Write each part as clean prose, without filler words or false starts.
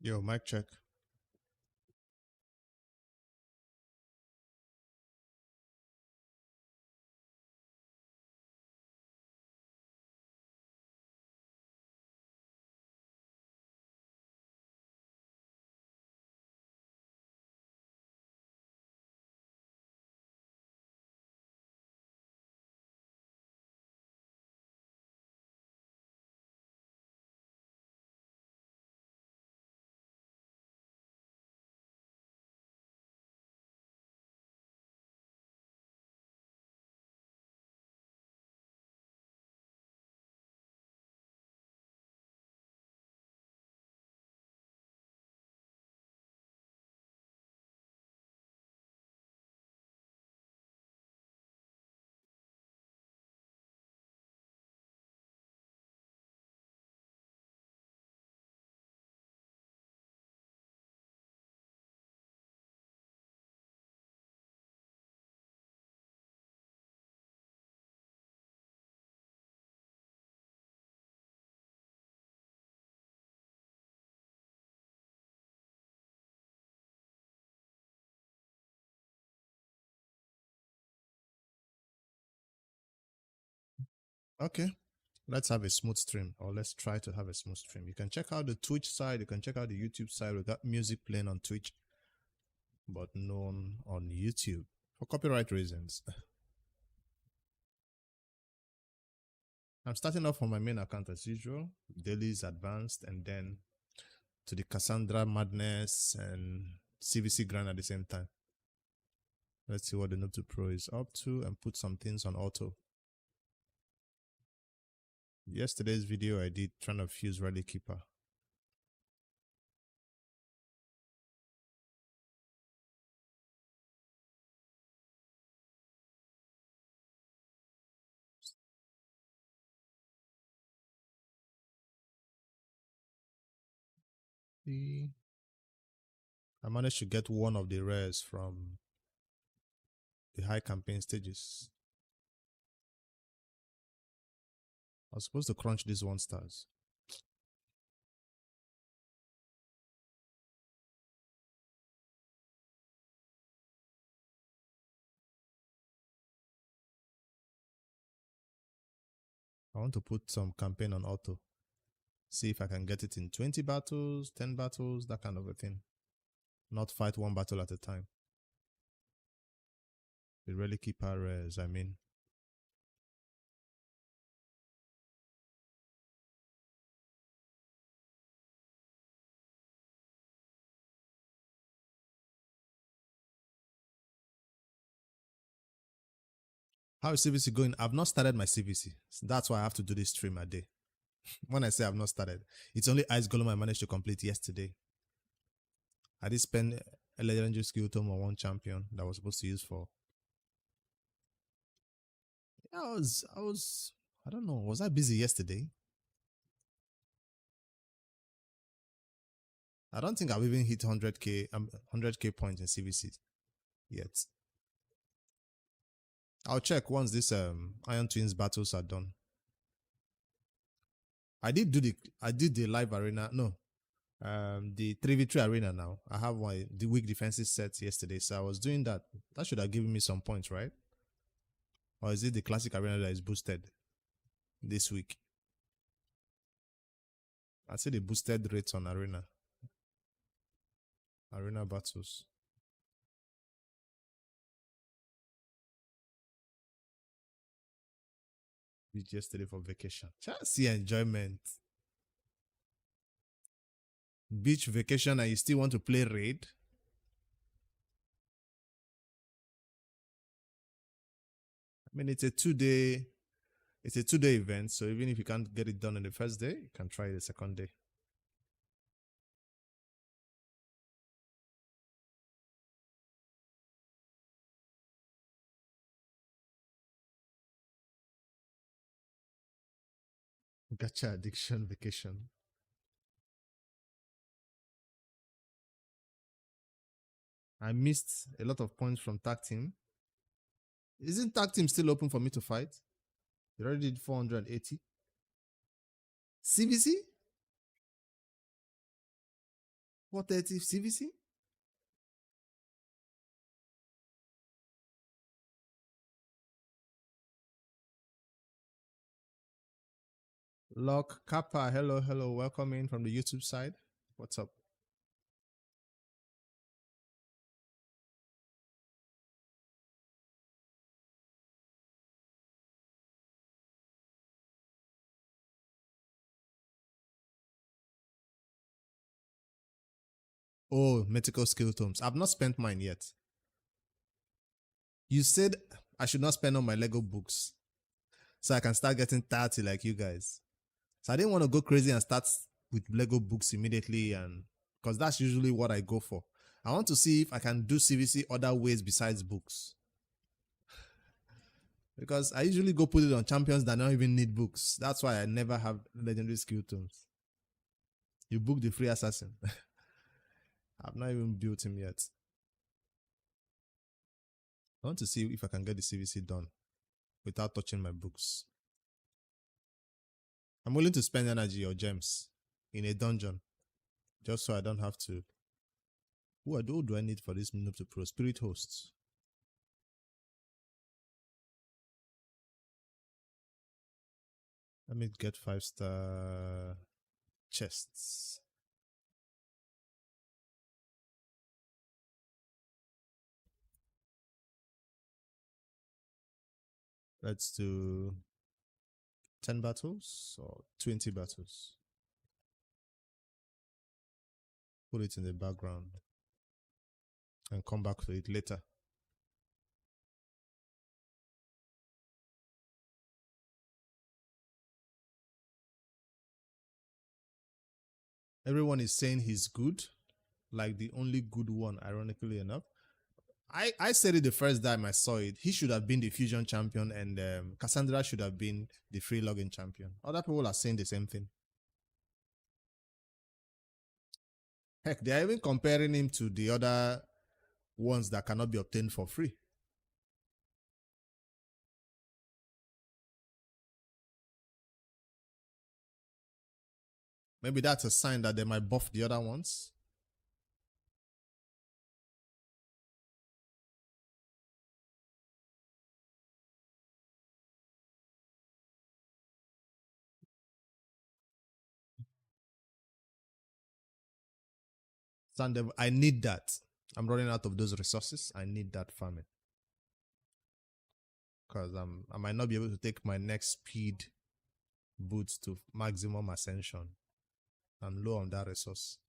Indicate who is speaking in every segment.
Speaker 1: Yo, mic check. Okay, let's have a smooth stream, or let's try to have a smooth stream. You can check out the Twitch side, you can check out the YouTube side. We got music playing on Twitch, but none on YouTube for copyright reasons. I'm starting off on my main account as usual, dailies advanced, and then to the Kassandra madness and CVC grind at the same time. Let's see what the Noob2Pro is up to and put some things on auto. Yesterday's video I did trying to fuse Rally Keeper. I managed to get one of the rares from the high campaign stages. I was supposed to crunch these 1 stars. I want to put some campaign on auto. See if I can get it in 20 battles, 10 battles, that kind of a thing. Not fight 1 battle at a time. The Rally Keeper rares, I mean. How is CVC going? I've not started my CVC. That's why I have to do this stream a day. When I say I've not started, it's only Ice Golem I managed to complete yesterday. I did spend a legendary skill tome on 1 champion that I was supposed to use for. I don't know, was I busy yesterday? I don't think I've even hit 100k points in CVC yet. I'll check once this Iron Twins battles are done. I did the live arena. No, the 3v3 arena now. I have the weak defensive set yesterday, so I was doing that. That should have given me some points, right? Or is it the classic arena that is boosted this week? I see the boosted rates on arena battles. Beach yesterday for vacation. Just see enjoyment. Beach vacation and you still want to play raid? I mean, it's a 2-day event, so even if you can't get it done on the first day, you can try the second day. Gacha addiction vacation. I missed a lot of points from tag team. Isn't tag team still open for me to fight? You already did 480. CVC? 430 CVC? Lock Kappa, hello, welcome in from the YouTube side. What's up? Oh, mythical skill tomes. I've not spent mine yet. You said I should not spend on my Lego books so I can start getting 30 like you guys. So I didn't want to go crazy and start with Lego books immediately, and because that's usually what I go for. I want to see if I can do CVC other ways besides books. Because I usually go put it on champions that don't even need books. That's why I never have legendary skill tomes. You book the free assassin. I've not even built him yet. I want to see if I can get the CVC done without touching my books. I'm willing to spend energy or gems in a dungeon just so I don't have to. Who do I need for this Noob2Pro? Spirit hosts. Let me get 5-star chests. Let's do 10 battles or 20 battles. Put it in the background and come back to it later. Everyone is saying he's good, like the only good one, ironically enough. I said it the first time I saw it. He should have been the fusion champion, and Kassandra should have been the free login champion. Other people are saying the same thing. Heck, they are even comparing him to the other ones that cannot be obtained for free. Maybe that's a sign that they might buff the other ones. I need that. I'm running out of those resources. I need that farming. Because I might not be able to take my next speed boots to maximum ascension. I'm low on that resource.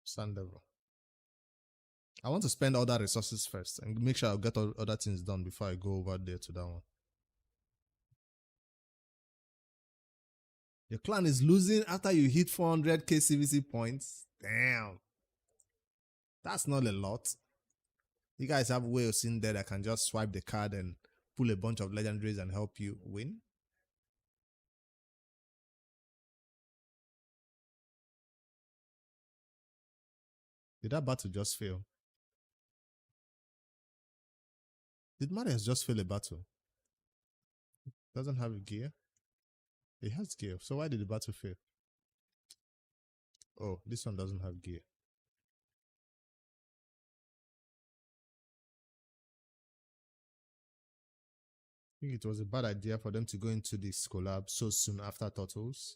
Speaker 1: Sand level. I want to spend all that resources first and make sure I'll get all other things done before I go over there to that one. Your clan is losing after you hit 400k CVC points. Damn. That's not a lot. You guys have whales in there that can just swipe the card and pull a bunch of legendaries and help you win. Did that battle just fail? Did Marius just fail a battle? Doesn't have a gear? It has gear. So why did the battle fail? Oh, this one doesn't have gear. I think it was a bad idea for them to go into this collab so soon after Turtles.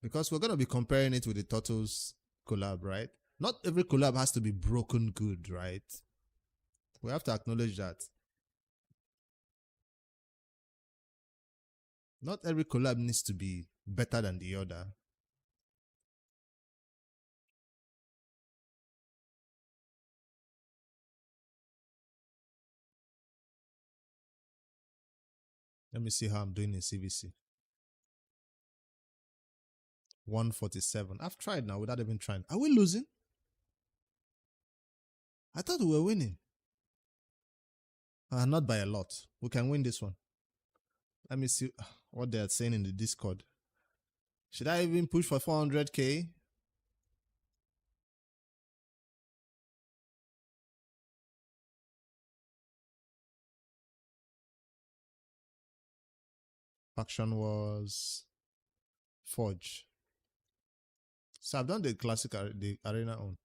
Speaker 1: Because we're going to be comparing it with the Turtles collab, right? Not every collab has to be broken good, right? We have to acknowledge that. Not every collab needs to be better than the other. Let me see how I'm doing in CVC. 147. I've tried now without even trying. Are we losing? I thought we were winning. Not by a lot. We can win this one. Let me see what they're saying in the Discord. Should I even push for 400k? Faction was Forge. So I've done the classic, the arena on.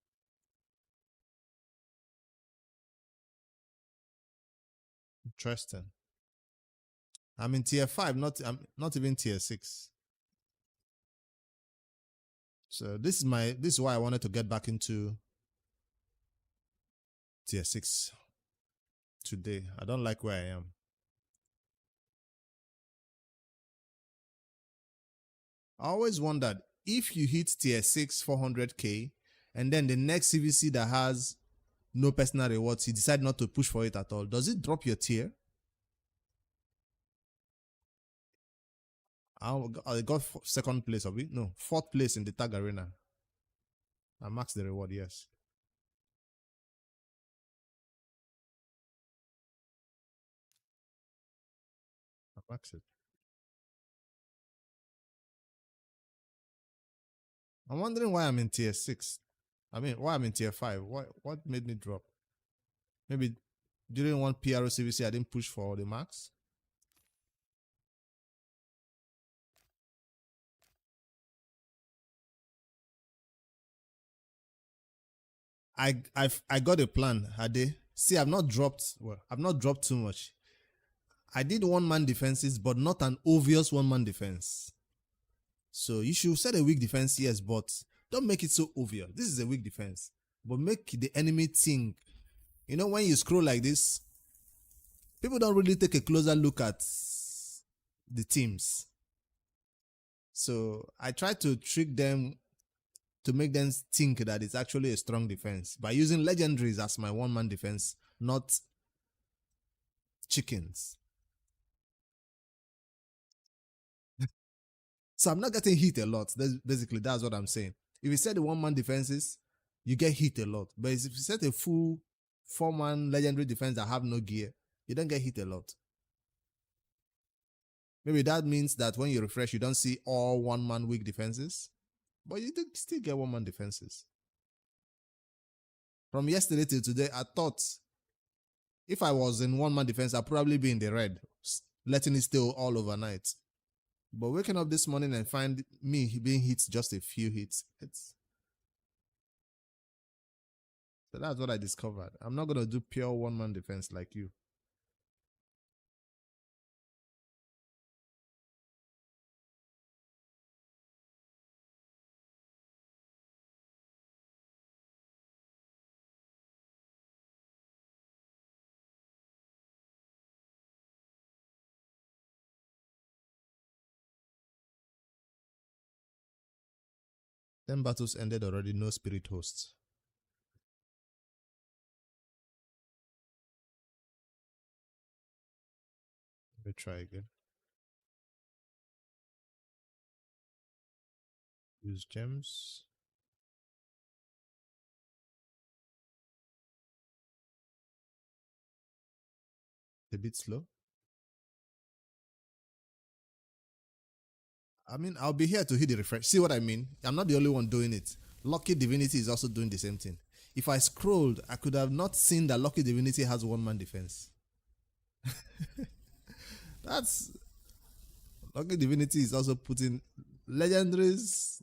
Speaker 1: Interesting. I'm in tier 5, I'm not even tier 6. So this is why I wanted to get back into tier 6 today. I don't like where I am. I always wondered if you hit tier 6 400k and then the next CVC that has no personal rewards, you decide not to push for it at all, does it drop your tier? I got second place of it. No, fourth place in the tag arena. I maxed the reward, yes. I maxed it. I'm wondering why I'm in tier 6. I mean, why I'm in tier 5. What made me drop? Maybe during one PRO CVC, I didn't push for the max. I got a plan, Hade. See, I've not dropped too much. I did one-man defenses, but not an obvious one-man defense. So you should set a weak defense, yes, but don't make it so obvious. This is a weak defense. But make the enemy think. You know, when you scroll like this, people don't really take a closer look at the teams. So I try to trick them to make them think that it's actually a strong defense by using legendaries as my one-man defense, not chickens. So I'm not getting hit a lot. Basically, that's what I'm saying. If you set the one-man defenses, you get hit a lot. But if you set a full 4-man legendary defense that have no gear, you don't get hit a lot. Maybe that means that when you refresh, you don't see all one-man weak defenses, but you still get one-man defenses. From yesterday till today, I thought if I was in one-man defense, I'd probably be in the red, letting it stay all overnight. But waking up this morning and find me being hit just a few hits, so that's what I discovered. I'm not going to do pure one-man defense like you. Ten battles ended already, no spirit hosts. Let me try again. Use gems. A bit slow. I mean, I'll be here to hit the refresh. See what I mean? I'm not the only one doing it. Lucky Divinity is also doing the same thing. If I scrolled, I could have not seen that Lucky Divinity has one-man defense. That's Lucky Divinity is also putting legendaries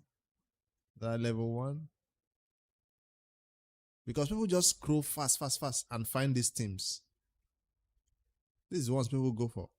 Speaker 1: that are level 1. Because people just scroll fast and find these teams. This is ones people go for.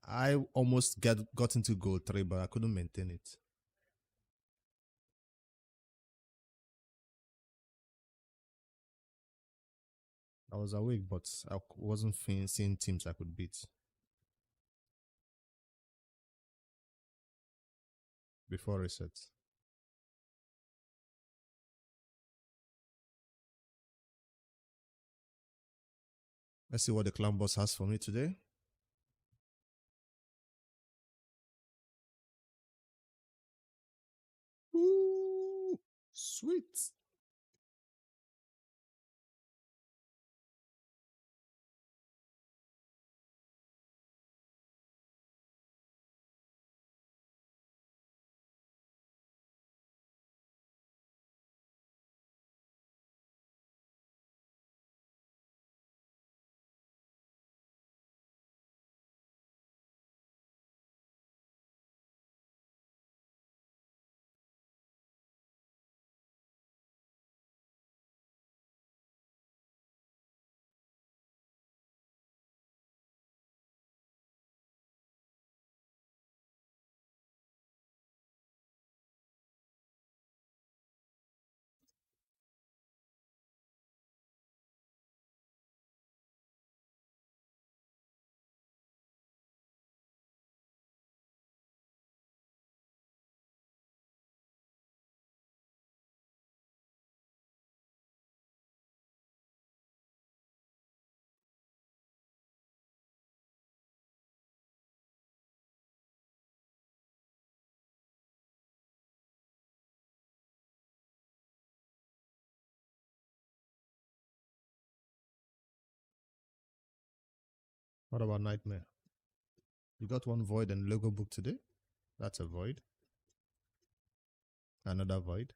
Speaker 1: I almost got into goal 3, but I couldn't maintain it. I was awake, but I wasn't seeing teams I could beat before reset. Let's see what the clown boss has for me today. Ooh, sweet. What about Nightmare? You got one void and logo book today? That's a void. Another void.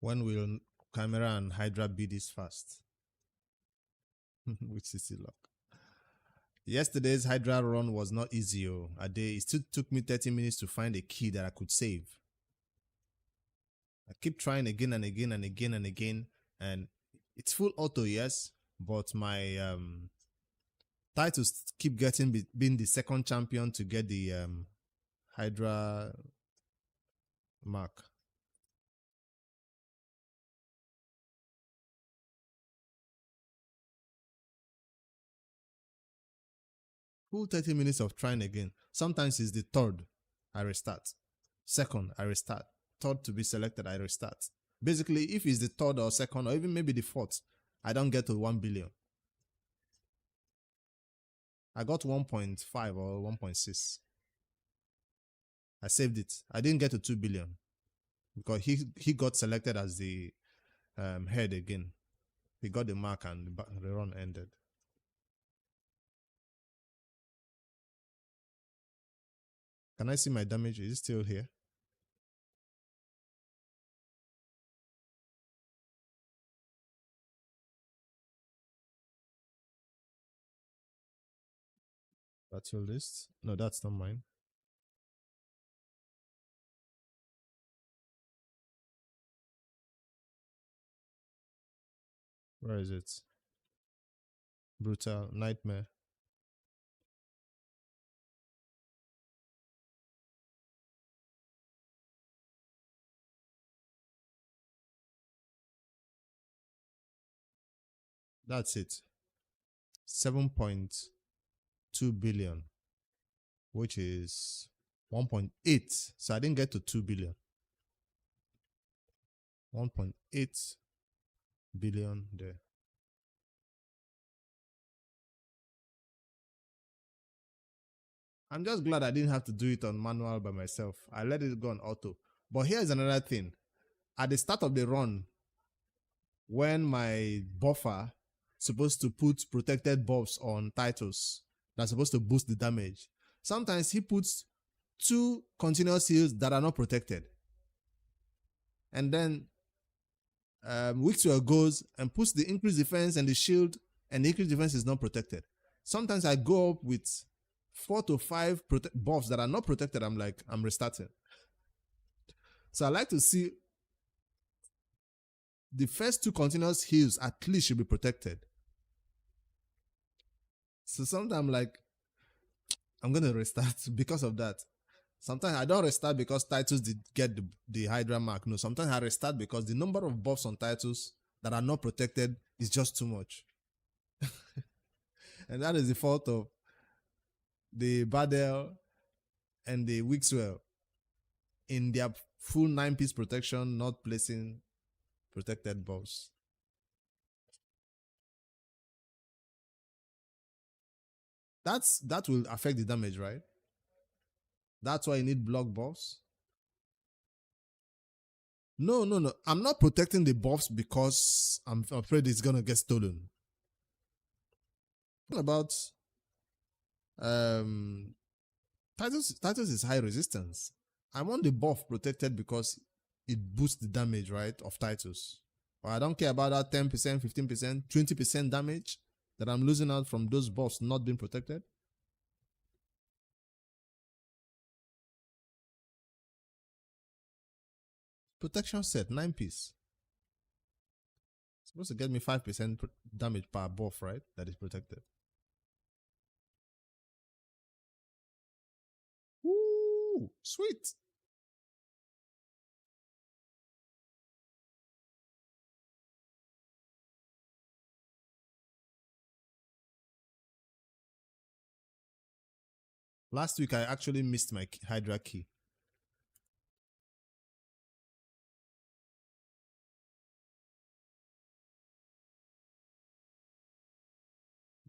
Speaker 1: When will Camera and Hydra be this fast? Which CC lock? Yesterday's Hydra run was not easy. A day it still took me 30 minutes to find a key that I could save. I keep trying again and again and again and again, and it's full auto, yes, but my titles keep getting being the second champion to get the Hydra mark. Full 30 minutes of trying again. Sometimes it's the third, I restart. Second, I restart. Third to be selected, I restart. Basically, if it's the third or second, or even maybe the fourth, I don't get to 1 billion. I got 1.5 or 1.6. I saved it. I didn't get to 2 billion because he got selected as the head again. He got the mark and the run ended. Can I see my damage? Is it still here? That's your list? No, that's not mine. Where is it? Brutal Nightmare. That's it. 7.2 billion, which is 1.8. So I didn't get to 2 billion. 1.8 billion there. I'm just glad I didn't have to do it on manual by myself. I let it go on auto. But here's another thing. At the start of the run, when my buffer supposed to put protected buffs on titles that's supposed to boost the damage, sometimes he puts 2 continuous heals that are not protected. And then Wixwell goes and puts the increased defense and the shield, and the increased defense is not protected. Sometimes I go up with 4 to 5 buffs that are not protected. I'm like, I'm restarting. So I like to see the first 2 continuous heals at least should be protected. So sometimes I'm like, I'm going to restart because of that. Sometimes I don't restart because titles did get the Hydra mark. No, sometimes I restart because the number of buffs on titles that are not protected is just too much. And that is the fault of the Badel and the Wixwell in their full 9-piece protection, not placing protected buffs. That will affect the damage, right? That's why you need block buffs. No. I'm not protecting the buffs because I'm afraid it's gonna get stolen. What about Titus is high resistance. I want the buff protected because it boosts the damage, right, of Titus. But I don't care about that 10%, 15%, 20% damage that I'm losing out from those buffs not being protected. Protection set, 9-piece. Supposed to get me 5% damage per buff, right? That is protected. Woo! Sweet! Last week, I actually missed my Hydra key.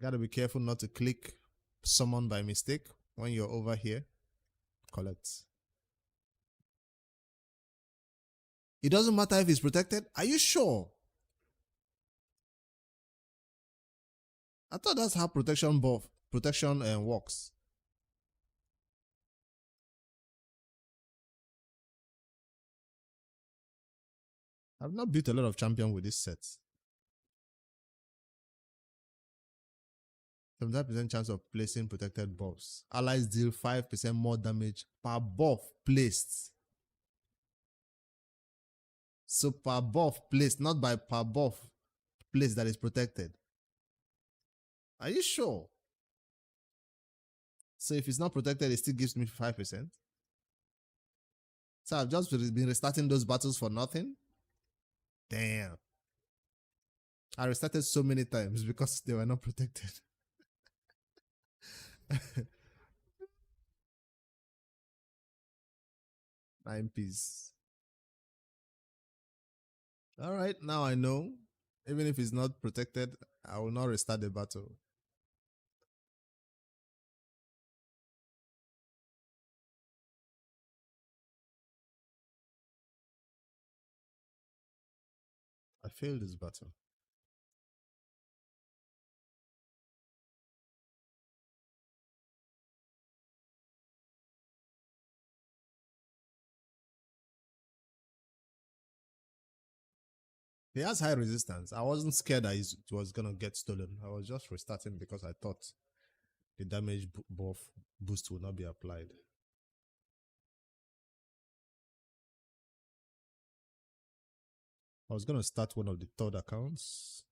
Speaker 1: Gotta be careful not to click summon by mistake when you're over here. Collect. It doesn't matter if it's protected. Are you sure? I thought that's how protection works. I've not built a lot of champion with this set. 75% chance of placing protected buffs. Allies deal 5% more damage per buff placed. So per buff placed, not by per buff placed that is protected. Are you sure? So if it's not protected, it still gives me 5%. So I've just been restarting those battles for nothing. Damn. I restarted so many times because they were not protected. 9-piece. All right, now I know. Even if it's not protected, I will not restart the battle. I failed this battle. He has high resistance. I wasn't scared that it was going to get stolen. I was just restarting because I thought the damage buff boost would not be applied. I was going to start one of the third accounts.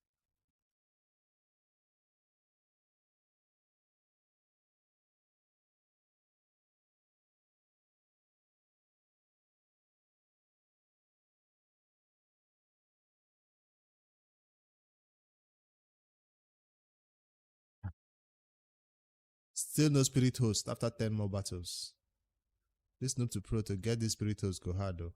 Speaker 1: Still no spirit host after 10 more battles. This Noob2Pro to get this spirit host go hard though.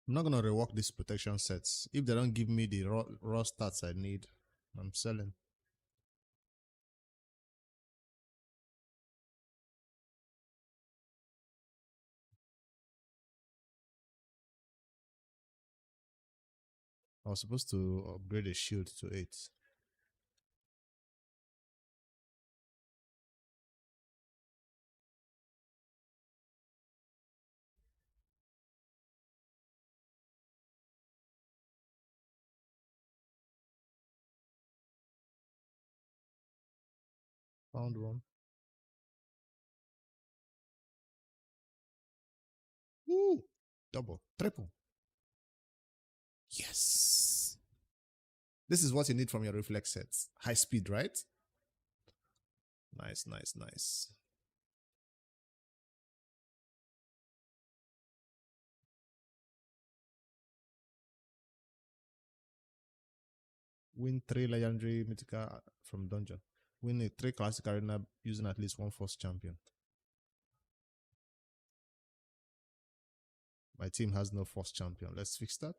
Speaker 1: I'm not gonna rework these protection sets. If they don't give me the raw stats I need, I'm selling. I was supposed to upgrade a shield to 8. Found one. Woo! Double, triple. Yes. This is what you need from your reflex sets. High speed, right? Nice, nice, nice. Win 3 legendary mythical from dungeon. Win a 3 classic arena using at least one force champion. My team has no force champion. Let's fix that.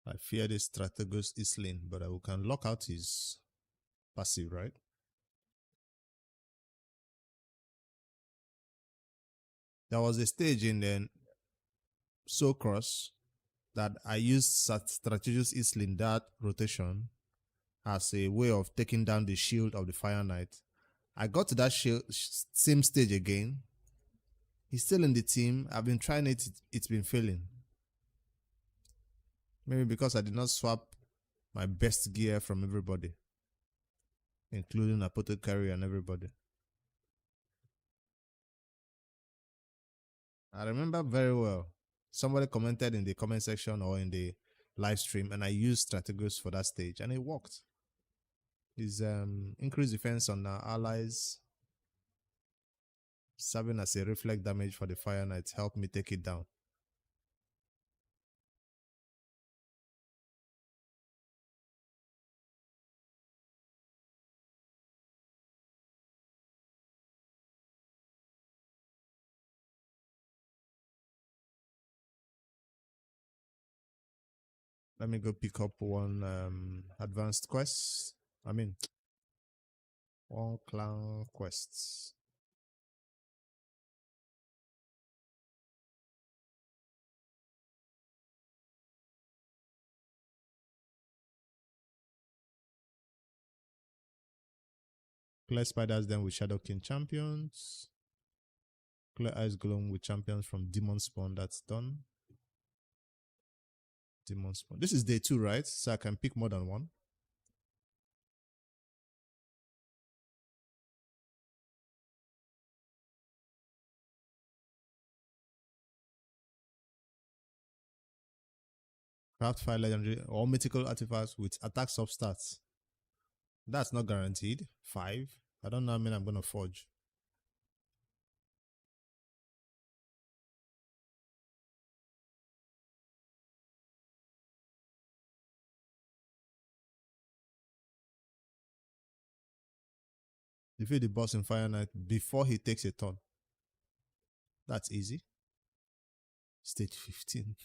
Speaker 1: I fear this Strategos Isling, but we can lock out his passive, right? There was a stage in the Soul Cross that I used Strategos Isling, that rotation, as a way of taking down the shield of the Fire Knight. I got to that same stage again. He's still in the team. I've been trying it. It's been failing. Maybe because I did not swap my best gear from everybody, including Apothecary and everybody. I remember very well. Somebody commented in the comment section or in the live stream, and I used Strategos for that stage, and it worked. His increased defense on our allies, serving as a reflect damage for the Fire Knight, helped me take it down. Let me go pick up one advanced quest. I mean, one clan quests. Clear spiders then with Shadow King champions. Clear Ice Golem with champions from Demon Spawn. That's done. Demon Spawn. This is day 2, right? So I can pick more than one. Craft 5 legendary or mythical artifacts with attack substats. That's not guaranteed. 5. I don't know how many I'm going to forge. Defeat the boss in Fire Knight before he takes a turn. That's easy. Stage 15.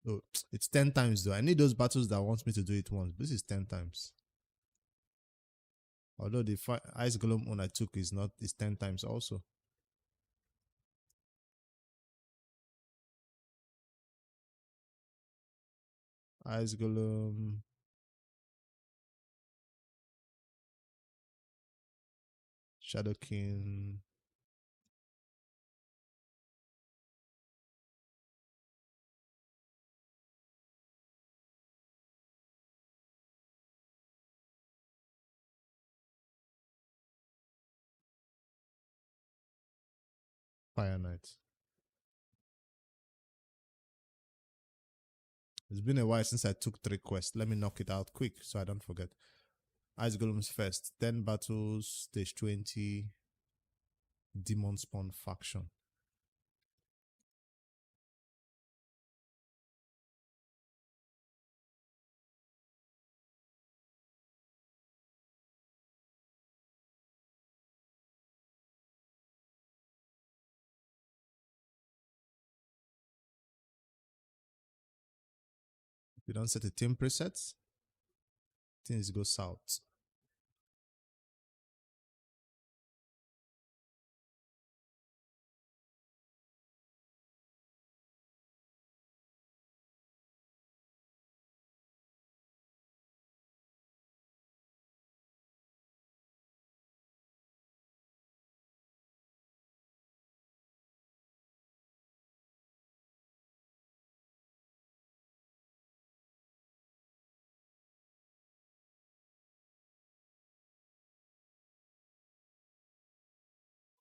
Speaker 1: Oh, it's 10 times though. I need those battles that wants me to do it once. This is 10 times. Although the Ice Golem one I took is 10 times also. Ice Golem. Shadow King. Fire Knight. It's been a while since I took 3 quests. Let me knock it out quick so I don't forget. Ice Golems first. 10 battles, stage 20. Demon Spawn faction. If you don't set a team preset, things go south.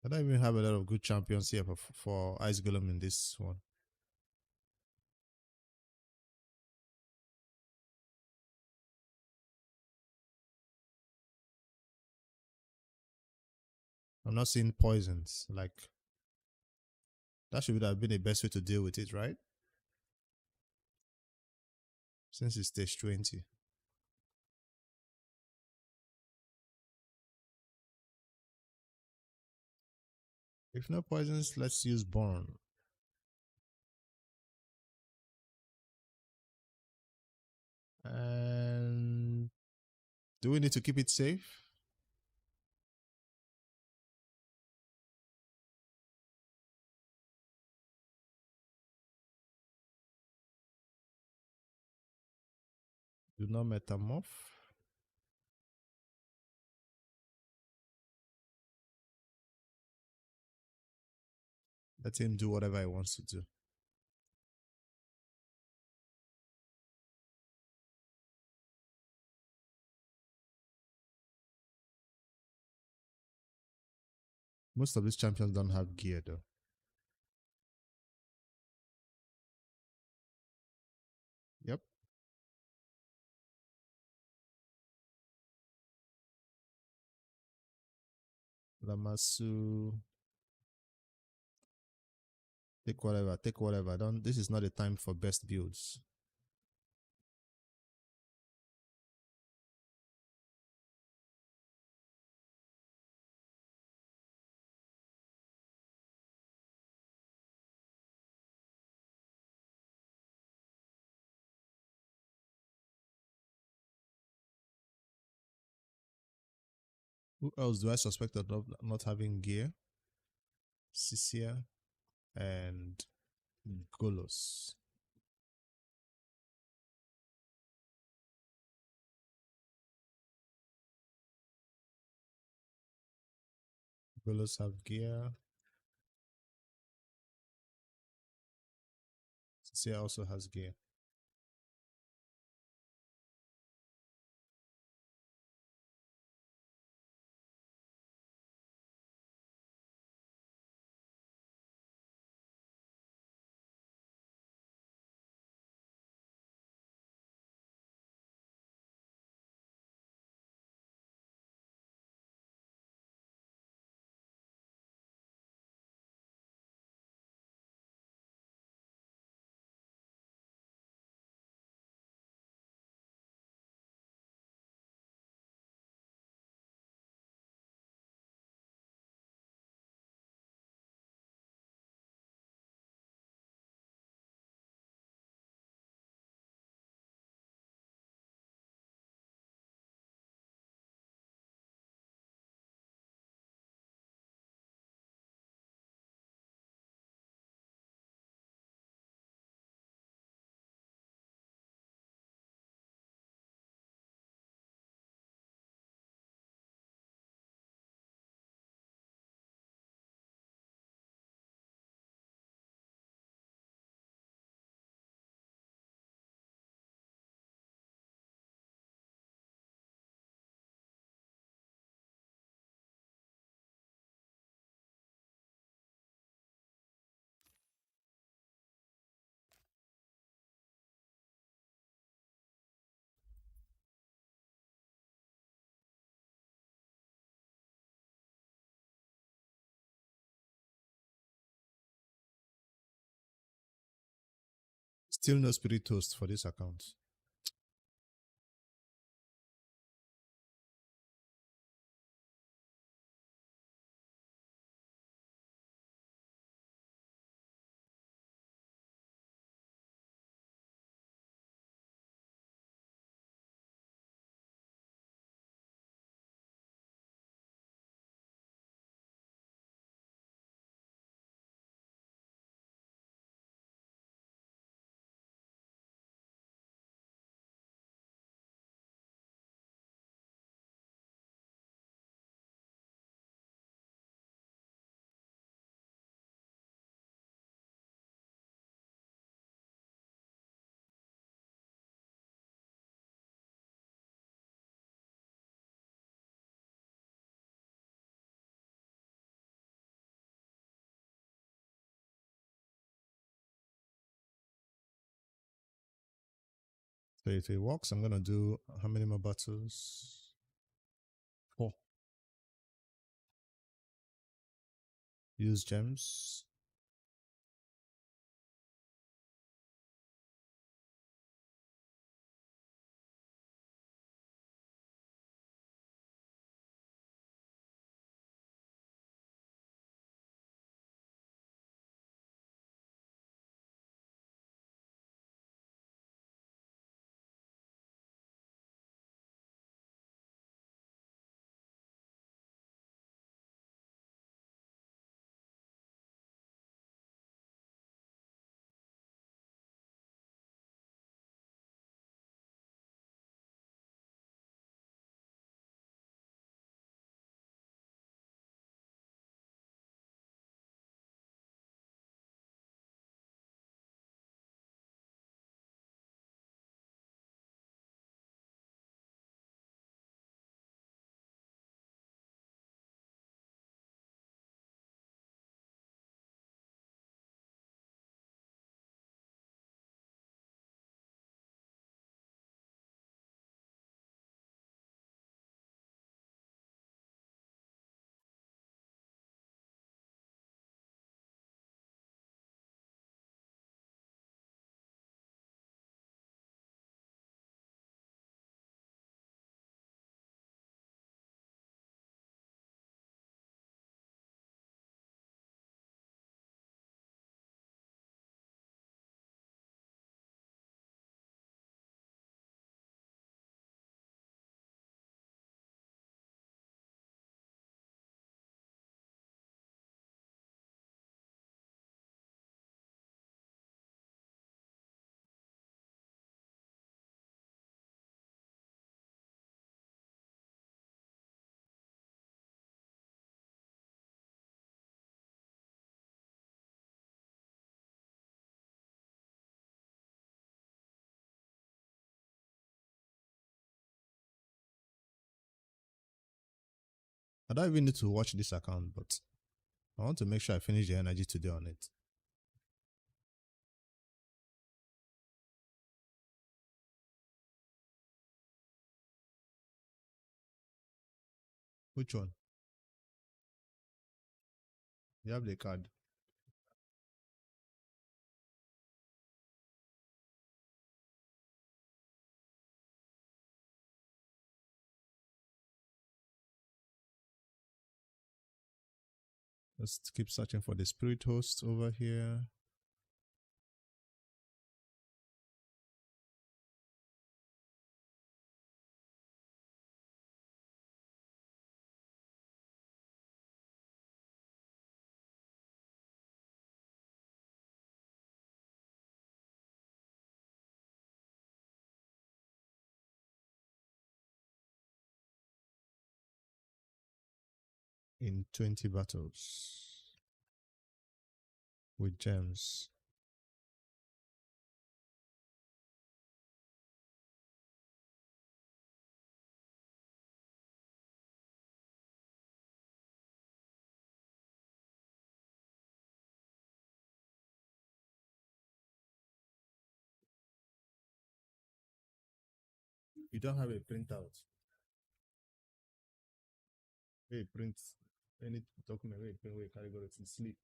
Speaker 1: I don't even have a lot of good champions here for Ice Golem in this one. I'm not seeing poisons. Like, that should have been the best way to deal with it, right? Since it's stage 20. If no poisons, let's use Burn. And do we need to keep it safe? Do not metamorph. Let him do whatever he wants to do. Most of these champions don't have gear though. Yep. Lamasu. Take whatever, take whatever. Don't. This is not a time for best builds. Who else do I suspect of not having gear? Cisia and Golos. Golos have gear. Cisia also has gear. Still no spirit toast for this account. So if it works, I'm gonna do how many more battles? 4. Use gems. I don't even need to watch this account, but I want to make sure I finish the energy today on it. Which one? You have the card. Let's keep searching for the spirit host over here. In 20 battles with gems. You don't have a printout. Hey, print any document where you print where you carry go to sleep.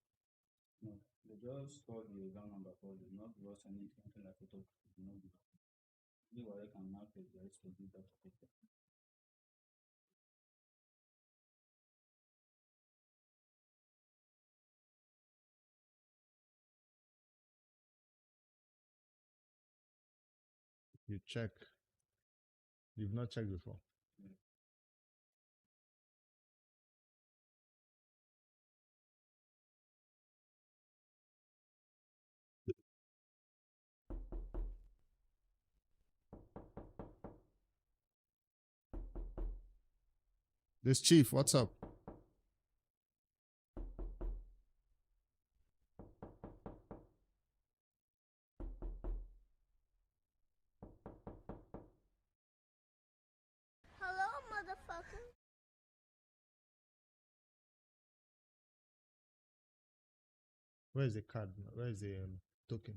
Speaker 2: No, they just store the exam number for you, not give us anything like photo. No, you where can mark it, there is to give that picture.
Speaker 1: You check. You've not checked before.
Speaker 2: Yeah.
Speaker 1: This chief, what's up?
Speaker 3: Hello, motherfucker.
Speaker 1: Where is the card? Where is the token?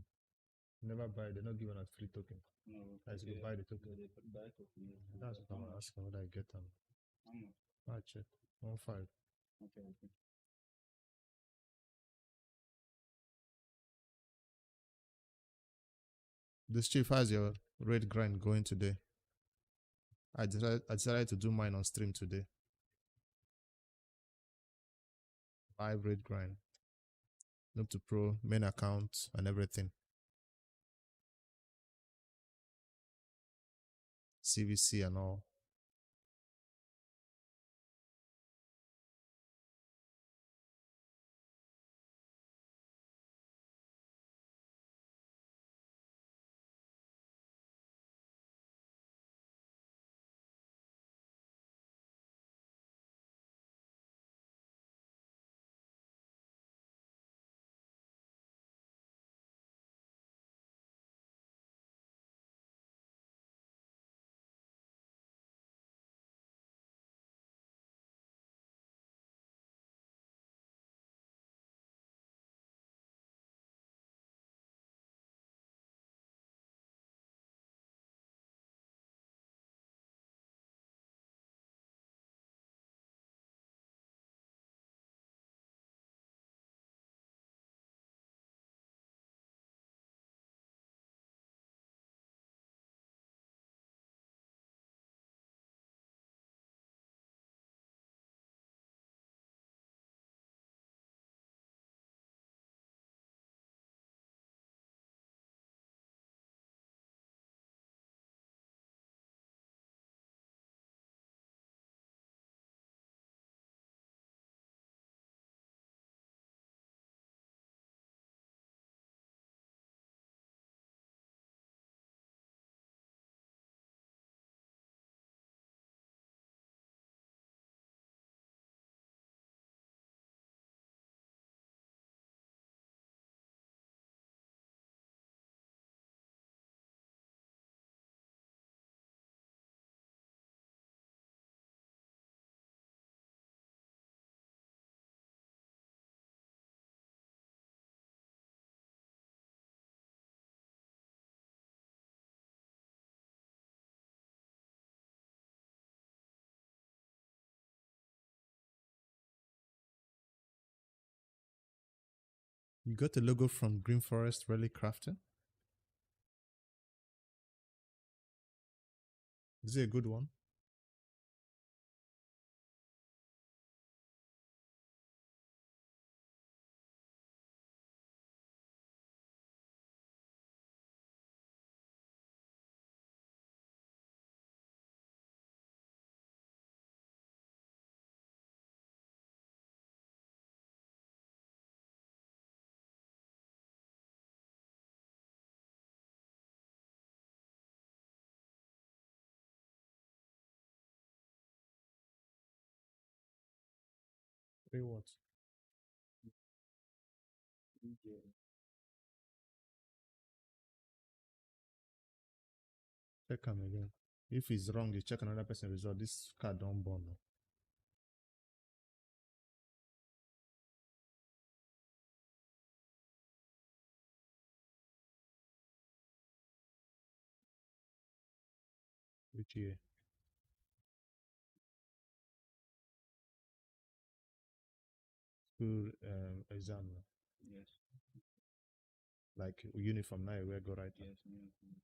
Speaker 1: Never buy. They're not giving us free token.
Speaker 2: No,
Speaker 1: As you go buy the token.
Speaker 2: they buy token.
Speaker 1: That's what I'm asking. What I get them?
Speaker 2: How much?
Speaker 1: I check. 1.5.
Speaker 2: Okay, okay.
Speaker 1: This chief, how's your raid grind going today? I decided to do mine on stream today. Live raid grind. Noob2Pro, main account, and everything. CVC and all. You got the logo from Green Forest Rally Crafting? Is it a good one? Hey, what?
Speaker 2: Yeah.
Speaker 1: Check them again. If it's wrong, you check another person's result. This card don't burn. Which year? School exam.
Speaker 2: Yes.
Speaker 1: Like uniform now, you wear go right.
Speaker 2: Yes. Uniform.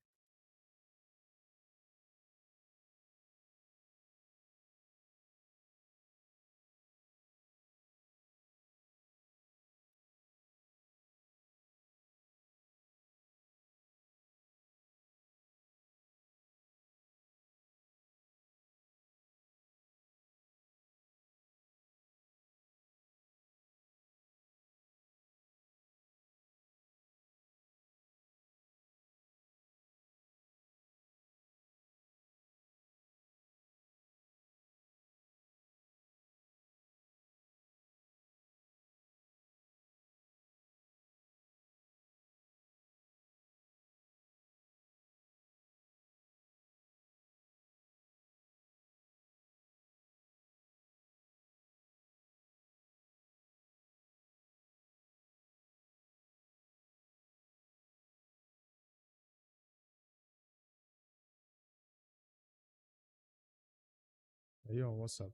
Speaker 1: Are you on WhatsApp?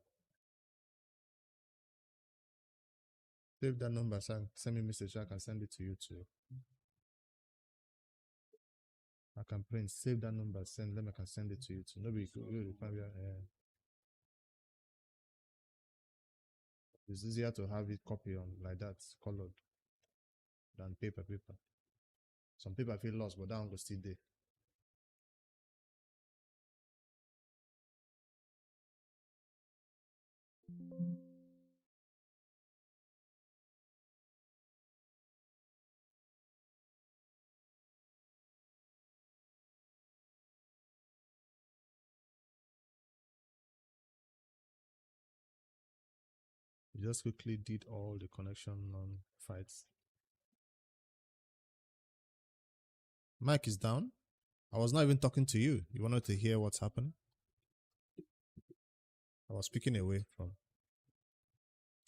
Speaker 1: Save that number, send me message. I can send it to you too. I can print. Save that number. Send them. I can send it to you too. Nobody it's easier to have it copy on like that, colored, than paper. Some people feel lost, but that one go still there. You just quickly did all the connection on fights. Mic is down. I was not even talking to you. You wanted to hear what's happening? I was speaking away from.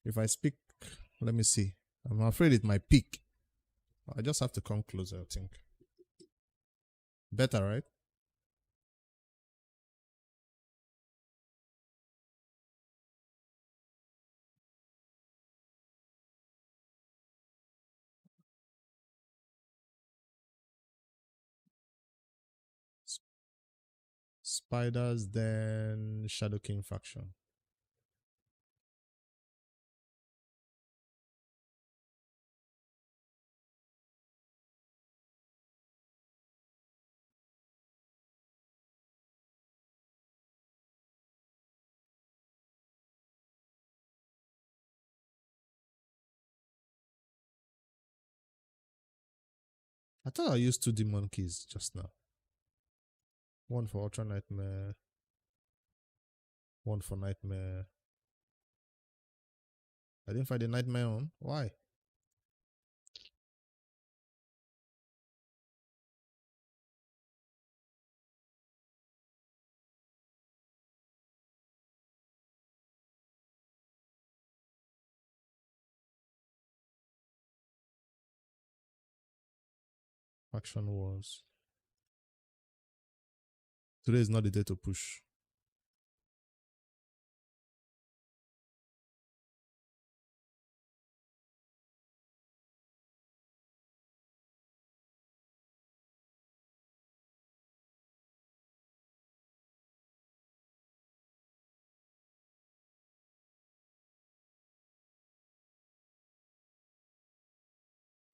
Speaker 1: If I speak, let me see. I'm afraid it might peak. I just have to come closer, I think. Better, right? Spiders, then Shadow King faction. I thought I used 2 demon keys just now. One for Ultra Nightmare, one for Nightmare. I didn't find the Nightmare on. Why? Faction Wars. Today is not the day to push.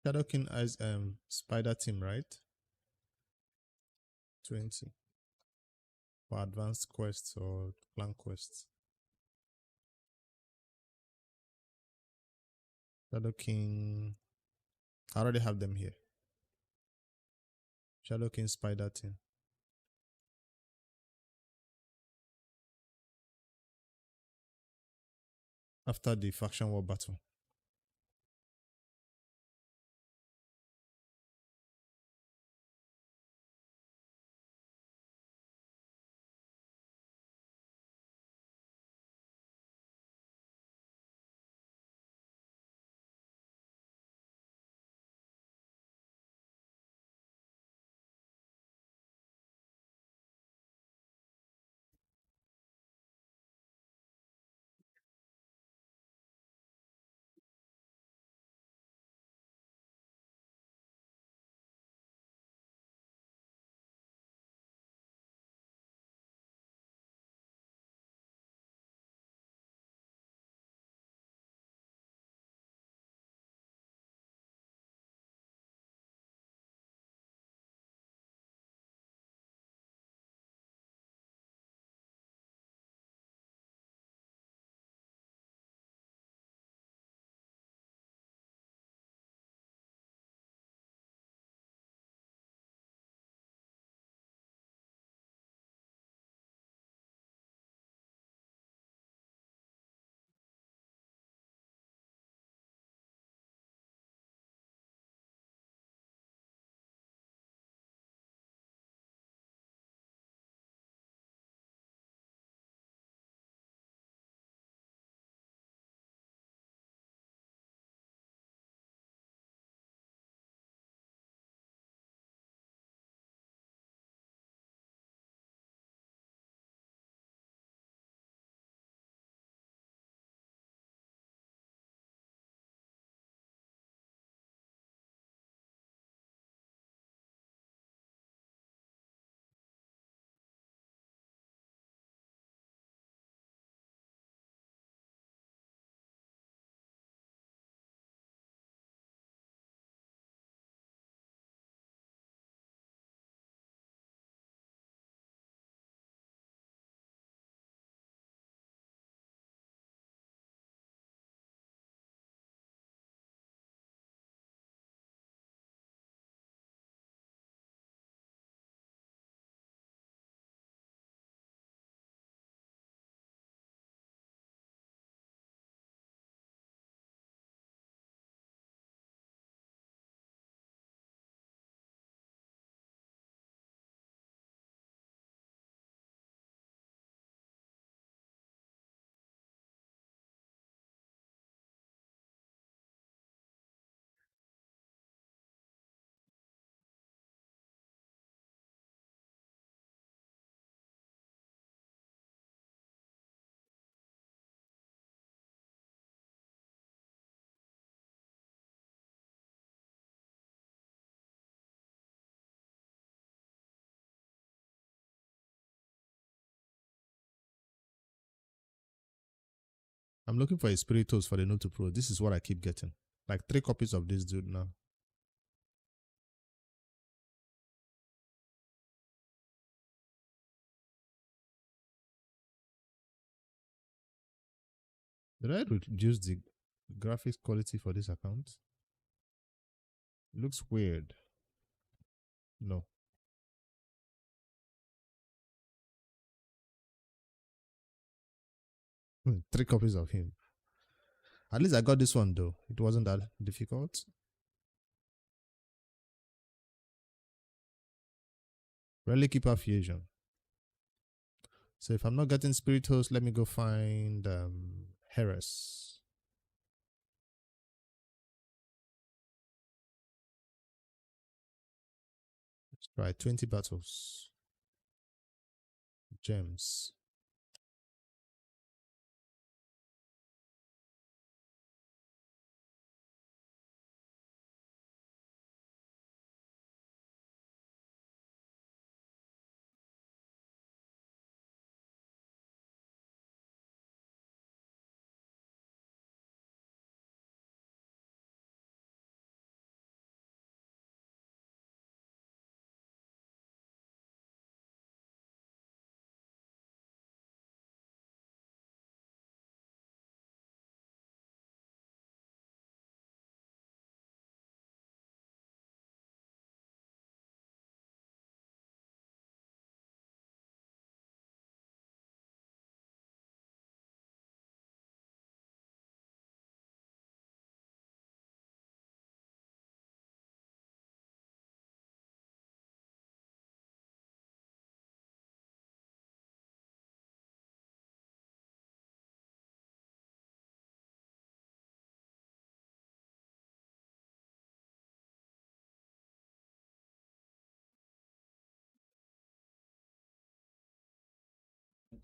Speaker 1: Shadow King has Spider Team, right? 20. For advanced quests or clan quests. Shadow King. I already have them here. Shadow King Spider Team. After the faction war battle. I'm looking for a Spiritos for the Noob2Pro. This is what I keep getting. Like 3 copies of this dude now. Did I reduce the graphics quality for this account? It looks weird. No. Three copies of him. At least I got this one though. It wasn't that difficult. Rarely keeper fusion. So if I'm not getting Spiritos, let me go find Heres. Let's try 20 battles. Gems.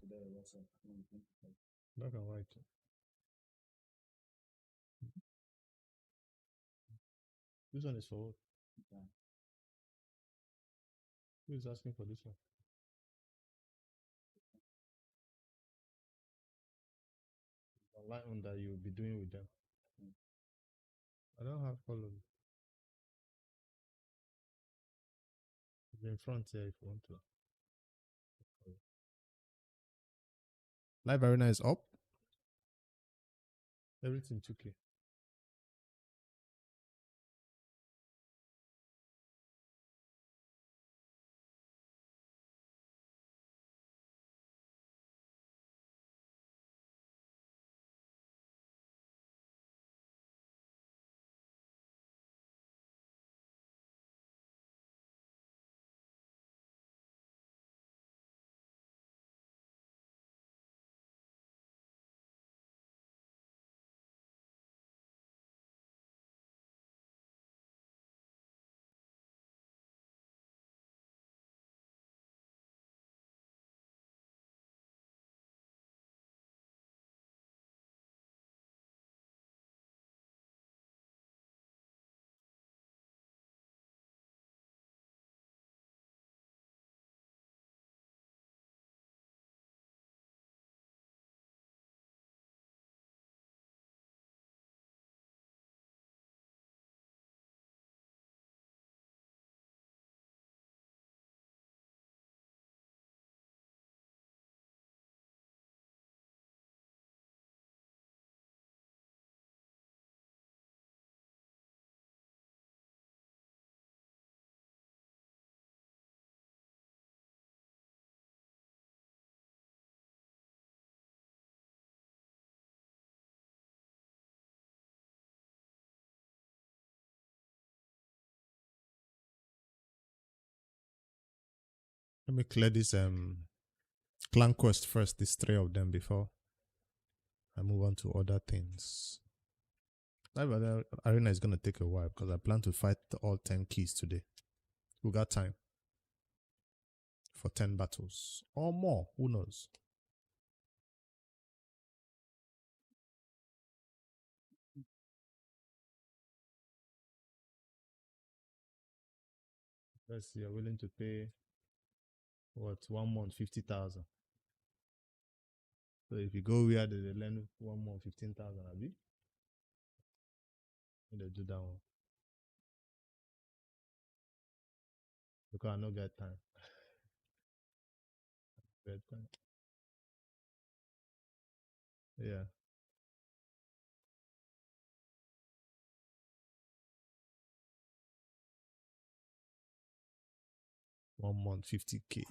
Speaker 2: Today, what's up?
Speaker 1: Black and white. This one is for what?
Speaker 2: Okay.
Speaker 1: Who is asking for this one? Online one that you'll be doing with them. I don't have follow. It's in front here if you want to. Live Arena is up. Everything 2K. Let me clear this clan quest first, these 3 of them before I move on to other things. Live Arena is gonna take a while because I plan to fight all 10 keys today. We got time for 10 battles or more. Who knows? Let's see. You're willing to pay what 1 month 50,000. So if you go where they learn 1 month 15,000, abi, they do that one because I no get time. Get time. Yeah. One month 50K.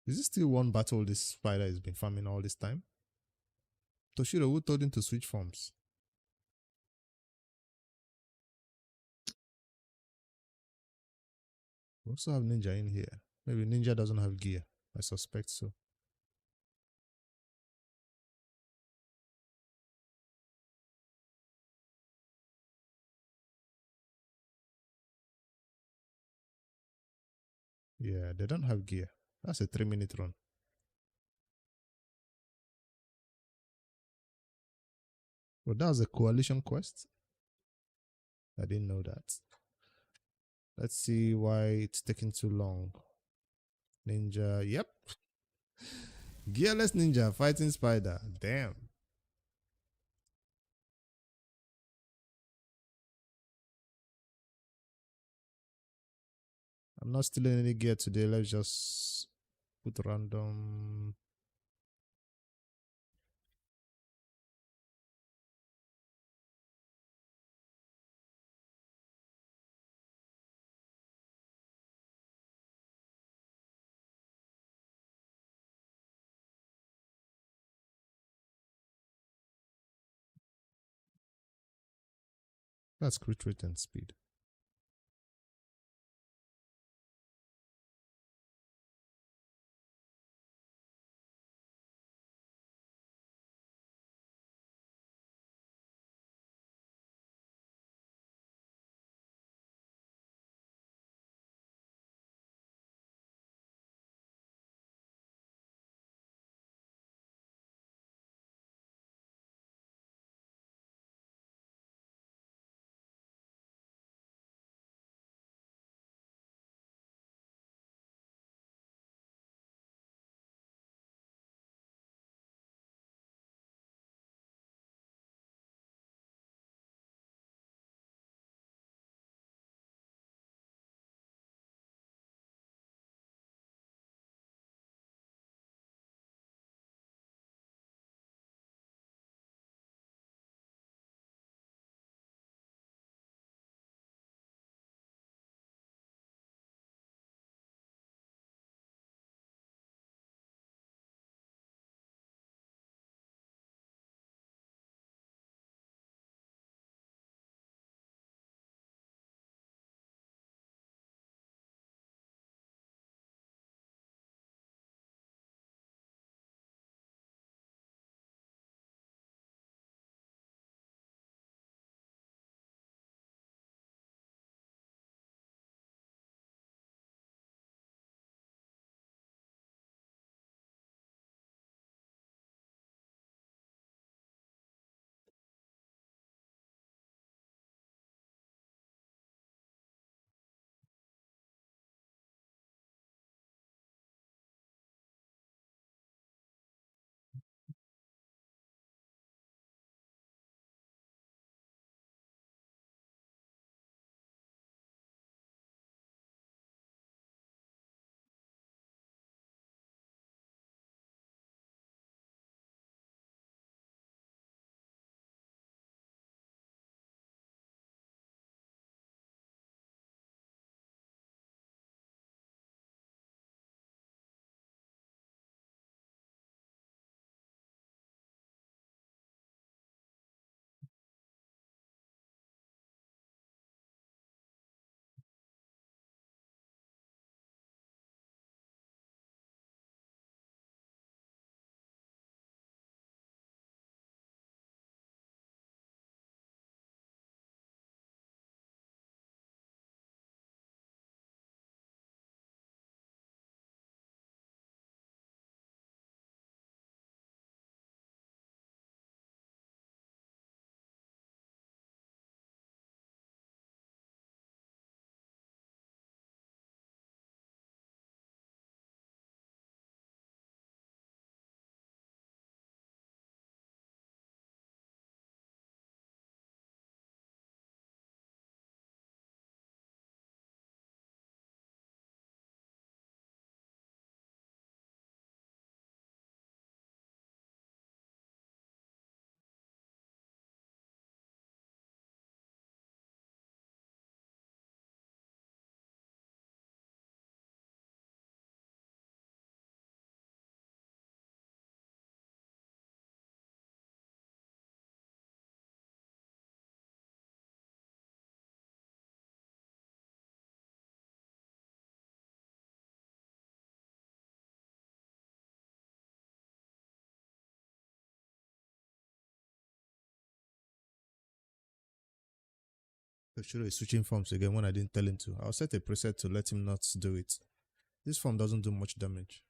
Speaker 1: Is it still one battle this spider has been farming all this time? Toshiro, who told him to switch forms? We also have Ninja in here. Maybe Ninja doesn't have gear. I suspect so. Yeah, they don't have gear. That's a 3-minute run. But that was a coalition quest. I didn't know that. Let's see why it's taking too long. Ninja, yep. Gearless ninja fighting spider. Damn. I'm not stealing any gear today. Let's just put random. That's crit rate and speed. Ochiro is switching forms again when I didn't tell him to. I'll set a preset to let him not do it. This form doesn't do much damage.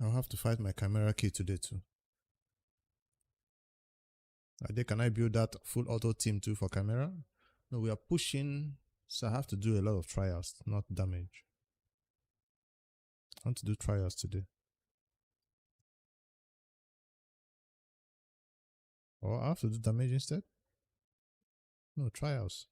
Speaker 1: I'll have to fight my camera key today too. Can I build that full auto team too for camera? No, we are pushing, so I have to do a lot of trials, not damage. I want to do trials today. Or I have to do damage instead? No, trials.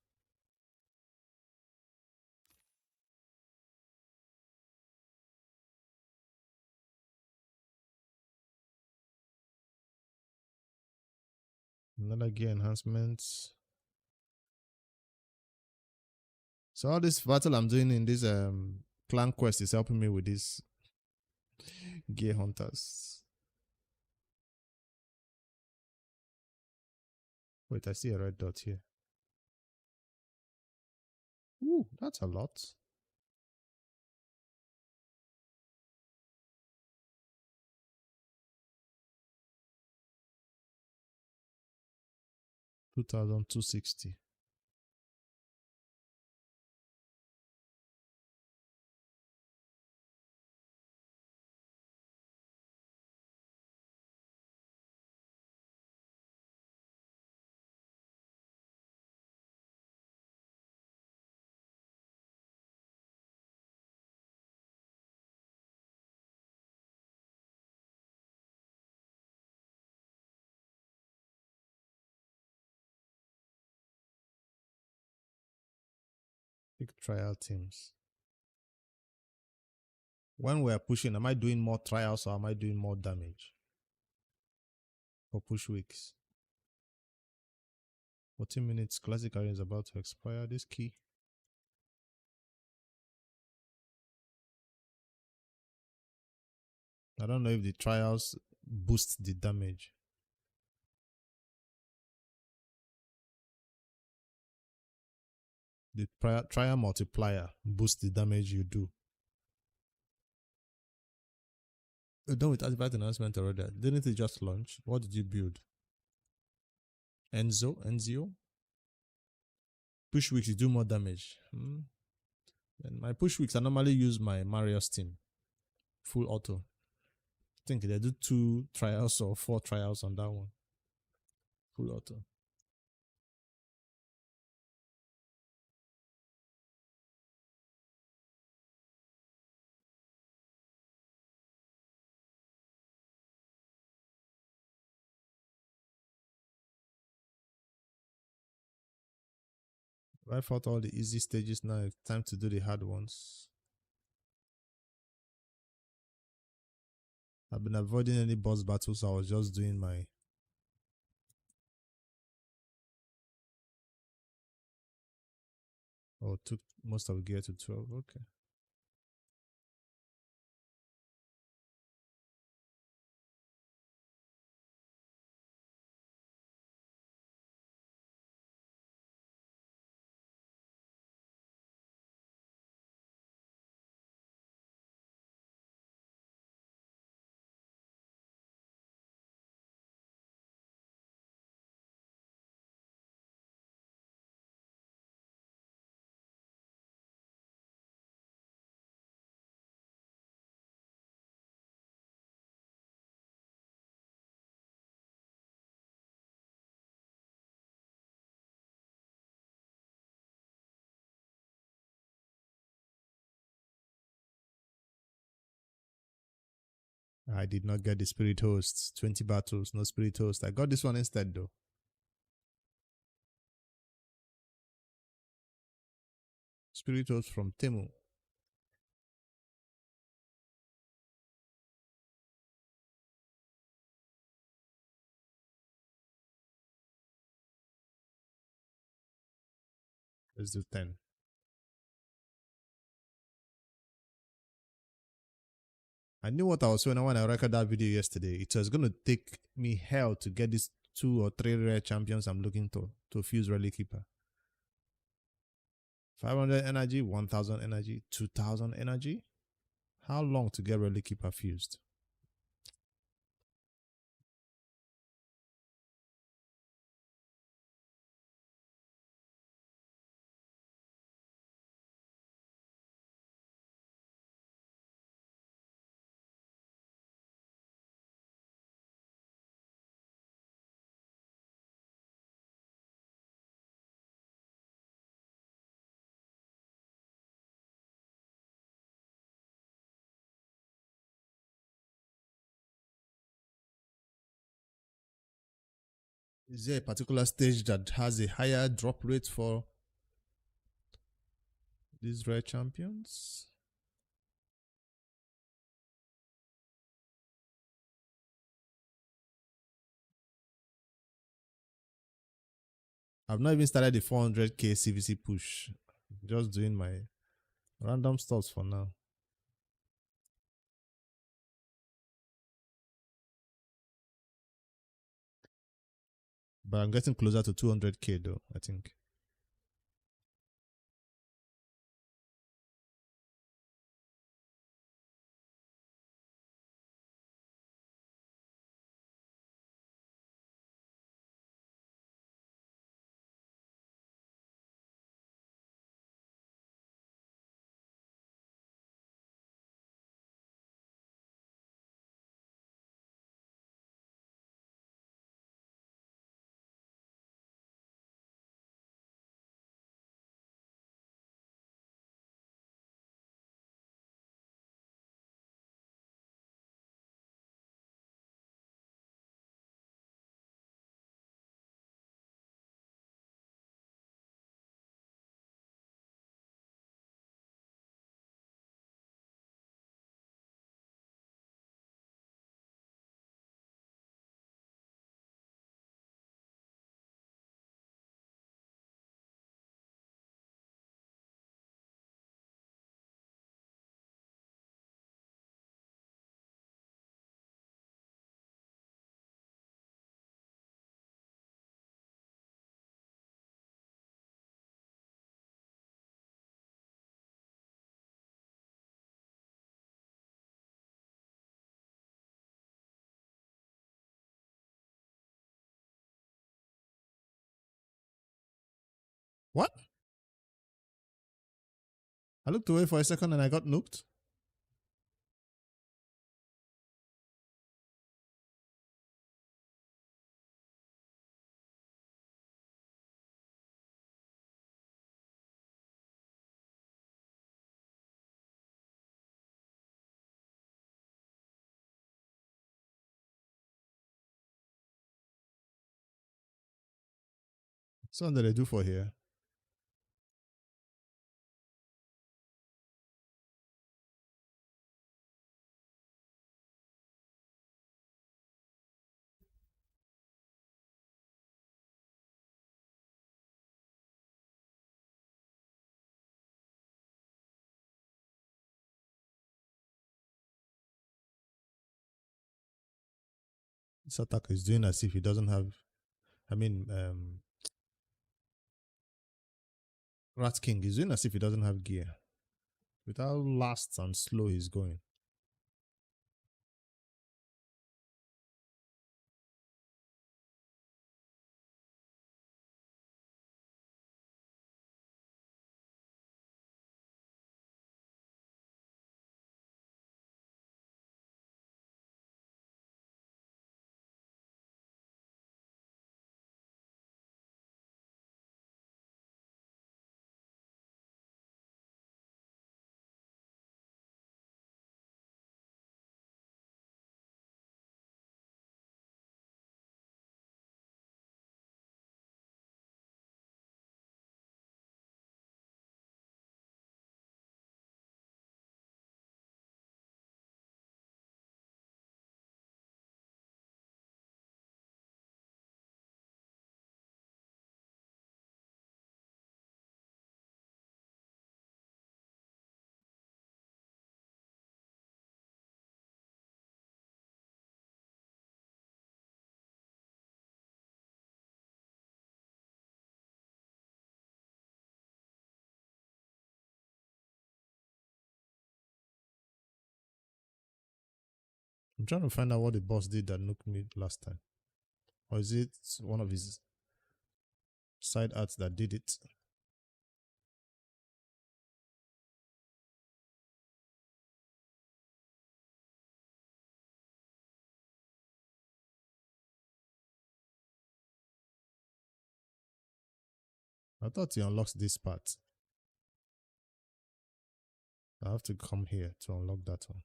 Speaker 1: Another gear enhancements. So all this battle I'm doing in this clan quest is helping me with these gear hunters. Wait, I see a red dot here. Ooh, that's a lot. $2,260. Pick trial teams. When we're pushing, am I doing more trials or am I doing more damage? For push weeks. 14 minutes. Classic area is about to expire. This key. I don't know if the trials boost the damage. The trial multiplier boosts the damage you do. You're done with artifact announcement already. Didn't it just launch? What did you build? Enzio? Push weeks, you do more damage. And my push weeks, I normally use my Marius team. Full auto. I think they do 2 trials or 4 trials on that one. Full auto. I fought all the easy stages now. It's time to do the hard ones. I've been avoiding any boss battles. I was just doing my... Oh, took most of gear to 12. Okay. I did not get the spirit hosts. 20 battles, no spirit host. I got this one instead though. Spirit host from Temu. Let's do 10. I knew what I was saying when I recorded that video yesterday. It was going to take me hell to get these 2 or 3 rare champions I'm looking to fuse Relic Keeper. 500 energy, 1000 energy, 2000 energy. How long to get Relic Keeper fused? Is there a particular stage that has a higher drop rate for these rare champions? I've not even started the 400k CVC push. Just doing my random stuff for now. But I'm getting closer to 200k though, I think. What? I looked away for a second and I got nuked. So what do they do for here? This attacker is doing as if he doesn't have. I mean, Rat King is doing as if he doesn't have gear. With how last and slow he's going. I'm trying to find out what the boss did that nuked me last time. Or is it one of his side arts that did it? I thought he unlocks this part. I have to come here to unlock that one.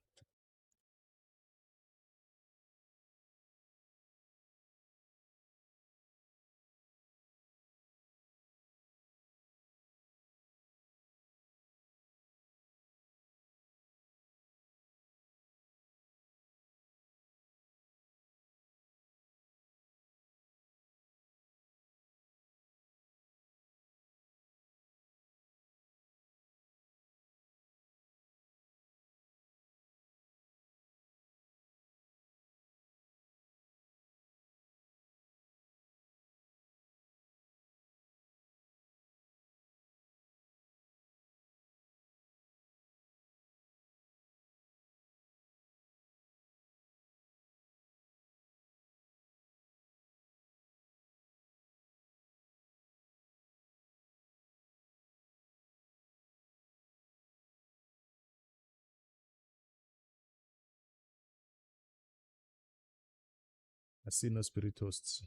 Speaker 1: I see no spirit hosts.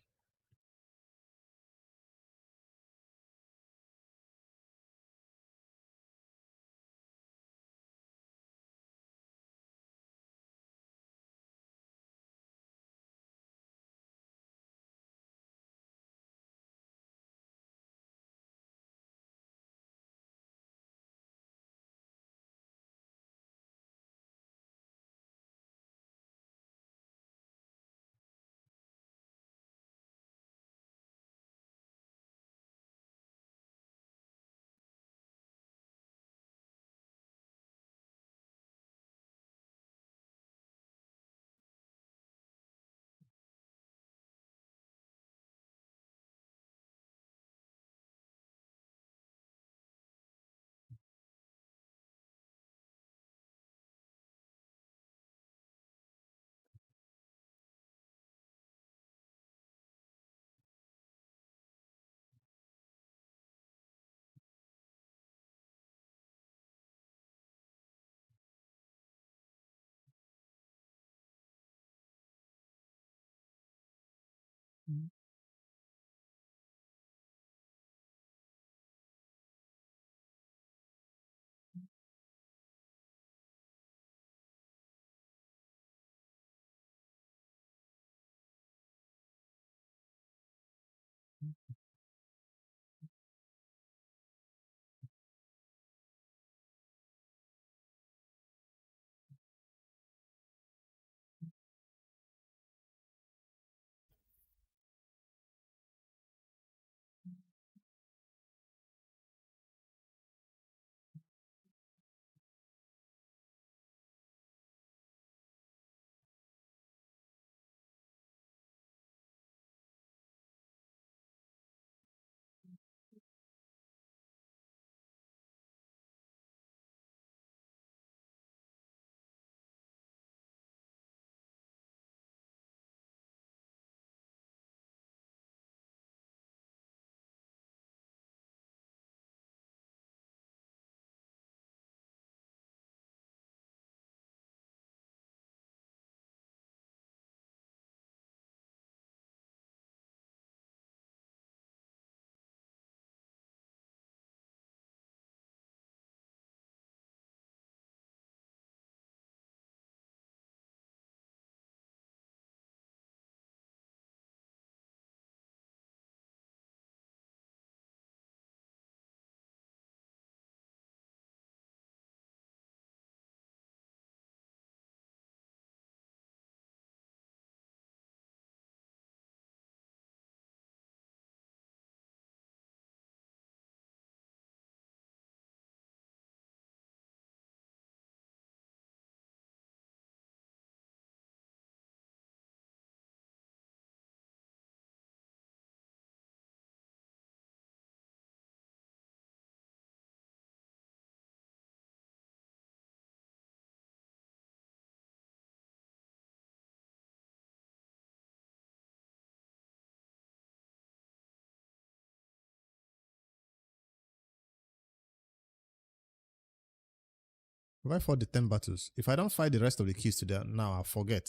Speaker 1: Have I fought the 10 battles? If I don't fight the rest of the keys today, now I'll forget.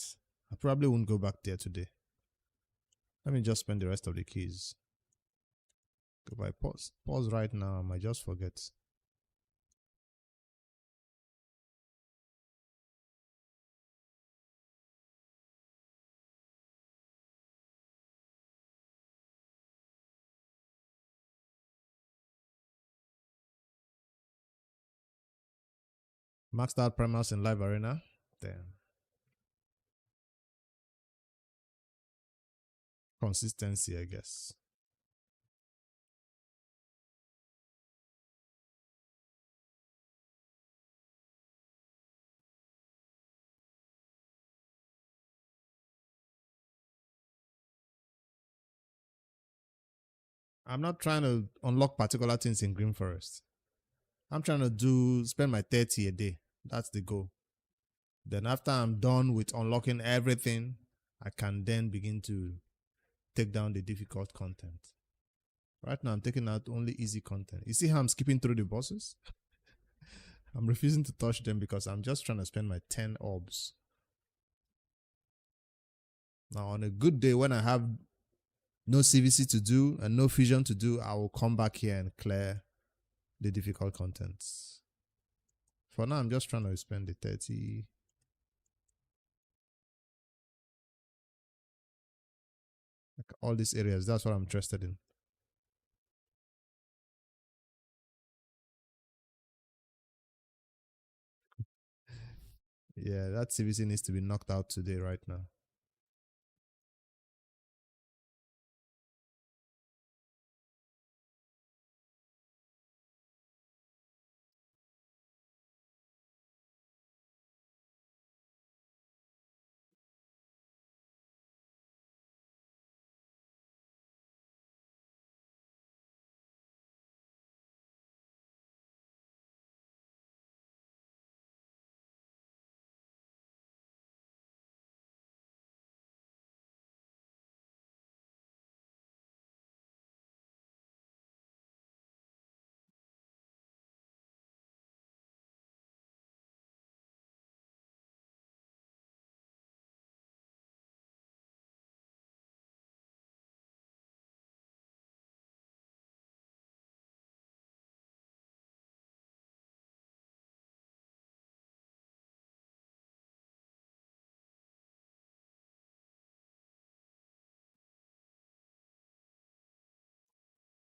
Speaker 1: I probably won't go back there today. Let me just spend the rest of the keys. If I pause right now, I might just forget. Maxed out primals in live arena. Damn. Consistency, I guess. I'm not trying to unlock particular things in Green Forest. I'm trying to spend my 30 a day. That's the goal. Then after I'm done with unlocking everything, I can then begin to take down the difficult content. Right now, I'm taking out only easy content. You see how I'm skipping through the bosses? I'm refusing to touch them because I'm just trying to spend my 10 orbs. Now, on a good day when I have no CVC to do and no fusion to do, I will come back here and clear the difficult contents. For now, I'm just trying to spend the 30. Like all these areas, that's what I'm interested in. Yeah, that CVC needs to be knocked out today, right now.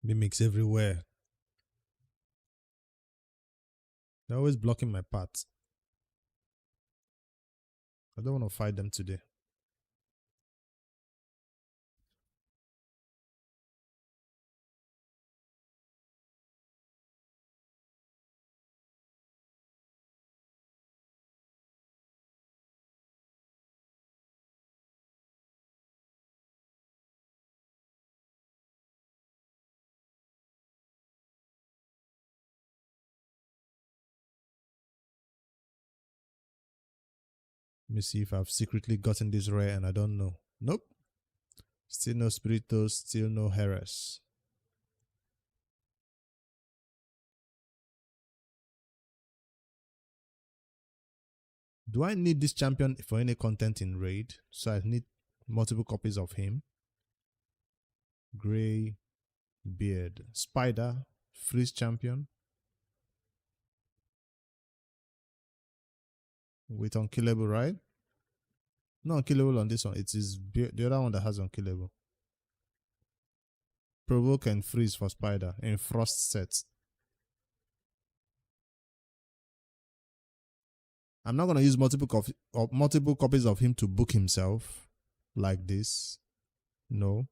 Speaker 1: Mimics everywhere. They're always blocking my path. I don't want to fight them today. Let me see if I've secretly gotten this rare and I don't know. Nope. Still no Spiritos, still no Heres. Do I need this champion for any content in Raid? So I need multiple copies of him. Grey Beard. Spider. Freeze champion. With unkillable, right? No unkillable on this one. It is the other one that has unkillable. Provoke and freeze for Spider in Frost sets. I'm not going to use multiple copies of him to book himself like this. No.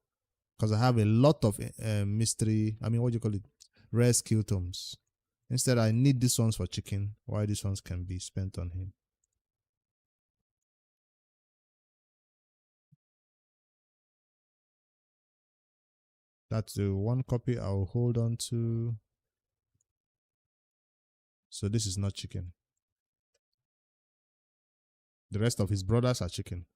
Speaker 1: Because I have a lot of mystery, what do you call it? Rare skill tomes. Instead, I need these ones for chicken, while these ones can be spent on him. That's the one copy I'll hold on to. So this is not chicken. The rest of his brothers are chicken.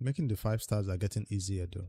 Speaker 1: Making the 5 stars are getting easier though.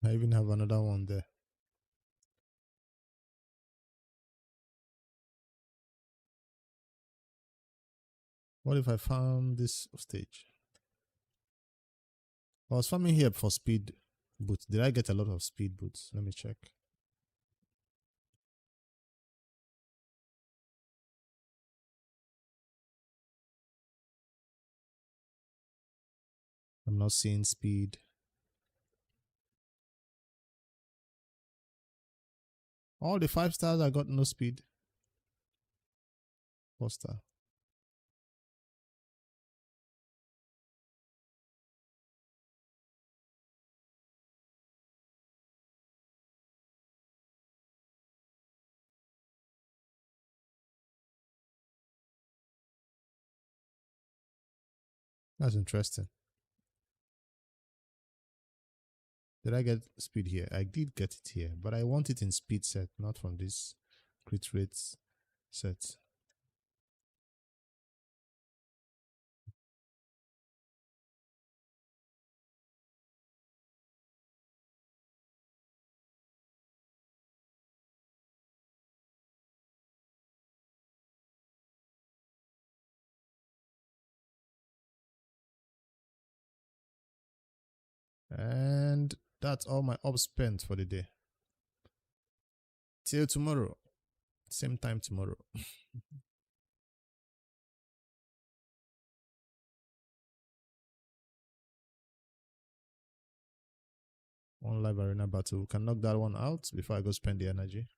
Speaker 1: I even have another one there. What if I farm this stage? I was farming here for speed boots. Did I get a lot of speed boots? Let me check. I'm not seeing speed. All the 5 stars, I got no speed. 4 star. That's interesting. Did I get speed here? I did get it here, but I want it in speed set, not from this crit rates set. And that's all my ops spent for the day. Till tomorrow. Same time tomorrow. One live arena battle. We can knock that one out before I go spend the energy.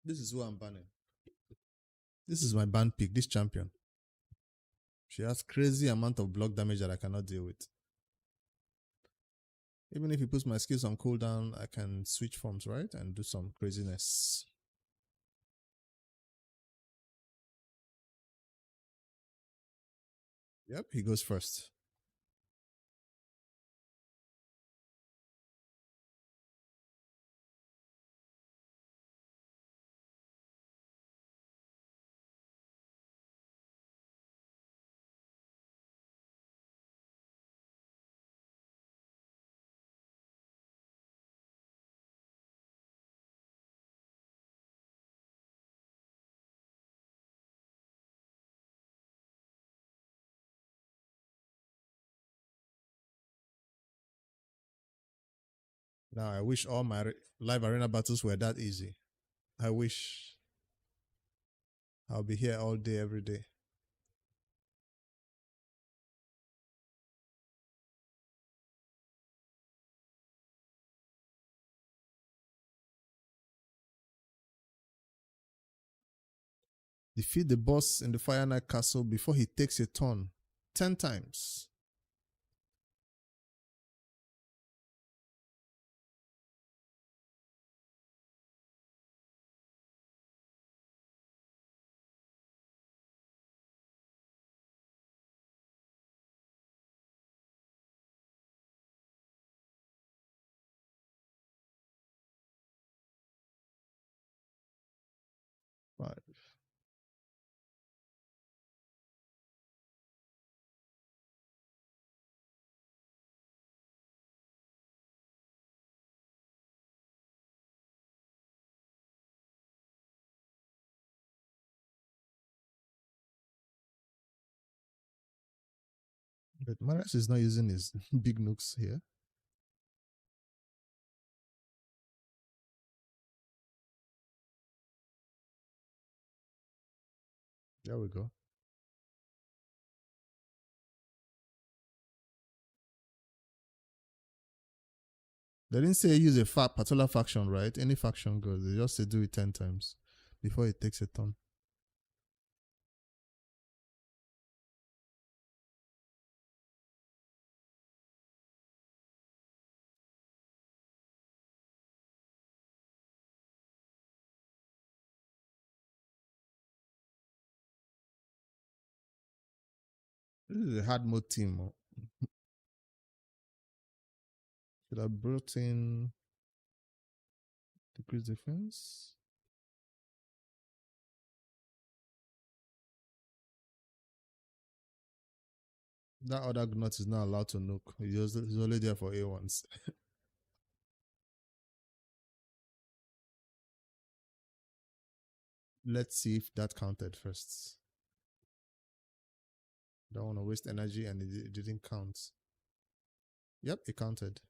Speaker 1: This is who I'm banning. This is my ban pick, this champion. She has crazy amount of block damage that I cannot deal with. Even if he puts my skills on cooldown, I can switch forms, right? And do some craziness. Yep, he goes first. Now, I wish all my live arena battles were that easy. I wish I'll be here all day, every day. Defeat the boss in the Fire Knight Castle before he takes a turn 10 times. Five. But Marius is not using his big nukes here. There we go. They didn't say use a particular faction, right? Any faction goes. They just say do it 10 times before it takes a turn. This is a hard mode team. Should have brought in decrease defense. That other Gnut is not allowed to nuke. He's only there for A1s. Let's see if that counted first. Don't want to waste energy, and it didn't count. Yep, it counted.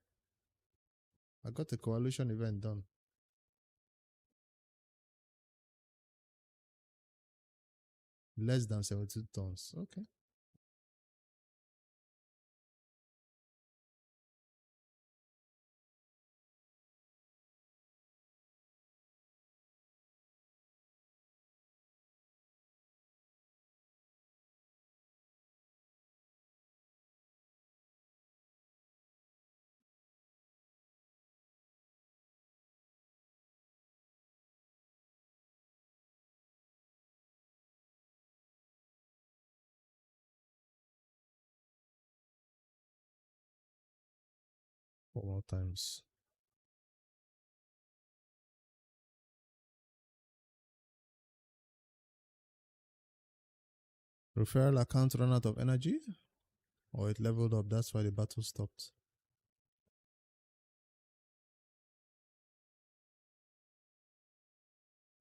Speaker 1: I got the coalition event done. Less than 72 tons. Okay. Four more times. Referral account run out of energy? Or it leveled up, that's why the battle stopped.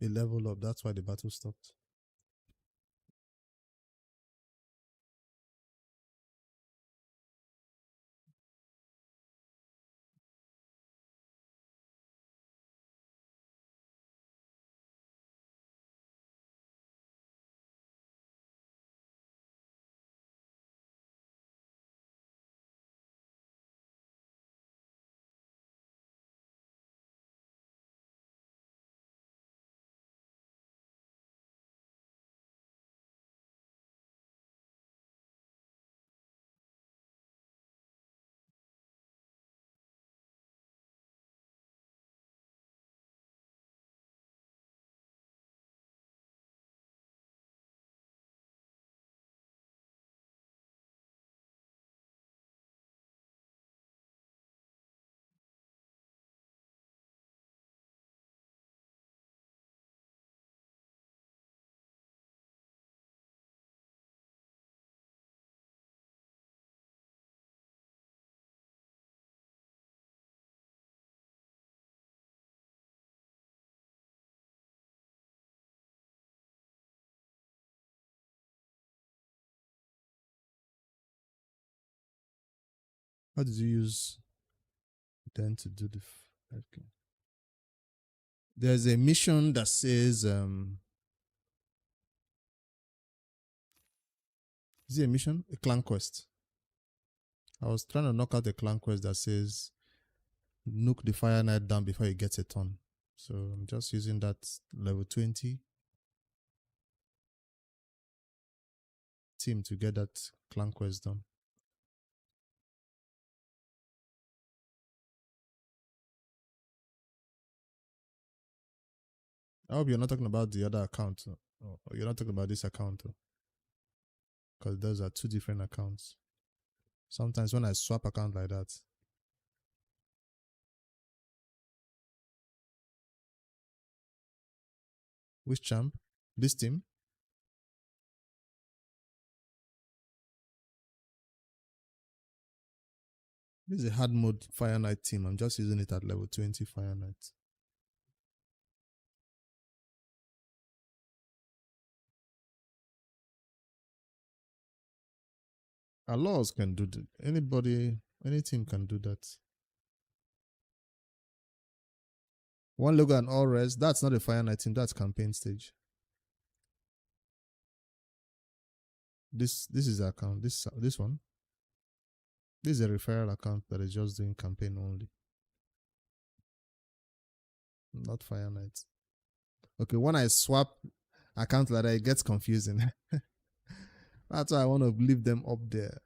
Speaker 1: It leveled up, that's why the battle stopped. How did you use then to do the 5K? There's a mission that says is it a mission? A clan quest. I was trying to knock out a clan quest that says nuke the Fire Knight down before he gets a ton. So I'm just using that level 20 team to get that clan quest done. I hope you're not talking about the other account. Or you're not talking about this account. Because those are two different accounts. Sometimes when I swap account like that. Which champ? This team? This is a hard mode Fire Knight team. I'm just using it at level 20 Fire Knight. Our laws can do that. Anybody, any team can do that. One logo and all rest. That's not a Fire Knight team. That's campaign stage. This is the account. This one. This is a referral account that is just doing campaign only. Not Fire Knight. Okay, when I swap account like that, it gets confusing. That's why I want to leave them up there.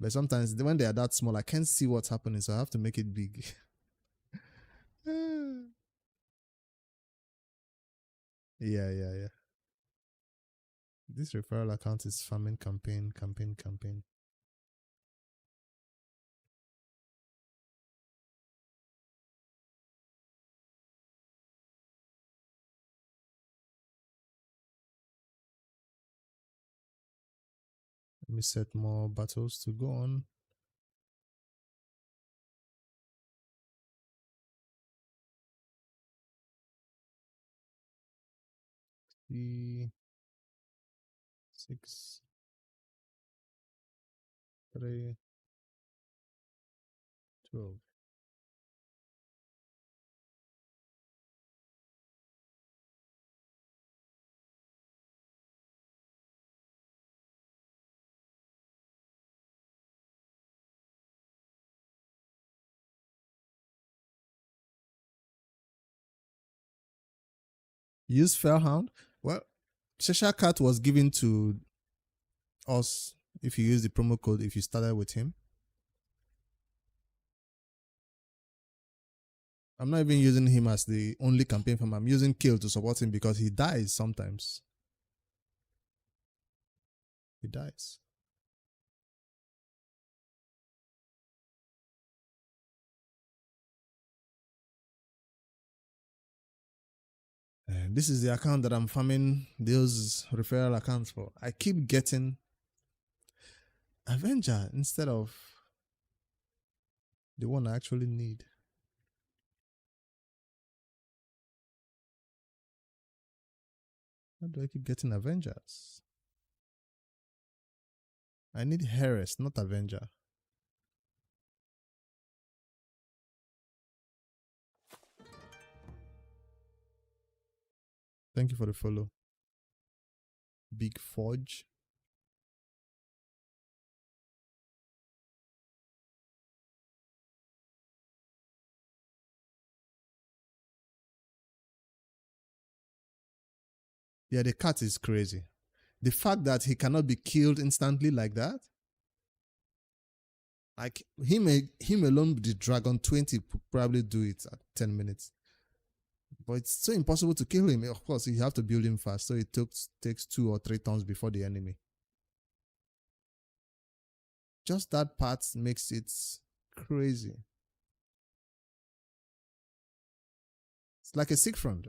Speaker 1: But sometimes when they are that small, I can't see what's happening, so I have to make it big. Yeah. This referral account is farming campaign. Let me set more battles to go on. Three, 6, 3, 12. Use Fellhound. Well, Cheshire Cat was given to us if you use the promo code if you started with him. I'm not even using him as the only campaign farmer. I'm using Kill to support him because he dies sometimes. He dies. This is the account that I'm farming those referral accounts for. I keep getting Avenger instead of the one I actually need. How do I keep getting Avengers? I need Heres, not Avenger. Thank you for the follow. Big Forge. Yeah, the cat is crazy. The fact that he cannot be killed instantly like that, like him alone, the Dragon 20 probably do it at 10 minutes. But it's so impossible to kill him. Of course, you have to build him fast, so it takes 2 or 3 turns before the enemy. Just that part makes it crazy. It's like a sick front.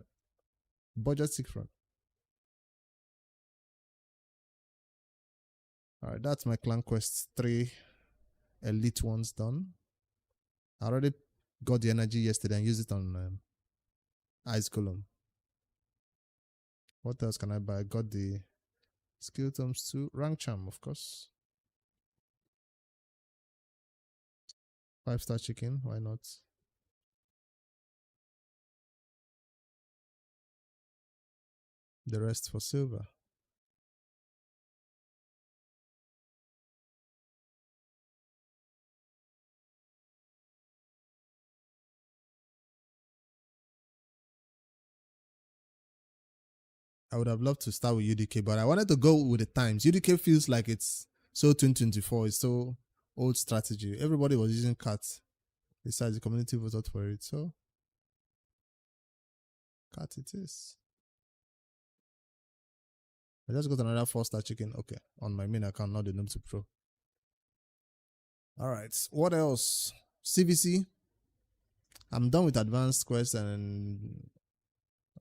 Speaker 1: Budget sick front. Alright, that's my Clan Quest 3 elite ones done. I already got the energy yesterday and used it on Ice Golem. What else can I buy? I got the skill tomes too. Rank charm, of course. 5-star chicken. Why not? The rest for silver. I would have loved to start with UDK, but I wanted to go with the times. UDK feels like it's so 2024. It's so old strategy. Everybody was using CAT. Besides, the community voted for it. So, CAT it is. I just got another 4-star chicken. Okay. On my main account, not the Noob2Pro. All right. What else? CVC. I'm done with advanced quests and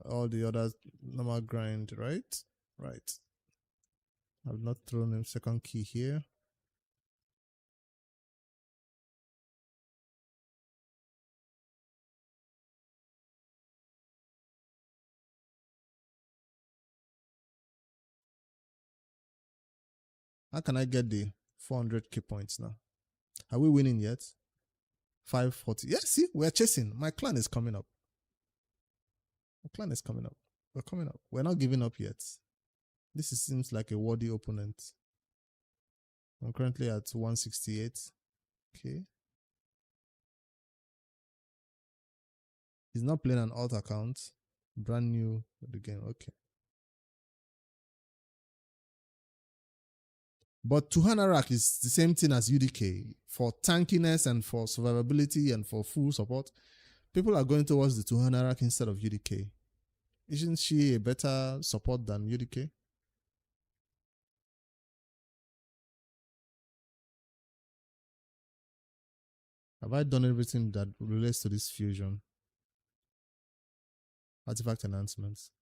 Speaker 1: all the other normal grind, right? Right. I've not thrown a second key here. How can I get the 400 key points now? Are we winning yet? 540. Yeah, see, we're chasing. My clan is coming up. My clan is coming up. We're coming up. We're not giving up yet. Seems like a worthy opponent. I'm currently at 168. Okay. He's not playing an alt account. Brand new to the game. Okay. But Tuhanarak is the same thing as UDK. For tankiness and for survivability and for full support, people are going towards the Tuhanarak instead of UDK. Isn't she a better support than UDK? Have I done everything that relates to this fusion? Artifact enhancements.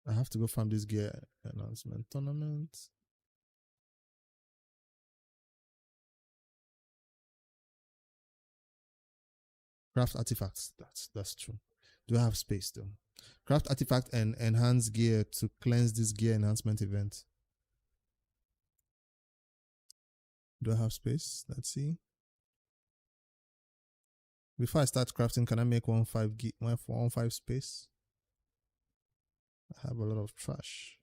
Speaker 1: I have to go farm this gear enhancement tournament. Craft artifacts. That's true. Do I have space though? Craft artifact and enhance gear to cleanse this gear enhancement event. Do I have space? Let's see. Before I start crafting, can I make 1.5 space? I have a lot of trash.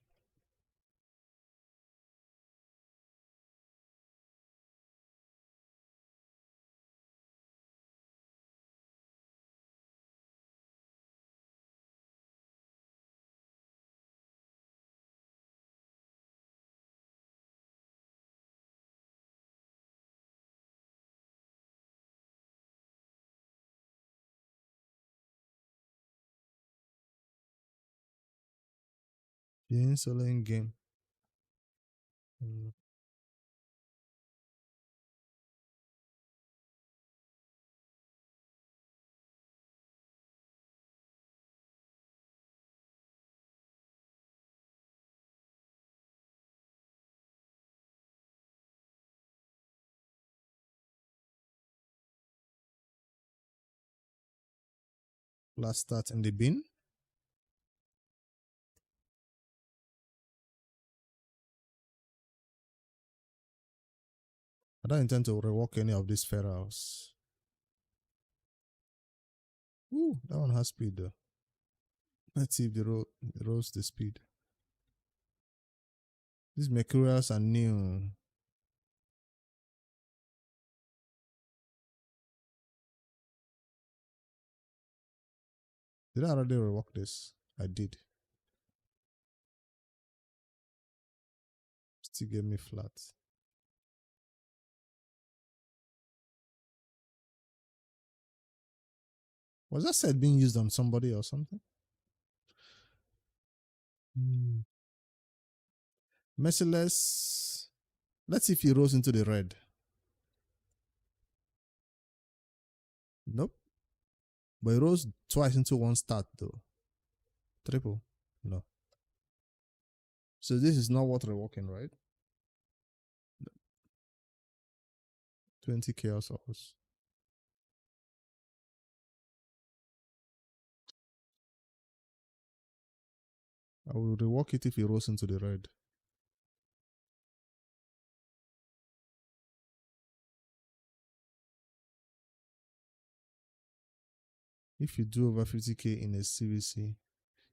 Speaker 1: Being solo in game. Last start in the bin. I don't intend to rework any of these ferals. Ooh, that one has speed though. Let's see if they rose the speed. These mercurials are new. Did I already rework this? I did. Still gave me flat. Was that set being used on somebody or something? Merciless. Let's see if he rose into the red. Nope. But he rose twice into one start though. Triple. No. So this is not what we're working, right? 20 chaos hours. I will rework it if he rose into the red. If you do over 50k in a CVC,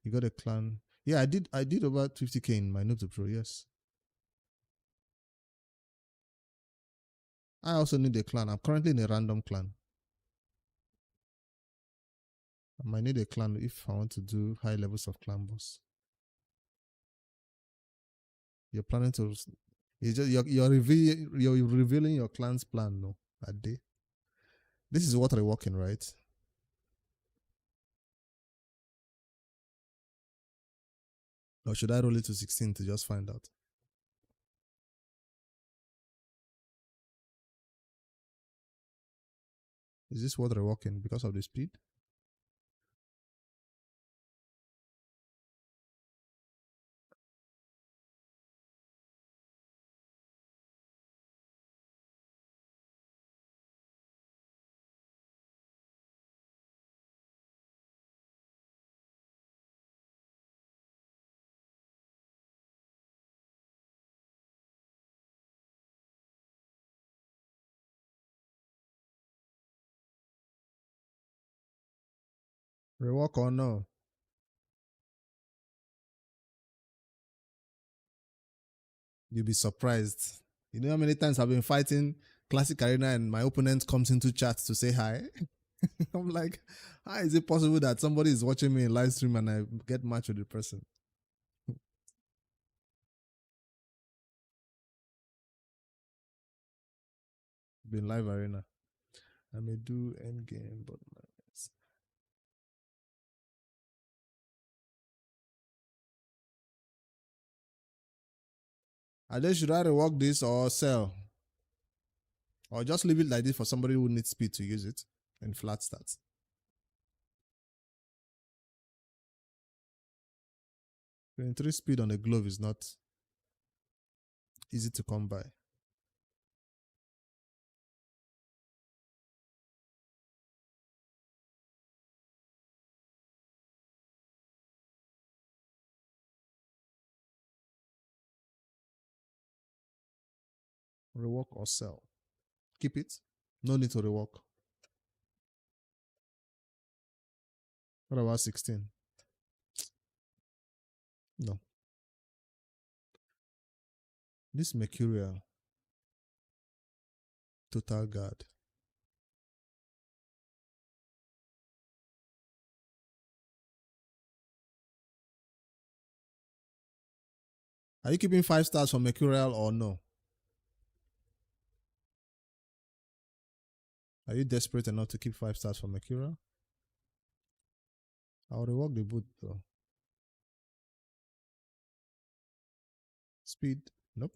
Speaker 1: you got a clan. Yeah, I did over 50k in my Noob2Pro, yes. I also need a clan. I'm currently in a random clan. I might need a clan if I want to do high levels of clan boss. You're planning to you're revealing your clan's plan, no, that day. This is what I'm working, right? Or should I roll it to 16 to just find out? Is this what I'm working because of the speed? Rework or no? You'll be surprised. You know how many times I've been fighting Classic Arena and my opponent comes into chat to say hi? I'm like, how is it possible that somebody is watching me in live stream and I get matched with the person? Been live arena. I may do end game, but should I rework this or sell? Or just leave it like this for somebody who needs speed to use it and flat stats? 23 speed on a glove is not easy to come by. Rework or sell? Keep it. No need to rework. What about 16? No. This Mercurial. Total guard. Are you keeping 5 stars for Mercurial or no? Are you desperate enough to keep 5 stars for Mercurial? I'll rework the boot though. Speed. Nope.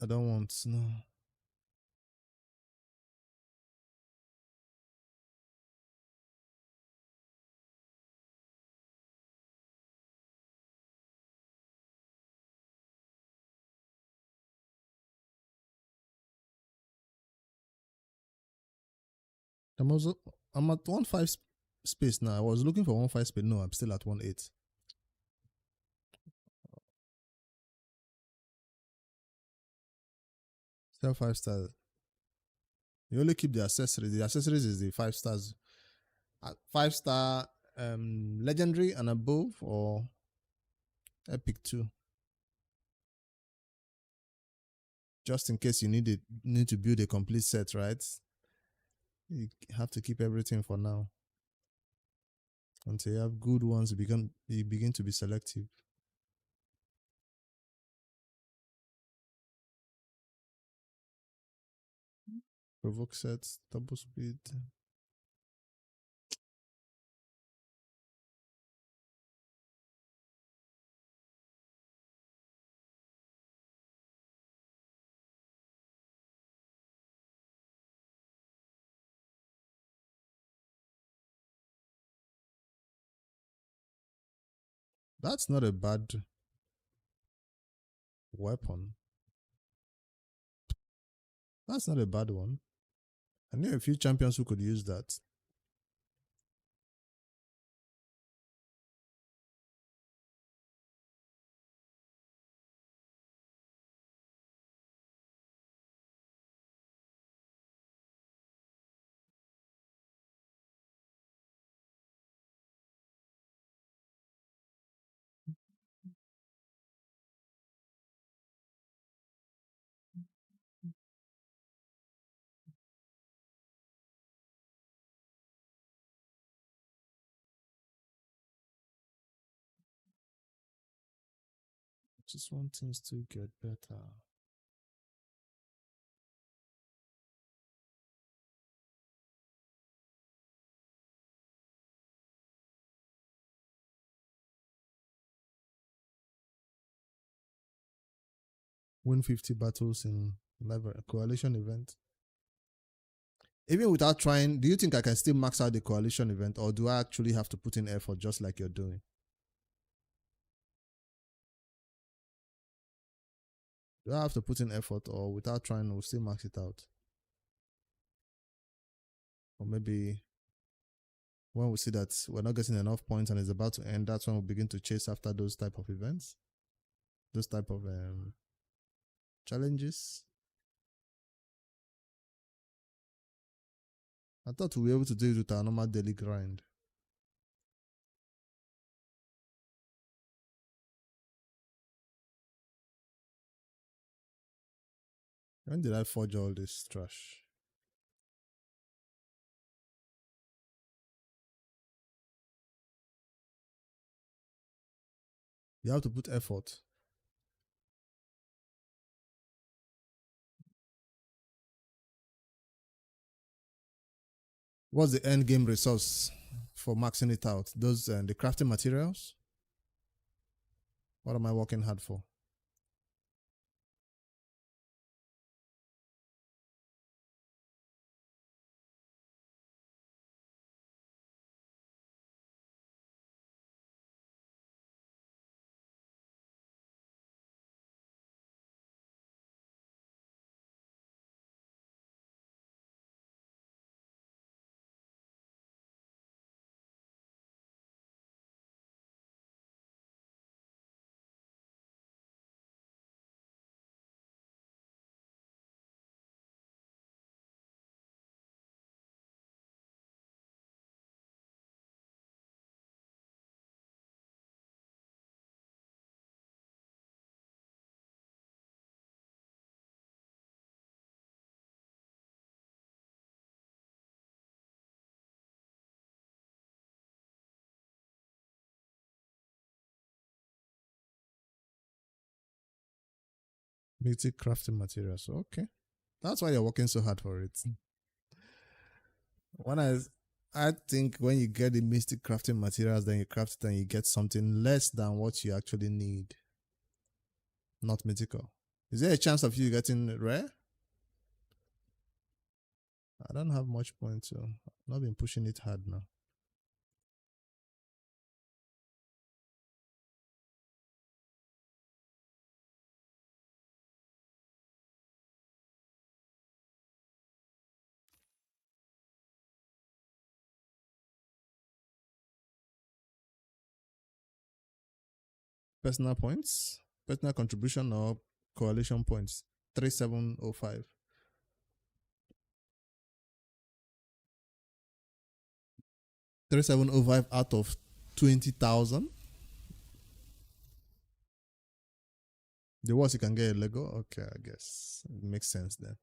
Speaker 1: I don't want, no. I'm at 1.5 space now. I was looking for 1.5 space. No, I'm still at 1.8. Still 5 stars. You only keep the accessories. The accessories is the 5 stars. 5-star legendary and above or epic too. Just in case you need to build a complete set, right? You have to keep everything for now. Until you have good ones, you begin to be selective. Provoke sets, double speed. That's not a bad weapon. That's not a bad one. I knew a few champions who could use that. Just want things to get better. Win 50 battles in live coalition event. Even without trying, do you think I can still max out the coalition event, or do I actually have to put in effort just like you're doing? Do I have to put in effort, or without trying, we'll still max it out? Or maybe when we see that we're not getting enough points and it's about to end, that's when we begin to chase after those type of events, those type of challenges. I thought we'd be able to do it with our normal daily grind. When did I forge all this trash? You have to put effort. What's the end game resource for maxing it out? Those the crafting materials? What am I working hard for? Mythic crafting materials. Okay. That's why you're working so hard for it. When I think when you get the mystic crafting materials, then you craft it and you get something less than what you actually need. Not mythical. Is there a chance of you getting rare? I don't have much points, so I've not been pushing it hard now. Personal points, personal contribution, or coalition points. 3705. 3705 out of 20,000. The worst you can get a Lego? Okay, I guess. It makes sense then.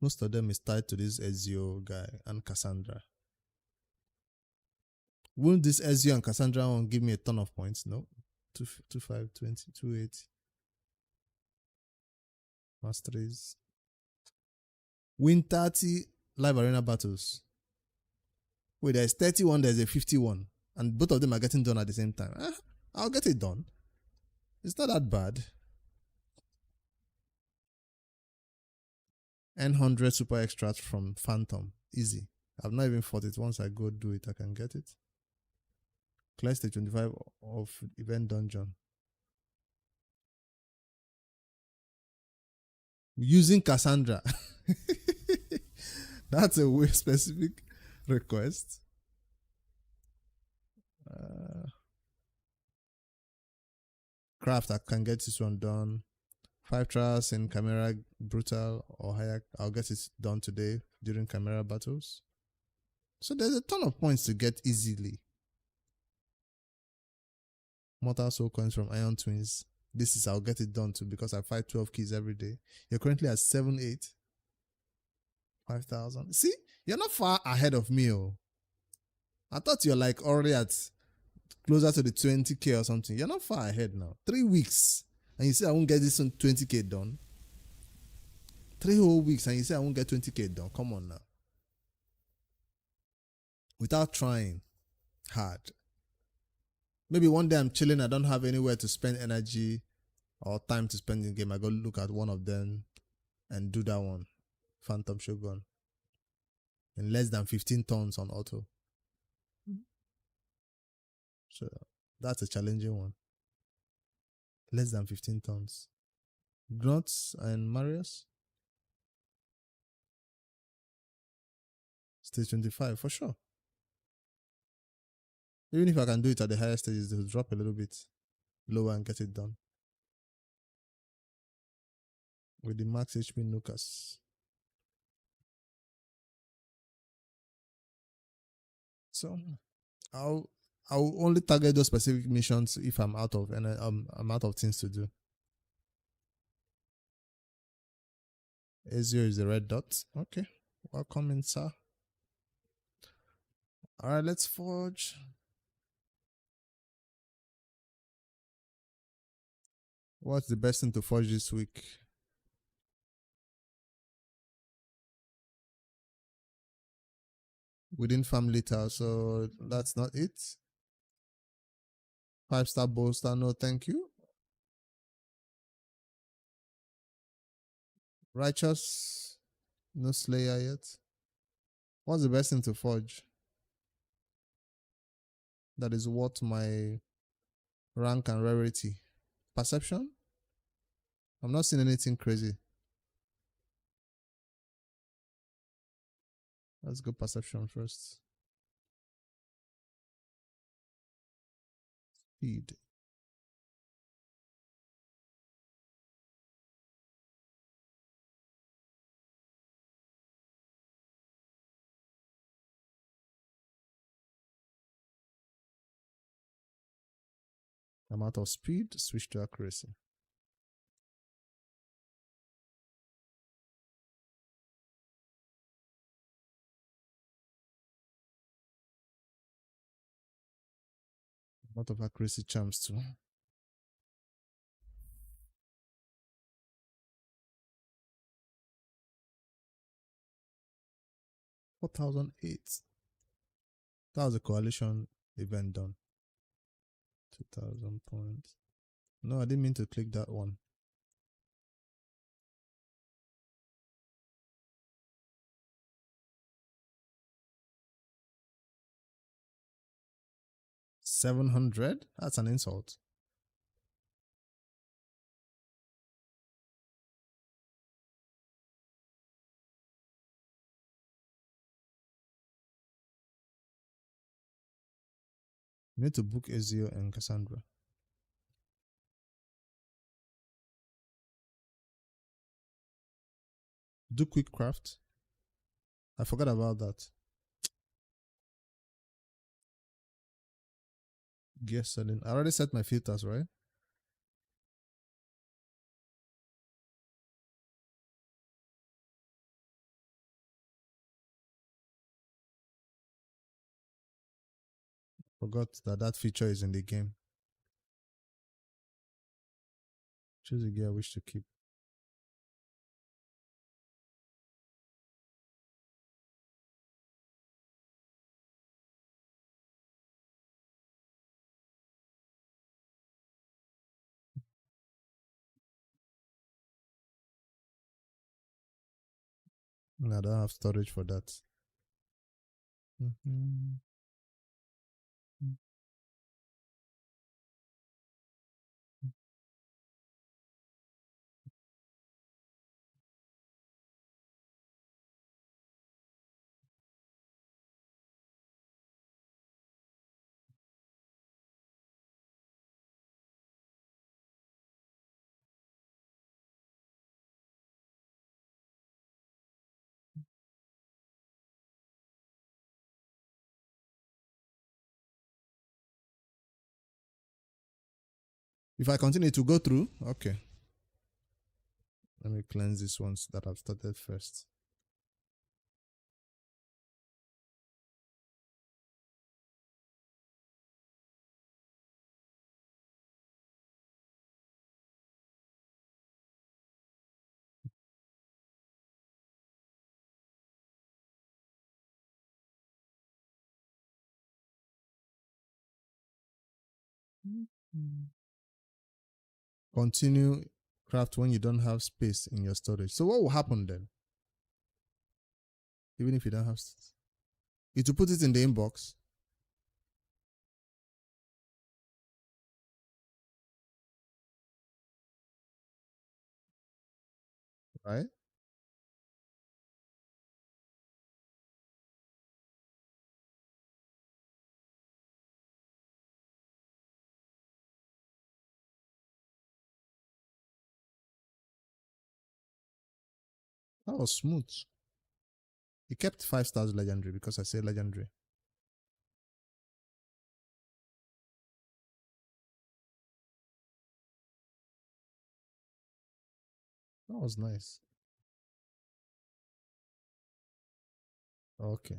Speaker 1: Most of them is tied to this Ezio guy and Kassandra. Won't this Ezio and Kassandra one give me a ton of points? No. 25, 20, 28. Masteries. Win 30 live arena battles. Wait, there's 31, there's a 51. And both of them are getting done at the same time. I'll get it done. It's not that bad. N100 super extract from Phantom. Easy. I've not even fought it. Once I go do it, I can get it. Clear stage 25 of event dungeon. Using Kassandra. That's a way specific request. Craft, I can get this one done. 5 trials in Chimera Brutal or higher. I'll get it done today during Chimera battles. So there's a ton of points to get easily. Mortal Soul coins from Iron Twins. This is I'll get it done too because I fight 12 keys every day. You're currently at 7, 8. 5,000. See, you're not far ahead of me. Oh. I thought you're like already at closer to the 20k or something. You're not far ahead now. 3 weeks. And you say I won't get this 20k done. 3 whole weeks and you say I won't get 20k done. Come on now. Without trying hard. Maybe one day I'm chilling, I don't have anywhere to spend energy or time to spend in the game. I go look at one of them and do that one. Phantom Shogun. In less than 15 tons on auto. So that's a challenging one. Less than 15 tons. Gnots and Marius? Stage 25, for sure. Even if I can do it at the higher stages, they'll drop a little bit lower and get it done. With the max HP Nukas. So I'll only target those specific missions if I'm out of I'm out of things to do. A0 is the red dot. Okay. Welcome in, sir. Alright, let's forge. What's the best thing to forge this week? Within family tile, so that's not it. 5-star bolster, no thank you. Righteous, no slayer yet. What's the best thing to forge? That is what my rank and rarity. Perception? I'm not seeing anything crazy. Let's go perception first. Speed. I'm out of speed, switch to accuracy. I'm out of accuracy charms too. $4,008. That was a coalition event done. 2,000 points. No, I didn't mean to click that one. $700? That's an insult. You need to book Ezio and Kassandra. Do quick craft. I forgot about that. Gear setting. I already set my filters, right? Forgot that feature is in the game. Choose the gear I wish to keep. No, I don't have storage for that. Mm-hmm. If I continue to go through, okay. Let me cleanse these ones that I've started first. Continue craft when you don't have space in your storage. So what will happen then? Even if you don't have it will put it in the inbox. Right? That was smooth. He kept 5 stars legendary because I said legendary. That was nice. Okay.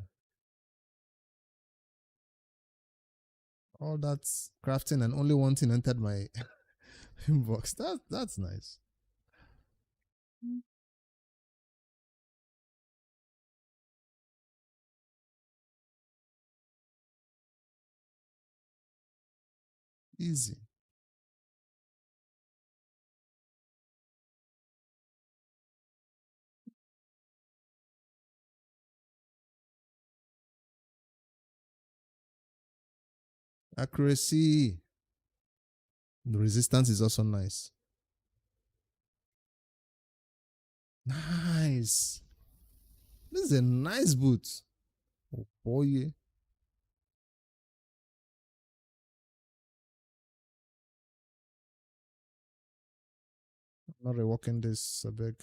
Speaker 1: All that's crafting and only one thing entered my inbox. That's nice. Easy. Accuracy. The resistance is also nice. Nice. This is a nice boot. Oh boy. I'm not reworking this, I beg.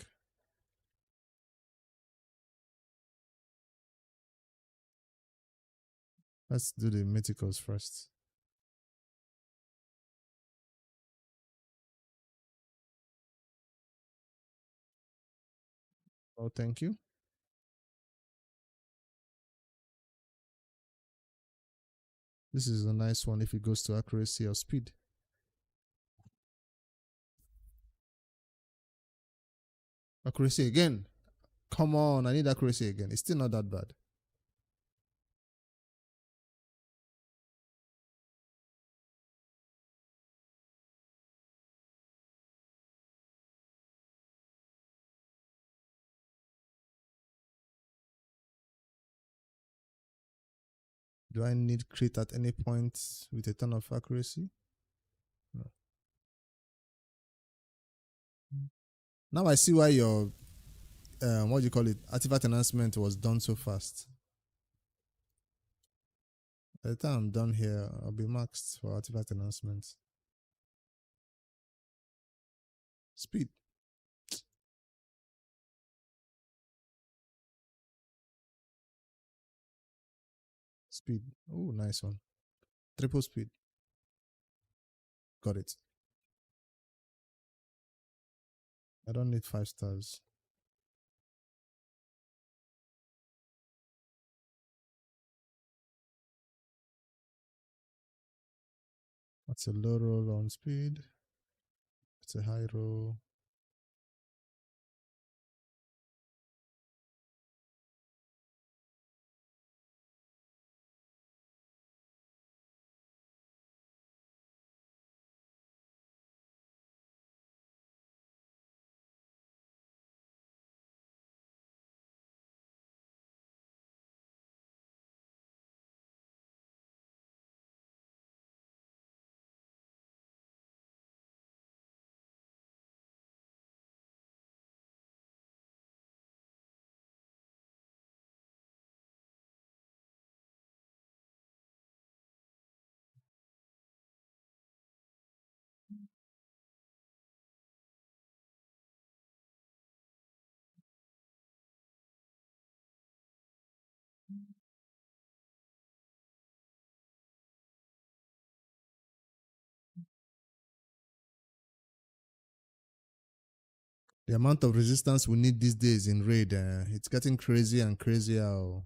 Speaker 1: Let's do the mythicals first. Oh, thank you. This is a nice one if it goes to accuracy or speed. Accuracy again. Come on, I need accuracy again. It's still not that bad. Do I need crit at any point with a ton of accuracy? No. Now I see why your what do you call it? Artifact enhancement was done so fast. By the time I'm done here, I'll be maxed for artifact enhancements. Speed. Speed. Oh, nice one. Triple speed. Got it. I don't need 5 stars. That's a low roll on speed. It's a high roll. The amount of resistance we need these days in raid, it's getting crazier and crazier.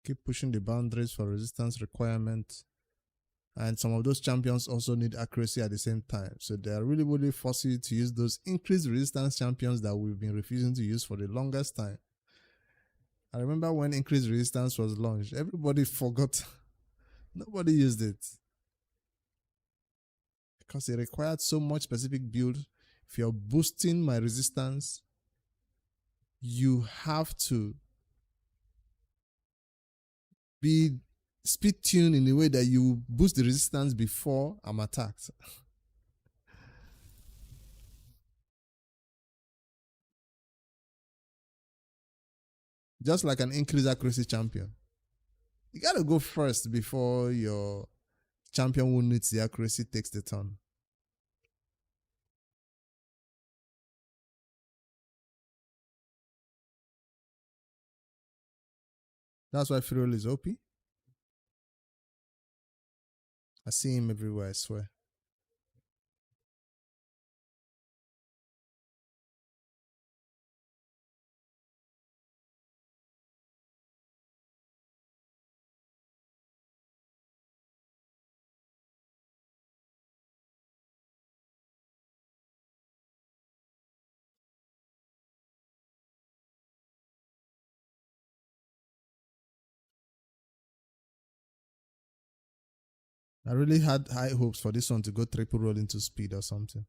Speaker 1: Keep pushing the boundaries for resistance requirement. And some of those champions also need accuracy at the same time. So they are really, really forcing you to use those increased resistance champions that we've been refusing to use for the longest time. I remember when increased resistance was launched, everybody forgot. Nobody used it. Because it required so much specific build. If you're boosting my resistance, you have to be speed tuned in a way that you boost the resistance before I'm attacked. Just like an increased accuracy champion. You gotta go first before your champion who needs the accuracy takes the turn. That's why Firol is OP. I see him everywhere, I swear. I really had high hopes for this one to go triple roll into speed or something.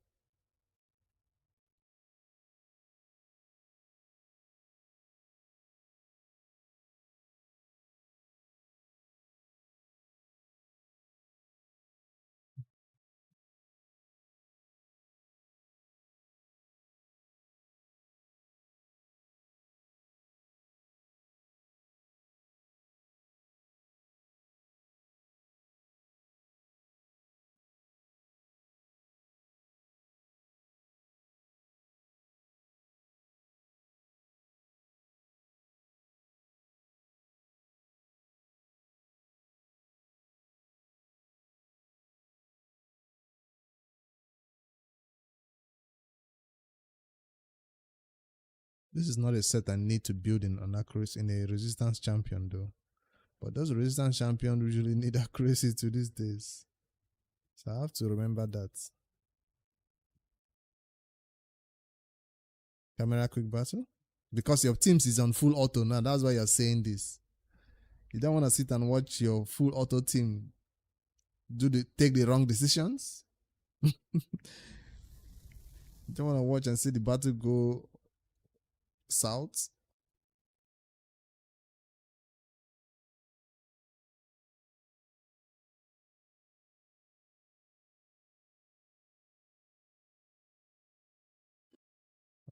Speaker 1: This is not a set I need to build in an accuracy in a resistance champion though. But those resistance champions usually need accuracy to these days. So I have to remember that. Camera quick battle? Because your teams is on full auto now. That's why you're saying this. You don't want to sit and watch your full auto team take the wrong decisions. You don't want to watch and see the battle go south.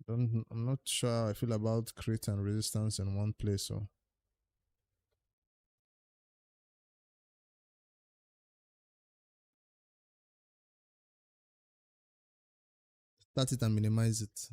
Speaker 1: I'm not sure how I feel about crit and resistance in one place. So start it and minimize it.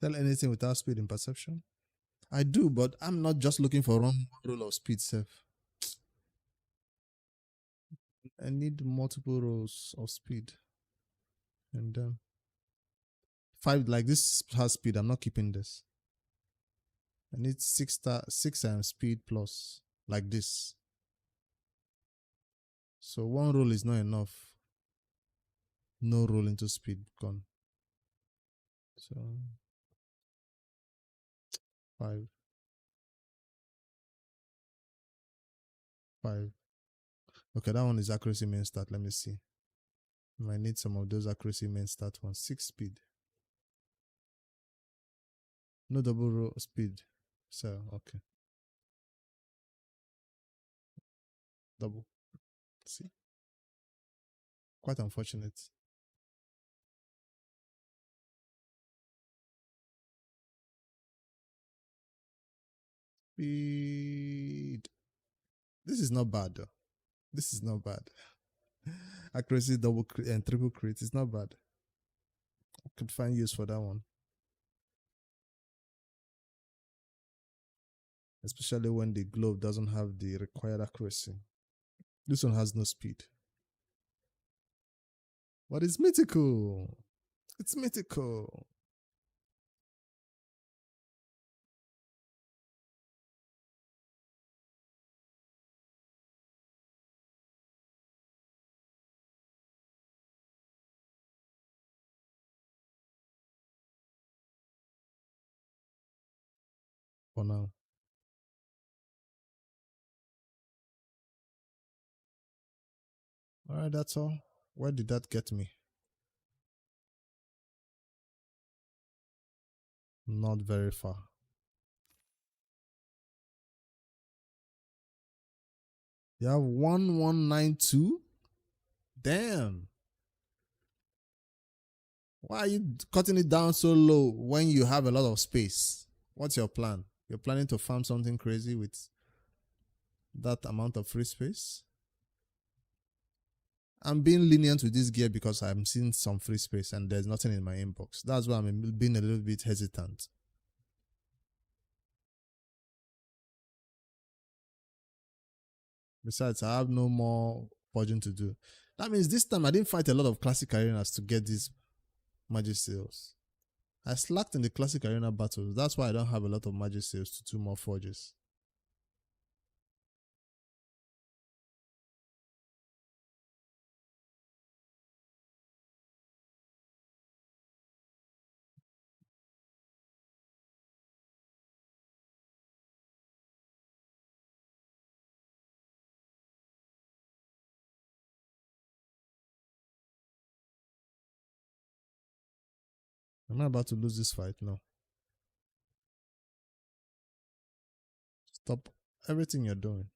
Speaker 1: Sell anything without speed in perception? I do, but I'm not just looking for one roll of speed self. I need multiple rolls of speed. And 5, like this has speed. I'm not keeping this. I need 6 speed plus, like this. So one roll is not enough. No roll into speed, gone. So 5. 5. Okay, that one is accuracy main stat. Let me see. I need some of those accuracy main stat ones. 6 speed. No double roll speed. So, okay. Double. See? Quite unfortunate. speed. This is not bad though. This is not bad. Accuracy double crit and triple crit is not bad. I could find use for that one. Especially when the glove doesn't have the required accuracy. This one has no speed. But it's mythical. It's mythical. For now. Alright, that's all. Where did that get me? Not very far. You have 1192? Damn. Why are you cutting it down so low when you have a lot of space? What's your plan? You're planning to farm something crazy with that amount of free space? I'm being lenient with this gear because I'm seeing some free space and there's nothing in my inbox. That's why I'm being a little bit hesitant. Besides, I have no more purging to do. That means this time I didn't fight a lot of classic arenas to get these magic seals. I slacked in the classic arena battles. That's why I don't have a lot of magic seals to 2 more forges. Am I about to lose this fight? No. Stop everything you're doing.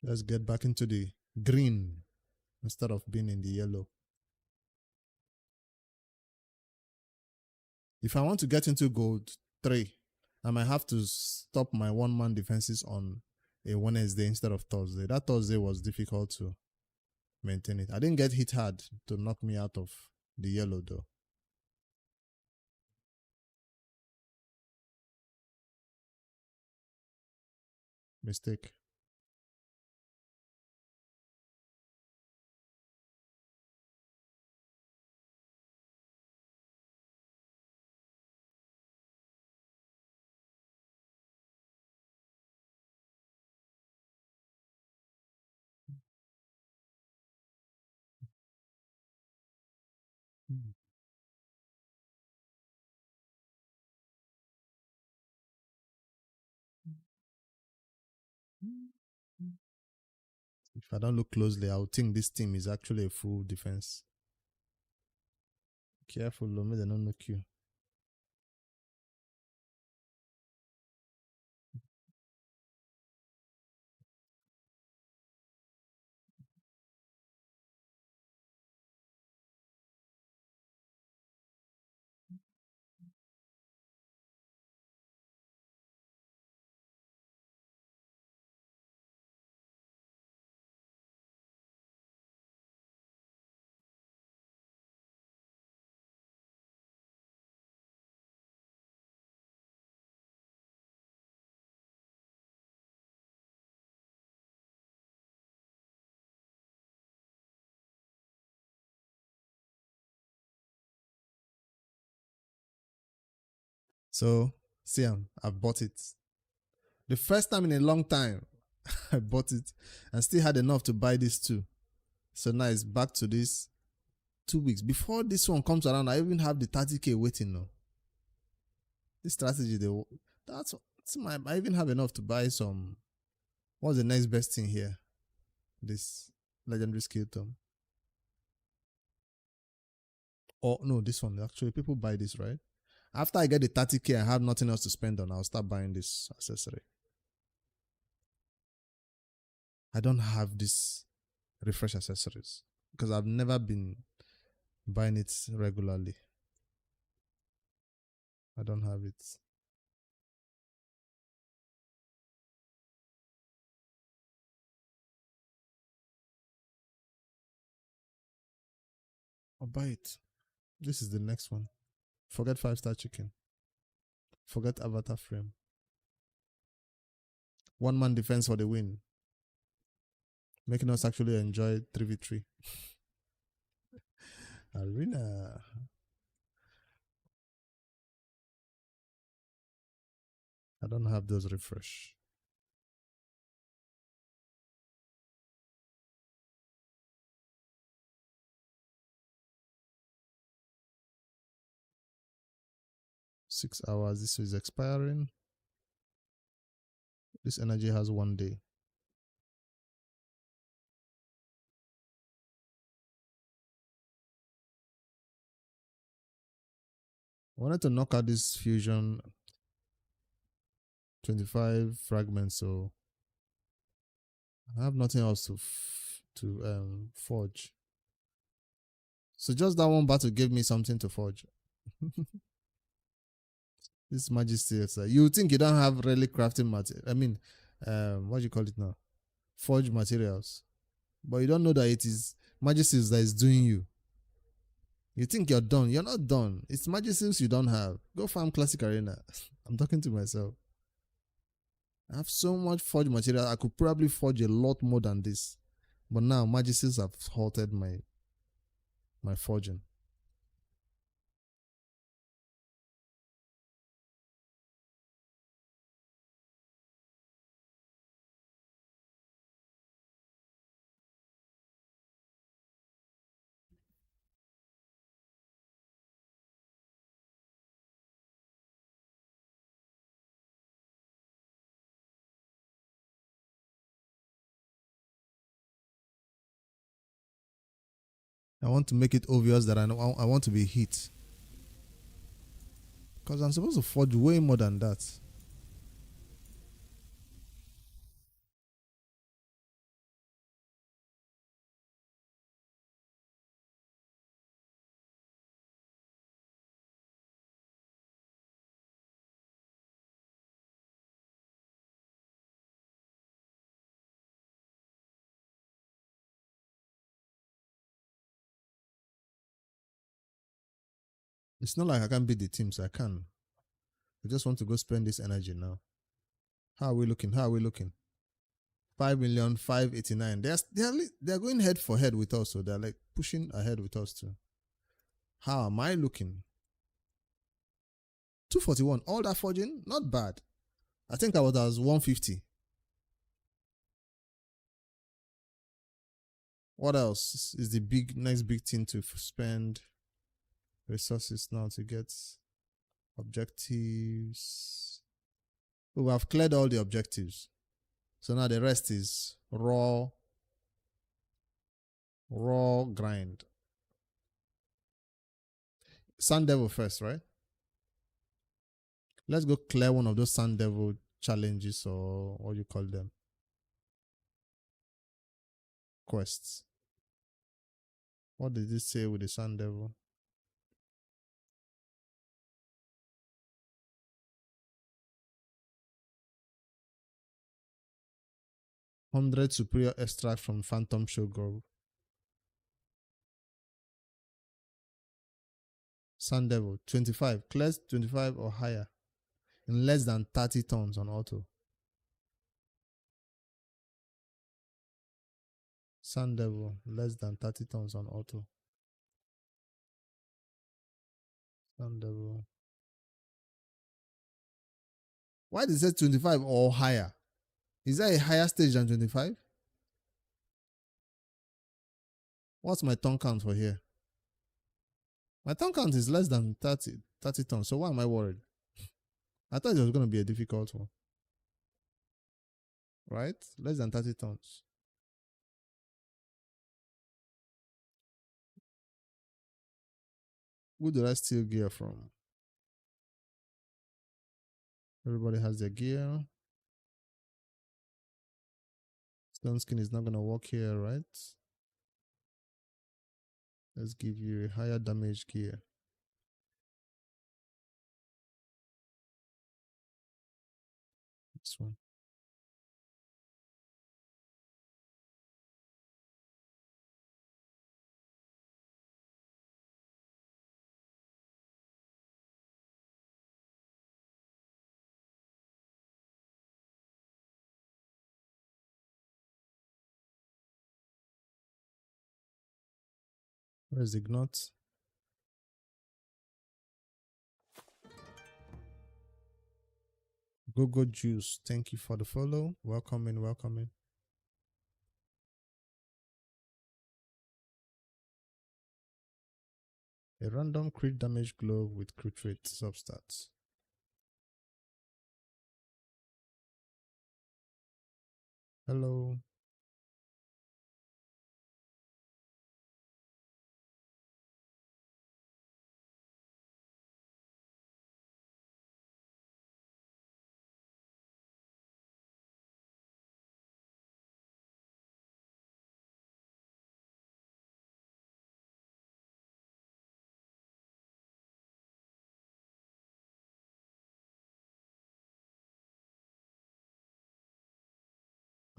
Speaker 1: Let's get back into the green instead of being in the yellow. If I want to get into gold 3, I might have to stop my 1-man defenses on a Wednesday instead of Thursday. That Thursday was difficult to maintain it. I didn't get hit hard to knock me out of the yellow though. Mistake. If I don't look closely, I would think this team is actually a full defense. Careful, Lome, they don't knock you. So, Siam, I've bought it. The first time in a long time, I bought it and still had enough to buy this too. So now it's back to this 2 weeks. Before this one comes around, I even have the 30K waiting now. This strategy, that's I even have enough to buy some. What's the next best thing here? This legendary skill tome. Oh no, this one. Actually, people buy this, right? After I get the 30K, I have nothing else to spend on. I'll start buying this accessory. I don't have this refresh accessories because I've never been buying it regularly. I don't have it. I'll buy it. This is the next one. Forget 5-star chicken. Forget avatar frame. One man defense for the win. Making us actually enjoy 3v3. Arena. I don't have those refresh. Six hours. This is expiring. This energy has 1 day. I wanted to knock out this fusion 25 fragments, so I have nothing else to forge. So just that one battle gave me something to forge. This majesty is you think you don't have really crafting material. I mean, what do you call it now? Forge materials. But you don't know that it is majesties that is doing you. You think you're done. You're not done. It's majesties you don't have. Go farm classic arena. I'm talking to myself. I have so much forge material. I could probably forge a lot more than this. But now majesties have halted my forging. I want to make it obvious that I want to be hit. Because I'm supposed to forge way more than that. It's not like I can beat the team, so I can. I just want to go spend this energy now. How are we looking? 5,589,000. They're going head for head with us, so they're like pushing ahead with us too. How am I looking? 241. All that forging, not bad. I think I was 150. What else is the next big thing to spend resources now to get objectives? We have cleared all the objectives. So now the rest is raw grind. Sun Devil first, right? Let's go clear one of those Sun Devil challenges, or what you call them. Quests. What did it say with the Sun Devil? "100 superior extract from Phantom Showgirl." Sun Devil, 25. Clears 25 or higher in less than 30 turns on auto. Sun Devil, less than 30 turns on auto. Sun Devil. Why does it say 25 or higher? Is there a higher stage than 25? What's my ton count for here? My ton count is less than 30 tons. So why am I worried? I thought it was going to be a difficult one. Right? Less than 30 tons. Who did I steal gear from? Everybody has their gear. Stone skin is not going to work here, right? Let's give you a higher damage gear. This one. Where's the knot? Go Juice, thank you for the follow. Welcome in, welcome in. A random crit damage glove with crit rate substats. Hello.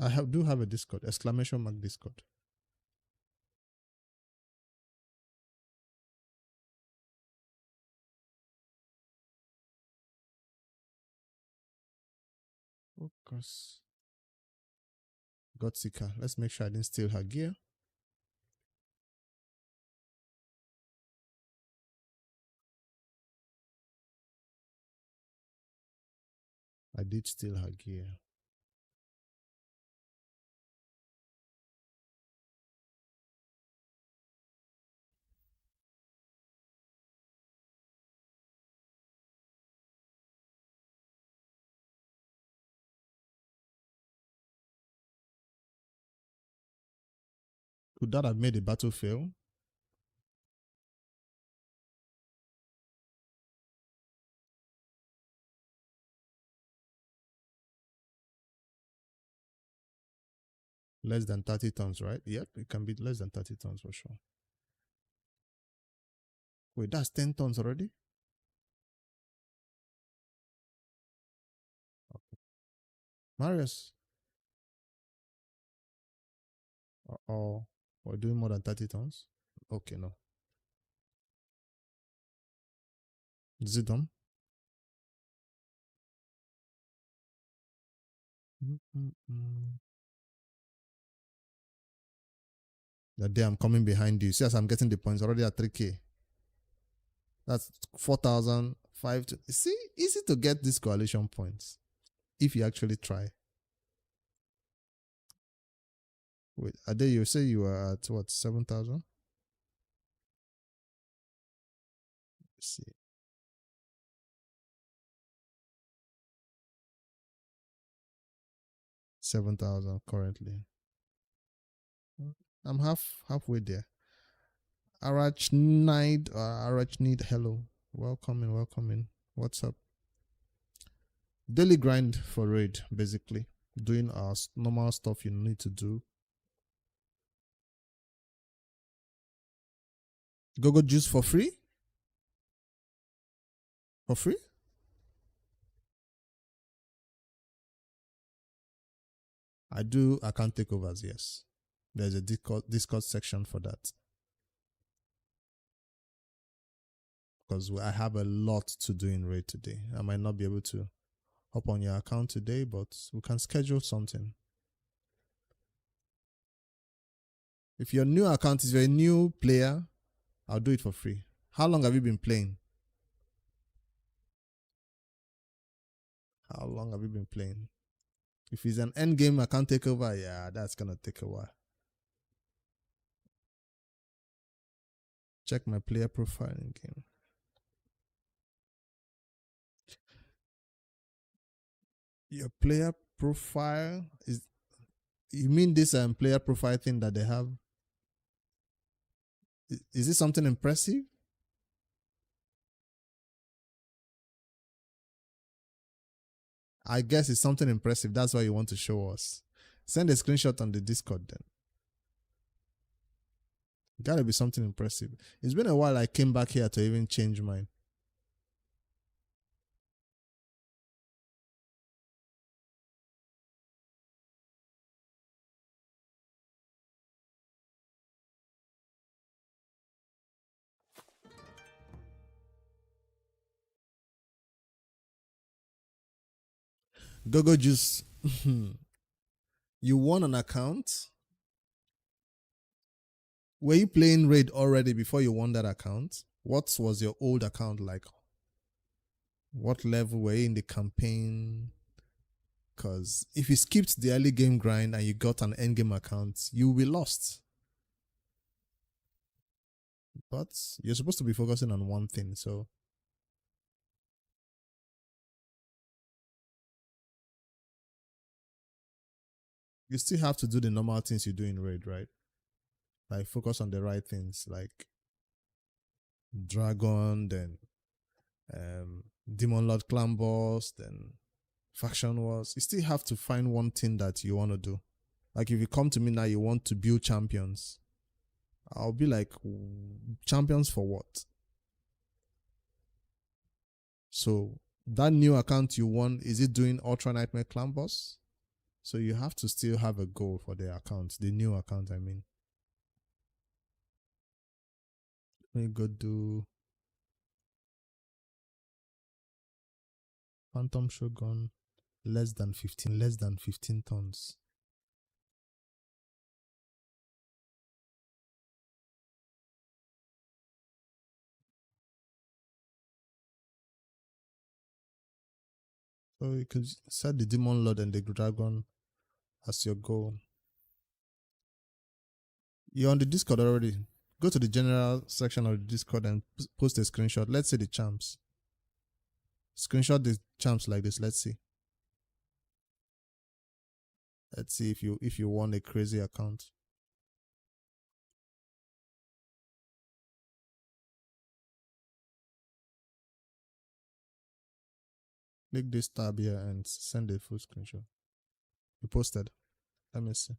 Speaker 1: I do have a Discord, exclamation mark Discord. Focus. Godseeker. Let's make sure I didn't steal her gear. I did steal her gear. Could that have made the battle fail? Less than 30 tons, right? Yep, it can be less than 30 tons for sure. Wait, that's 10 tons already? Okay. Marius. Oh, we're doing more than 30 tons? Okay, no. Is it done? That day I'm coming behind you. See, as I'm getting the points already at 3K. That's 4,005. See, easy to get these coalition points if you actually try. Wait, Ade, you say you are at what, 7,000? Let's see. 7,000 currently. I'm halfway there. Arachnid, hello. Welcome in, welcome in. What's up? Daily grind for raid, basically. Doing our normal stuff you need to do. Go juice for free? For free? I do account takeovers, yes. There's a Discord section for that. Because I have a lot to do in raid today. I might not be able to hop on your account today, but we can schedule something. If your new account is a new player, I'll do it for free. How long have you been playing? How long have you been playing? If it's an end game account takeover, yeah, that's gonna take a while. Check my player profile in game. Your player profile is, you mean this player profile thing that they have? Is it something impressive? I guess it's something impressive. That's why you want to show us. Send a screenshot on the Discord then. Gotta be something impressive. It's been a while I came back here to even change mine. Gogo Juice, you won an account? Were you playing Raid already before you won that account? What was your old account like? What level were you in the campaign? Because if you skipped the early game grind and you got an end game account, you will be lost. But you're supposed to be focusing on one thing, so you still have to do the normal things you do in Raid, right? Like focus on the right things, like Dragon, then Demon Lord Clan Boss, then Faction Wars. You still have to find one thing that you want to do. Like if you come to me now, you want to build champions. I'll be like, champions for what? So that new account you won, is it doing Ultra Nightmare Clan Boss? So you have to still have a goal for the account, the new account, I mean. Let me go do Phantom Shogun, less than 15 tons. So you could set the Demon Lord and the Dragon as your goal. You're on the Discord already. Go to the general section of the Discord and post a screenshot. Let's see the champs. Screenshot the champs like this. Let's see. Let's see if you want a crazy account. Click this tab here and send a full screenshot. You posted. Let me see.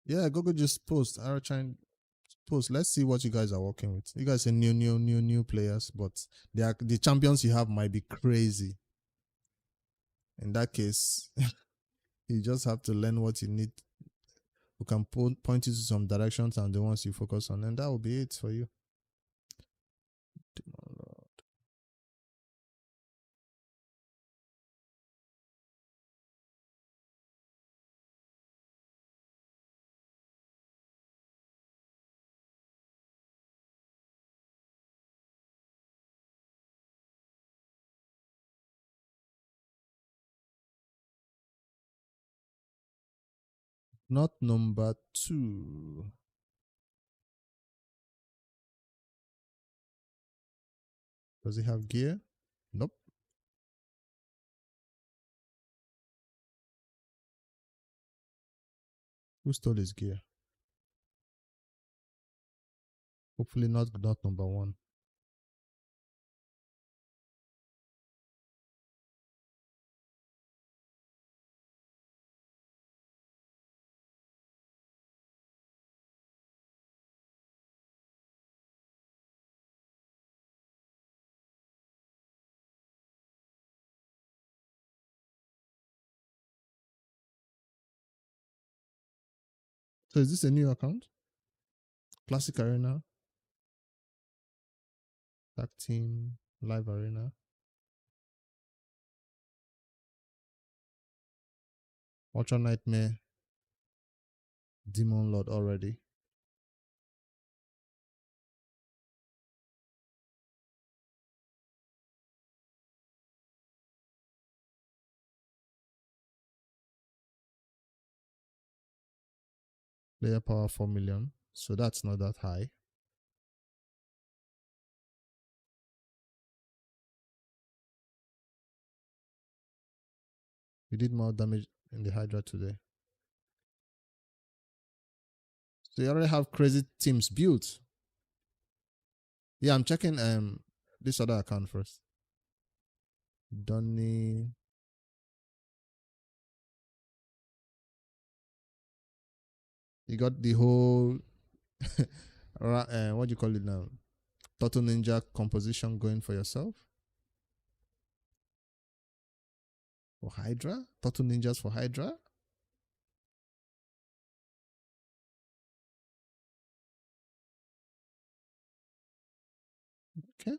Speaker 1: Yeah, Google just post. I'll try and post. Let's see what you guys are working with. You guys are new players, but the champions you have might be crazy. In that case, you just have to learn what you need. We can point you to some directions and the ones you focus on, and that will be it for you. Not number 2. Does it have gear? Nope. Who stole his gear? Hopefully not number 1. So is this a new account? Classic Arena, Tag Team, Live Arena. Ultra Nightmare, Demon Lord already. Player power 4 million. So that's not that high. You did more damage in the Hydra today. So you already have crazy teams built. Yeah, I'm checking this other account first. Donny. You got the whole what do you call it now? Turtle Ninja composition going for yourself. For Hydra? Turtle Ninjas for Hydra? Okay.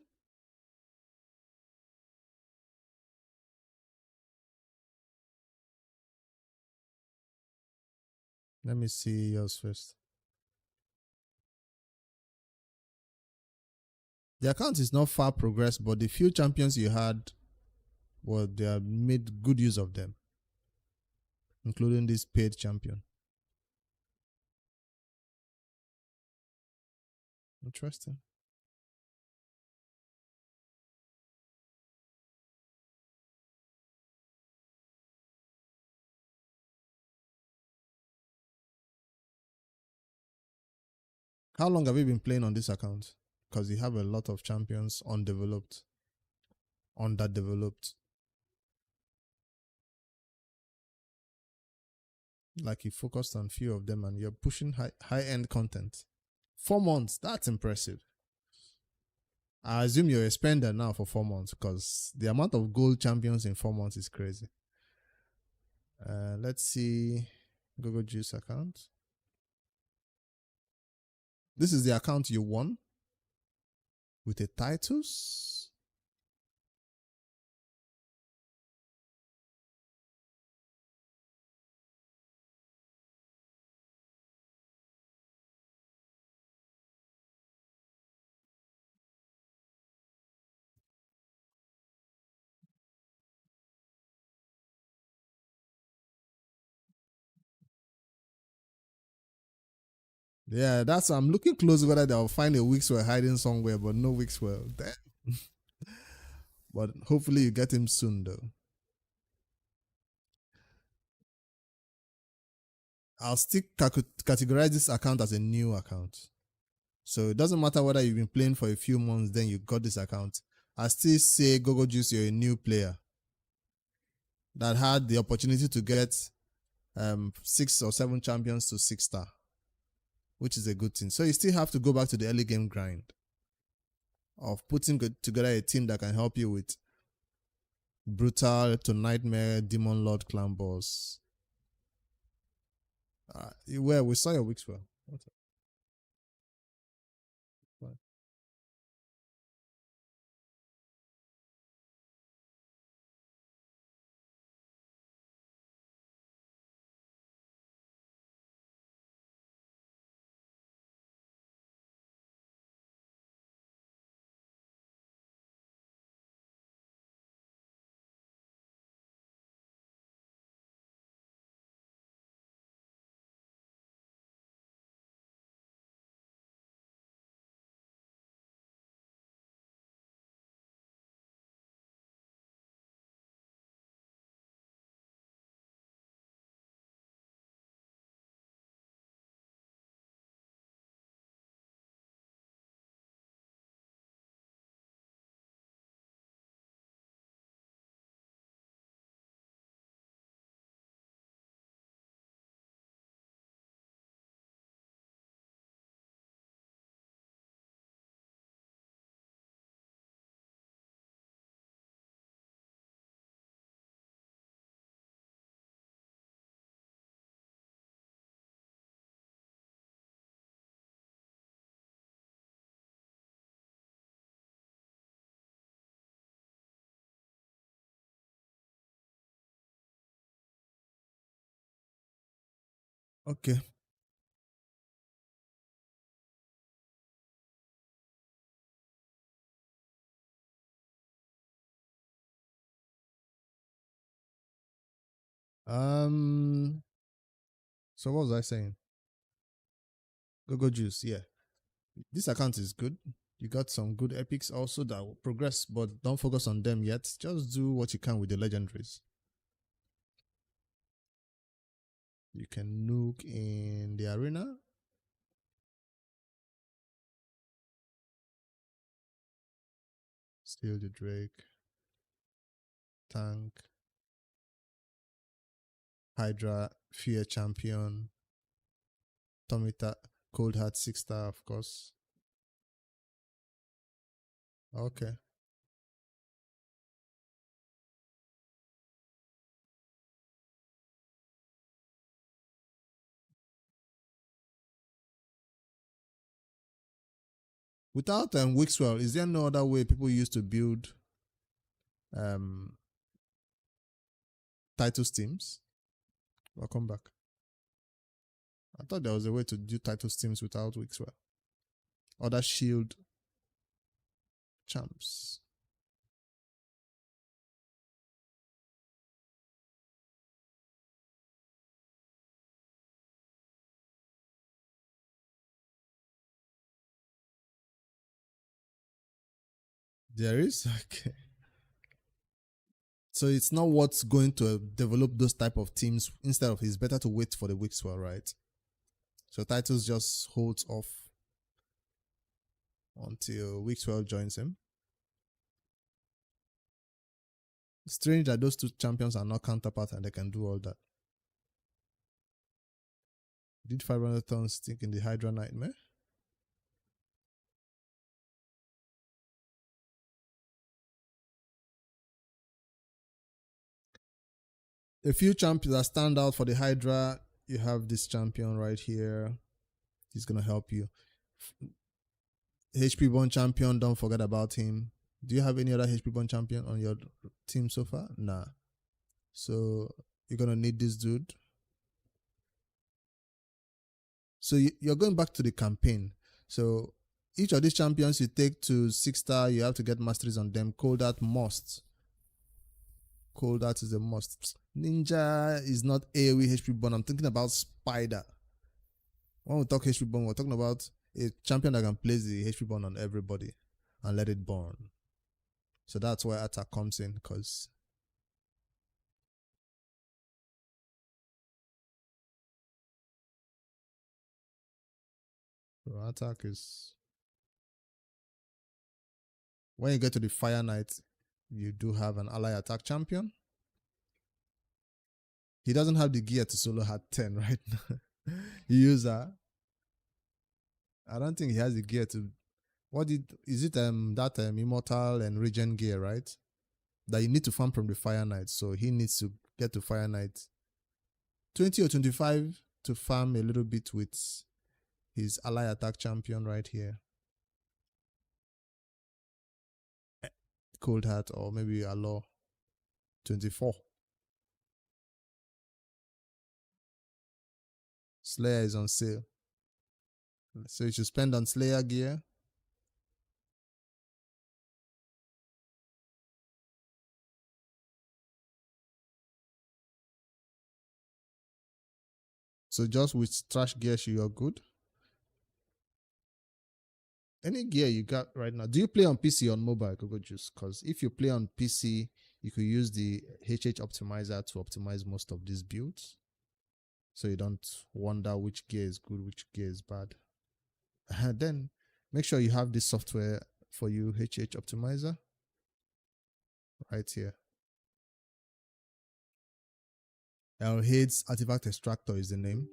Speaker 1: Let me see yours first. The account is not far progressed, but the few champions you had, well, they have made good use of them, including this paid champion. Interesting. How long have you been playing on this account? Because you have a lot of champions undeveloped, underdeveloped. Like you focused on few of them and you're pushing high end content. 4 months, that's impressive. I assume you're a spender now for 4 months because the amount of gold champions in 4 months is crazy. Let's see Google Juice account. This is the account you won with a titles. Yeah, that's I'm looking close whether they'll find a Wixwell hiding somewhere, but no Wixwell. But hopefully you get him soon though. I'll still categorize this account as a new account. So it doesn't matter whether you've been playing for a few months, then you got this account. I still say Gogo Juice, you're a new player that had the opportunity to get 6 or 7 champions to 6-star, which is a good thing. So you still have to go back to the early game grind of putting together a team that can help you with Brutal to Nightmare, Demon Lord, Clan Boss. Where we saw your Wixwell. What? Okay. So what was I saying? Go Juice, yeah. This account is good. You got some good epics also that will progress, but don't focus on them yet. Just do what you can with the legendaries. You can nuke in the arena. Steal the Drake. Tank. Hydra. Fear Champion. Tomita. Cold Heart 6-star, of course. Okay. Without Wixwell, is there no other way people used to build title teams? Welcome back. I thought there was a way to do title teams without Wixwell. Other shield champs. There is? Okay. So it's not what's going to develop those type of teams. Instead of, it's better to wait for the Wixwell, right? So Titles just holds off until Wixwell joins him. Strange that those two champions are not counterparts and they can do all that. Did 500 tons stick in the Hydra Nightmare? A few champions that stand out for the Hydra. You have this champion right here. He's going to help you. HP Bond champion, don't forget about him. Do you have any other HP Bond champion on your team so far? Nah. So you're going to need this dude. So you're going back to the campaign. So each of these champions you take to 6-star, you have to get masteries on them. Cold Heart must. Cold Heart is a must. Ninja is not AoE HP Bond. I'm thinking about Spider. When we talk HP Bond, we're talking about a champion that can place the HP Bond on everybody and let it burn. So that's where attack comes in, because attack is, when you get to the Fire Knight, you do have an ally attack champion. He doesn't have the gear to solo hat 10 right now. He use that. I don't think he has the gear to. Is it that immortal and regen gear, right? That you need to farm from the Fire Knight. So he needs to get to Fire Knight 20 or 25 to farm a little bit with his ally attack champion right here. Cold Heart or maybe Allo 24. Slayer is on sale. So you should spend on Slayer gear. So just with trash gear, you're good. Any gear you got right now. Do you play on PC or on mobile, Google Juice? Because if you play on PC, you could use the HH optimizer to optimize most of these builds. So you don't wonder which gear is good, which gear is bad. And then make sure you have this software for you, HH optimizer, right here. Elhade's Artifact Extractor is the name.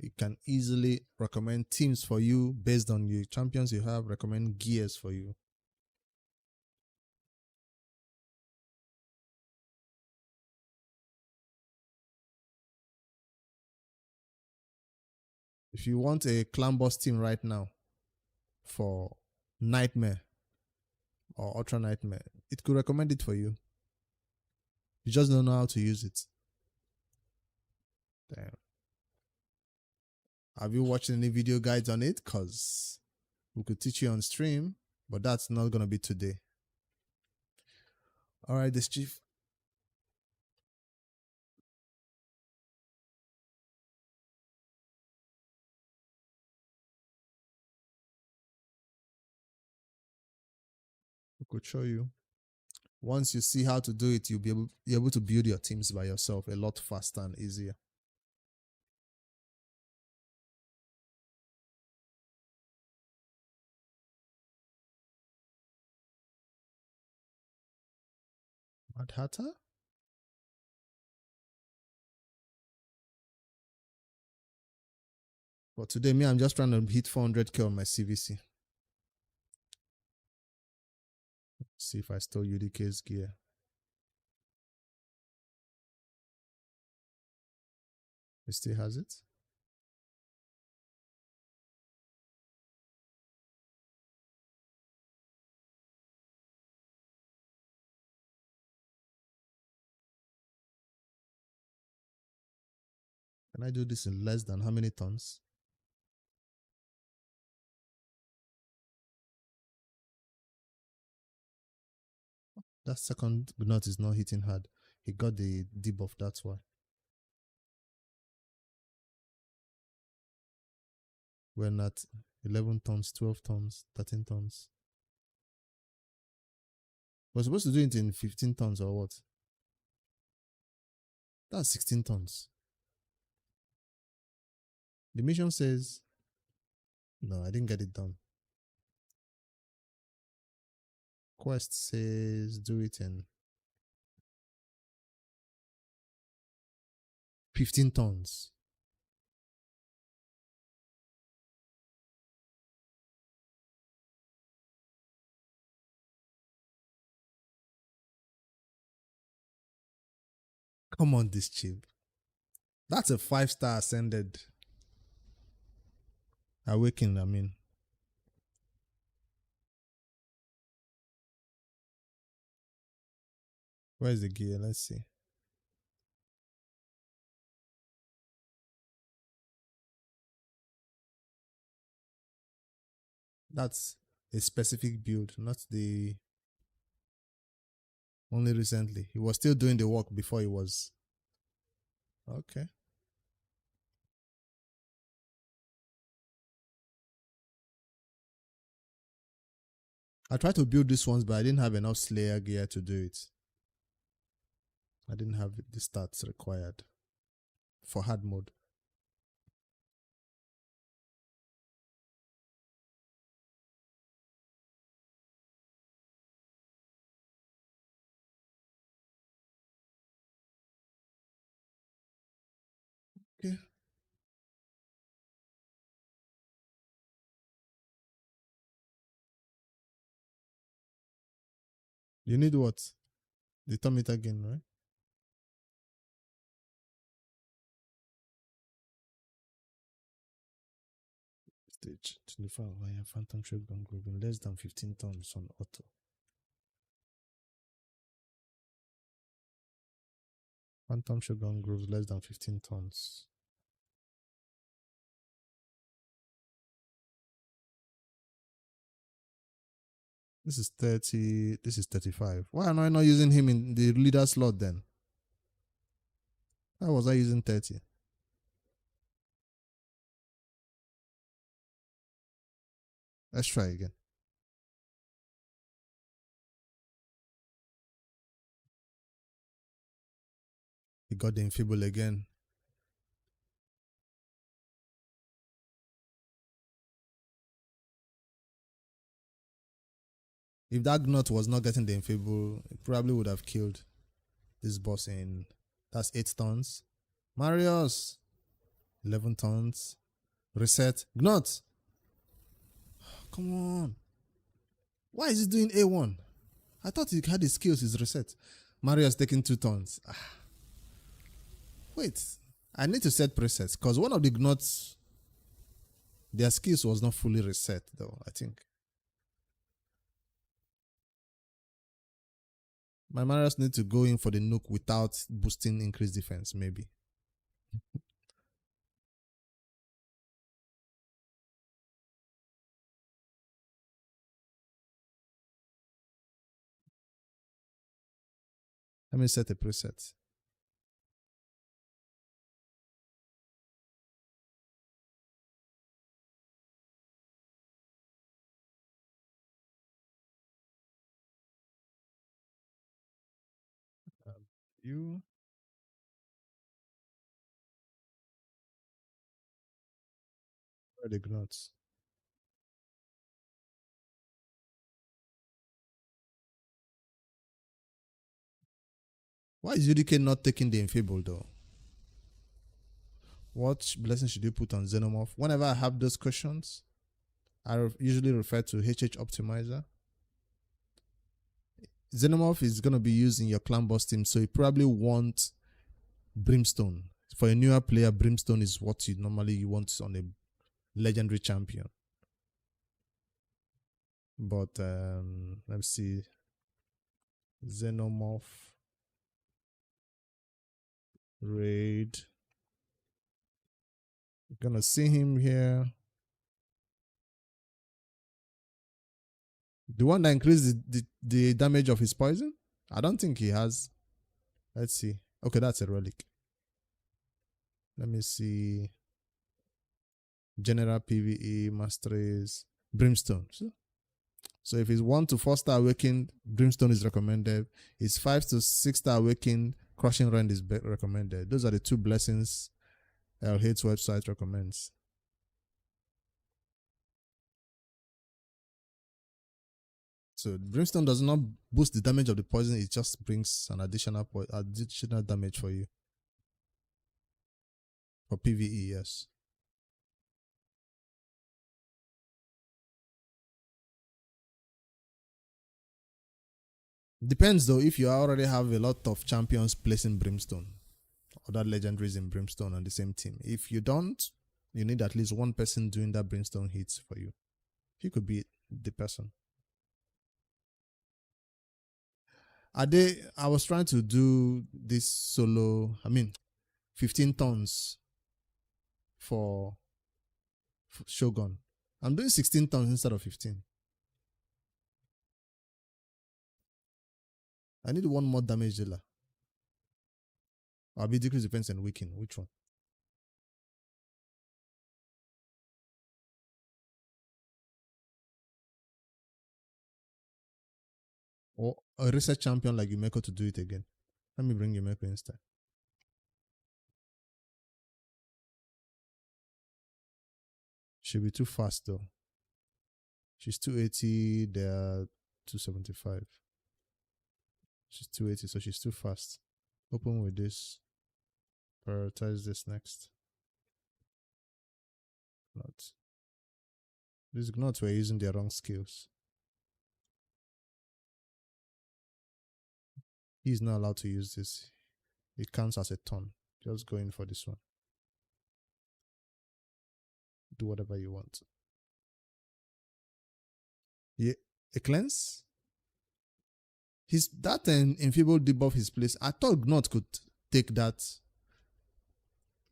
Speaker 1: It can easily recommend teams for you based on the champions you have, recommend gears for you. If you want a clan boss team right now for Nightmare or Ultra Nightmare, it could recommend it for you. You just don't know how to use it. Damn. Have you watched any video guides on it? Because we could teach you on stream, but that's not going to be today. All right, this chief. could show you. Once you see how to do it, you'll be able to build your teams by yourself a lot faster and easier. Mad Hatter? But today, me, I'm just trying to hit 400k on my CVC. See if I stole UDK's gear. It still has it. Can I do this in less than how many tons? That second knot is not hitting hard. He got the debuff, that's why. We're not 11 tons, 12 tons, 13 tons. We're supposed to do it in 15 tons or what? That's 16 tons. The mission says, no, I didn't get it done. Quest says do it in 15 tons. Come on, this chip. That's a 5-star ascended. Awakened, I mean. Where's the gear? Let's see. That's a specific build, not the only recently. He was still doing the work before he was. Okay. I tried to build this ones, but I didn't have enough Slayer gear to do it. I didn't have the stats required for hard mode. Okay. You need what? The meter again, right? Stage 25 wire phantom shotgun group in less than 15 tons on auto. Phantom shotgun grooves less than 15 tons. This is 30. This is 35. Why am I not using him in the leader slot then? Why was I using 30? Let's try again. He got the enfeeble again. If that Gnot was not getting the enfeeble, it probably would have killed this boss in. That's 8 tons. Marius! 11 tons. Reset. Gnot! Come on. Why is he doing A1? I thought he had his skills, his reset. Marius taking 2 tons. Wait. I need to set presets because one of the Gnots, their skills was not fully reset though, I think. My Marius need to go in for the nuke without boosting increased defense, maybe. Let me set a preset. You. Where are the gnots? Why is UDK not taking the Enfeeble though? What blessing should you put on Xenomorph? Whenever I have those questions, I usually refer to HH Optimizer. Xenomorph is going to be used in your clan boss team, so you probably want Brimstone. For a newer player, Brimstone is what you normally want on a legendary champion. But let's see. Xenomorph raid. You're gonna see him here. The one that increases the damage of his poison? I don't think he has. Let's see. Okay, that's a relic. Let me see. General PvE, Masteries, Brimstone. So if it's 1 to 4 star awakened, Brimstone is recommended. It's 5 to 6 star awakened, Crushing Rend is recommended. Those are the two blessings LH's website recommends. So Brimstone does not boost the damage of the poison, it just brings an additional damage for you. For PvE, yes. Depends though, if you already have a lot of champions placing Brimstone, other legendaries in Brimstone on the same team. If you don't, you need at least one person doing that Brimstone hits for you. He could be the person. I was trying to do this solo, 15 tons for Shogun. I'm doing 16 tons instead of 15. I need one more damage dealer. I'll be decrease defense and weaken. Which one? Or a research champion like Yumeko to do it again. Let me bring Yumeko instead. She'll be too fast though. She's 280, they're 275. She's 280, so she's too fast. Open with this. Prioritize this next. Not. These gnots were using their wrong skills. He's not allowed to use this. It counts as a turn. Just go in for this one. Do whatever you want. Yeah, a cleanse? That enfeeble debuff his place. I thought Gnot could take that.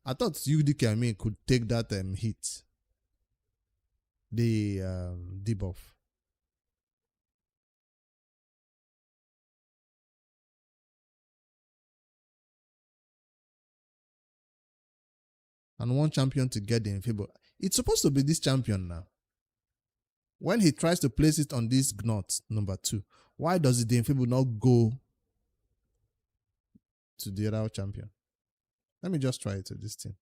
Speaker 1: I thought UDK could take that hit. The debuff. And one champion to get the enfeeble. It's supposed to be this champion now. When he tries to place it on this Gnot, number 2, why does the enfeeble not go to the other champion? Let me just try it with this team.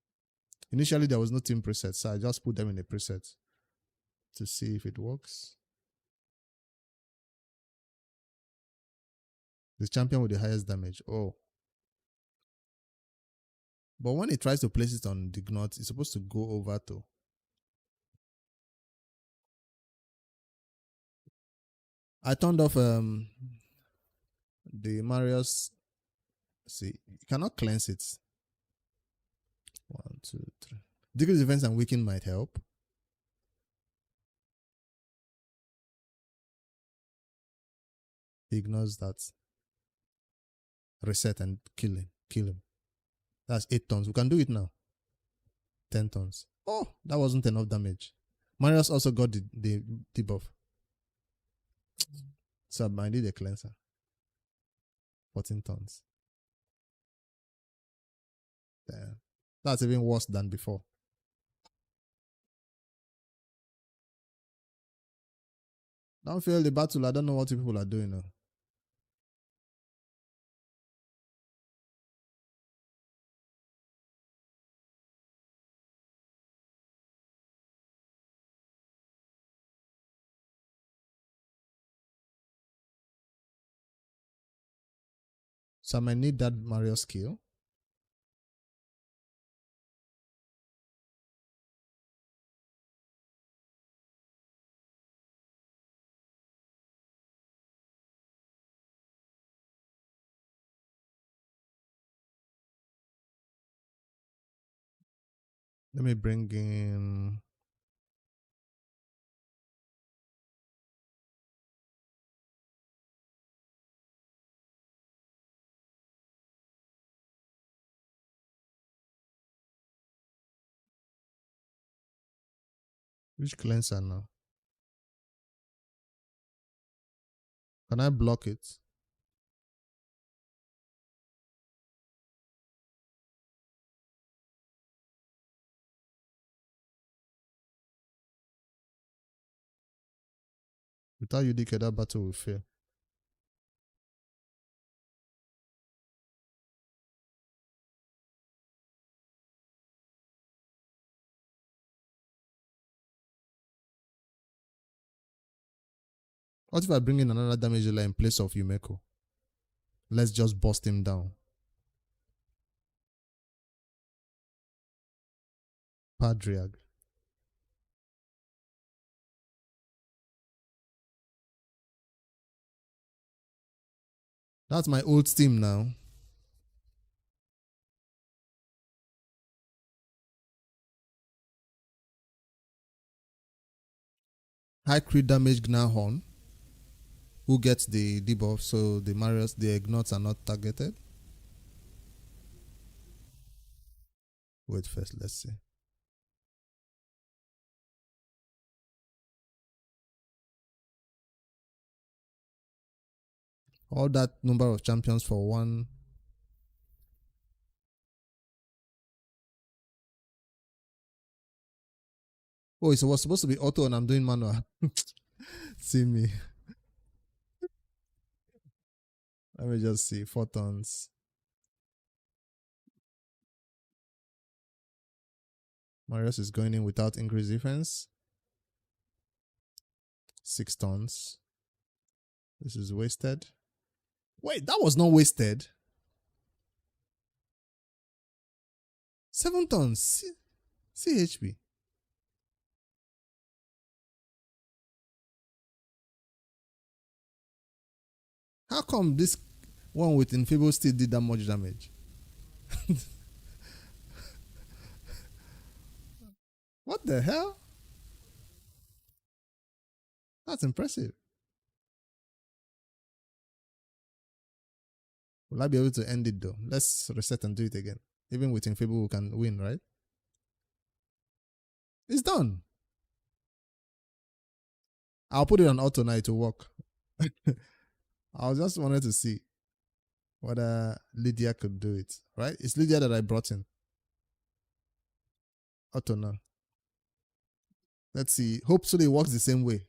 Speaker 1: Initially, there was no team preset, so I just put them in a preset to see if it works. The champion with the highest damage. Oh. But when he tries to place it on the Gnot, it's supposed to go over to. I turned off the Marius. See, you cannot cleanse it. 1, 2, 3. Decrease defense and weaken might help. He ignores that. Reset and kill him. Kill him. That's 8 tons. We can do it now. 10 tons. Oh, that wasn't enough damage. Marius also got the debuff. So I need a cleanser. 14 tons. Damn. That's even worse than before. Don't fail the battle. I don't know what you people are doing now. So I might need that Mario skill. Let me bring in which cleanser now? Can I block it? Without UDK, that battle will fail. What if I bring in another damage dealer in place of Yumeko? Let's just bust him down. Padriag. That's my old team now. High crit damage Gnahorn, who gets the debuff, so the Marios, the Ignots are not targeted. Wait first, let's see. All that number of champions for one. Oh, it was supposed to be auto and I'm doing manual. See me. Let me just see. 4 turns. Marius is going in without increased defense. 6 turns. This is wasted. Wait, that was not wasted. 7 turns. CHP. How come this one with Infable still did that much damage? What the hell? That's impressive. Will I be able to end it though? Let's reset and do it again. Even with Infable, we can win, right? It's done. I'll put it on auto now to work. I just wanted to see whether Lydia could do it, right? It's Lydia that I brought in. Auto now. Let's see. Hopefully it works the same way.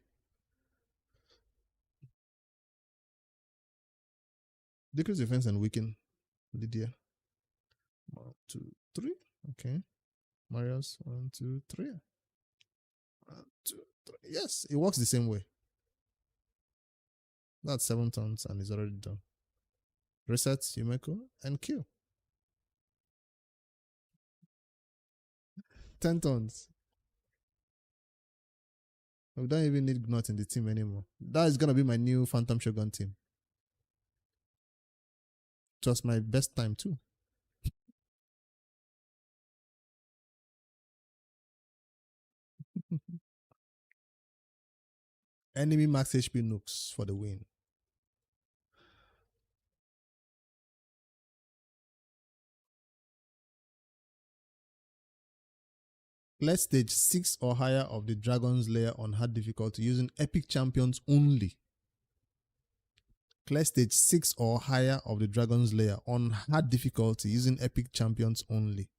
Speaker 1: Decrease defense and weaken Lydia. 1, 2, 3. Okay. Marius. 1, 2, 3. 1, 2, 3. Yes, it works the same way. That's 7 turns and it's already done. Reset, Yumeko, and kill. 10 turns. We don't even need Gnot in the team anymore. That is gonna be my new Phantom Shogun team. It was my best time too. Enemy max HP nukes for the win. Clear stage 6 or higher of the Dragon's Lair on hard difficulty using epic champions only. Clear stage 6 or higher of the Dragon's Lair on hard difficulty using epic champions only.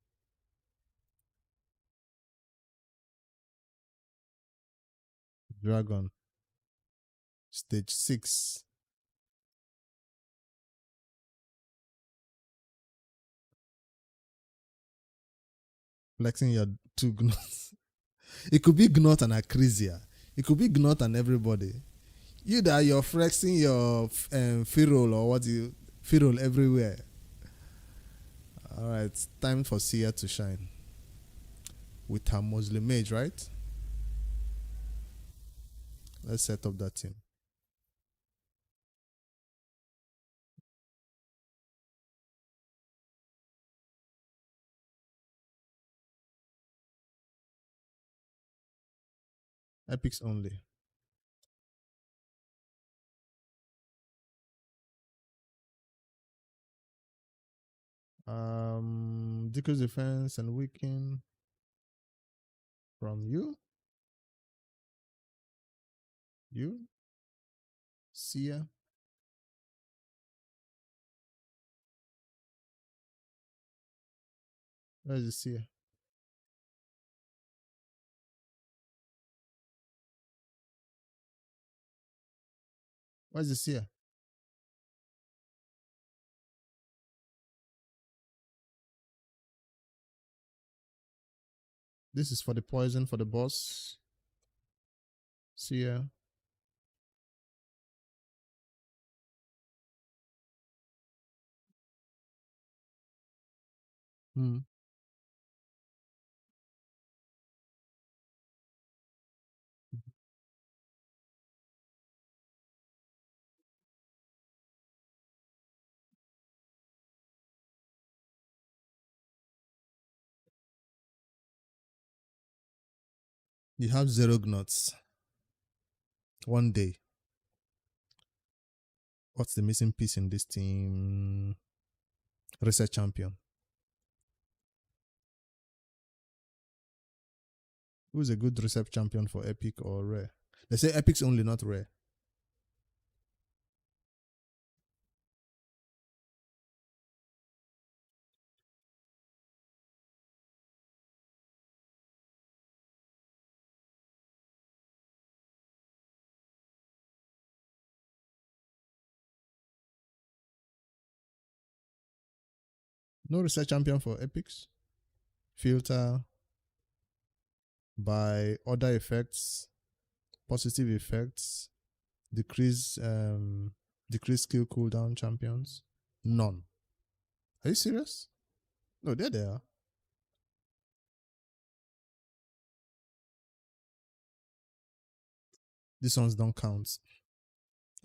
Speaker 1: Dragon. Stage 6. Flexing your 2 Gnots. It could be Gnot and Acrisia. It could be Gnot and everybody. You that you're flexing your Firol or what you Fiddle everywhere. Alright, time for Sia to shine. With her Muslim mage, right? Let's set up that team. Epics only. Decrease defense and weaken from you. You. Sia. Where is the Sia? Where's the Sia? This is for the poison for the boss. Sia. Hmm. You have 0 gnots. One day. What's the missing piece in this team? Reset champion. Who's a good reset champion for epic or rare? They say epics only, not rare. No reset champion for epics. Filter by other effects, positive effects, decrease skill cooldown champions. None. Are you serious? No, there they are. These ones don't count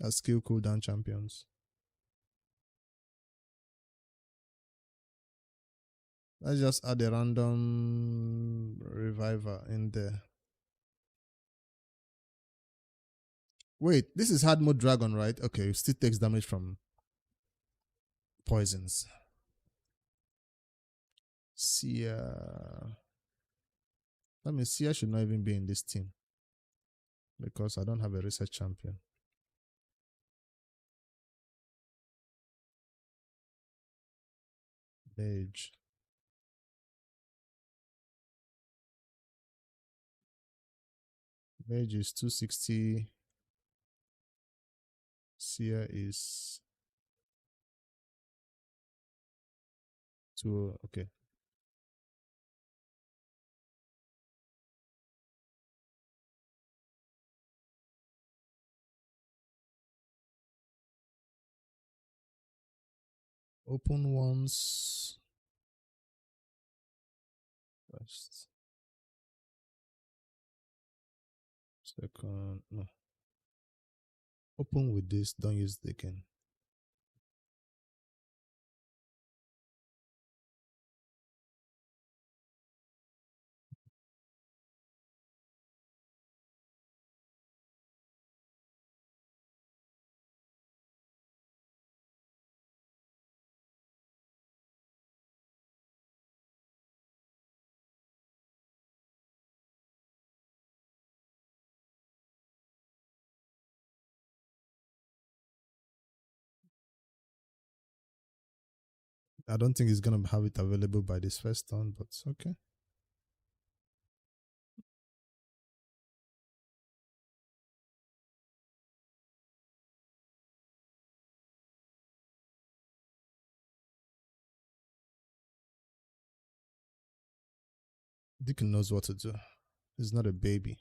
Speaker 1: as skill cooldown champions. Let's just add a random reviver in there. Wait, this is hard mode dragon, right? Okay, it still takes damage from poisons. Sia. I mean, Sia should not even be in this team because I don't have a research champion. Mage. Mage is 260. Sia is 2. Okay. Open once. First. Second. No. Open with this. Don't use it again. I don't think it's gonna have it available by this first turn, but it's okay. Deacon knows what to do. He's not a baby.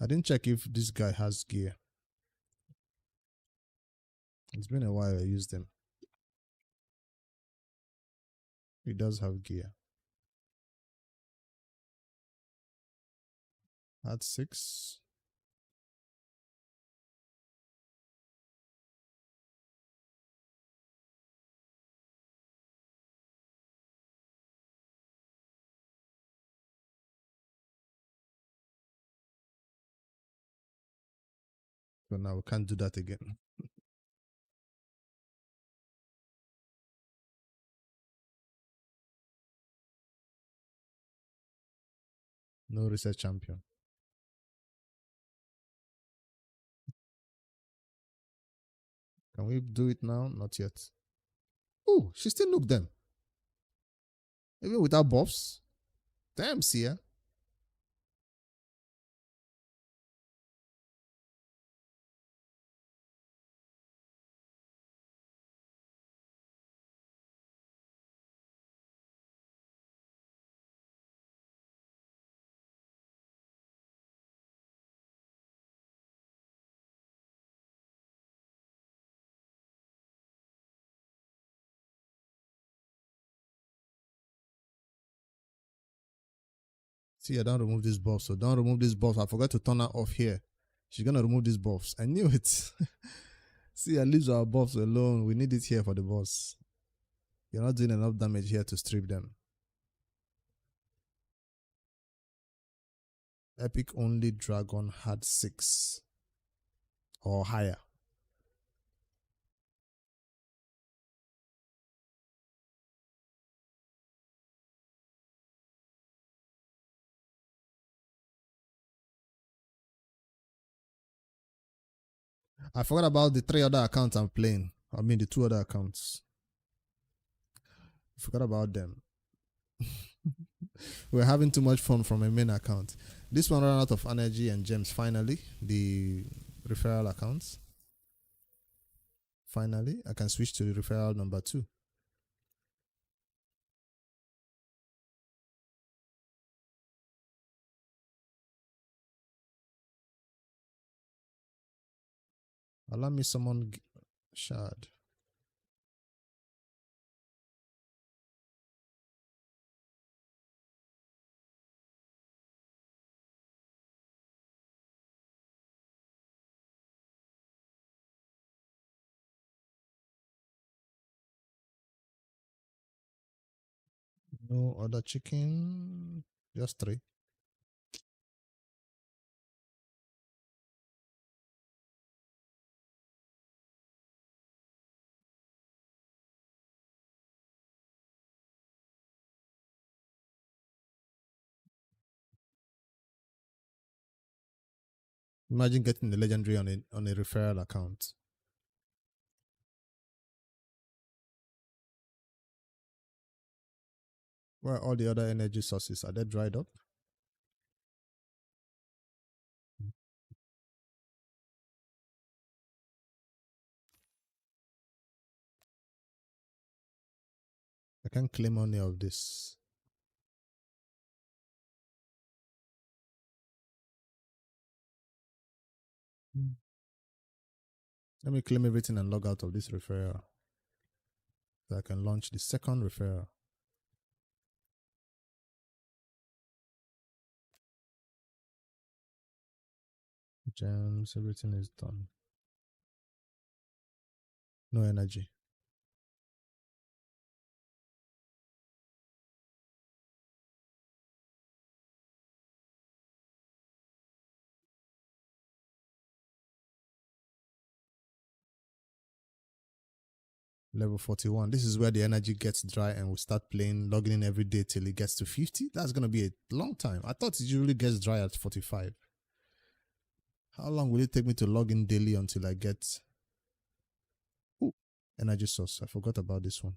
Speaker 1: I didn't check if this guy has gear. It's been a while I used them. It does have gear. Add 6. So now we can't do that again. No reset champion. Can we do it now? Not yet. Oh, she still looked them. Even without buffs. Damn, Sia. See, I don't remove this buff, so don't remove this buff. I forgot to turn her off here. She's gonna remove these buffs. I knew it. See, I leave our buffs alone. We need it here for the boss. You're not doing enough damage here to strip them. Epic only dragon had 6 or higher. I forgot about the 3 other accounts I'm playing. I mean, the 2 other accounts. I forgot about them. We're having too much fun from my main account. This one ran out of energy and gems finally. The referral accounts. Finally, I can switch to the referral number 2. Allow me summon shard. No other chicken. Just 3. Imagine getting the legendary on a referral account. Where are all the other energy sources? Are they dried up? I can't claim any of this. Let me claim everything and log out of this referral. So I can launch the second referral. Gems, everything is done. No energy. Level 41. This is where the energy gets dry and we start playing, logging in every day till it gets to 50. That's going to be a long time. I thought it usually gets dry at 45. How long will it take me to log in daily until I get energy source? I forgot about this one.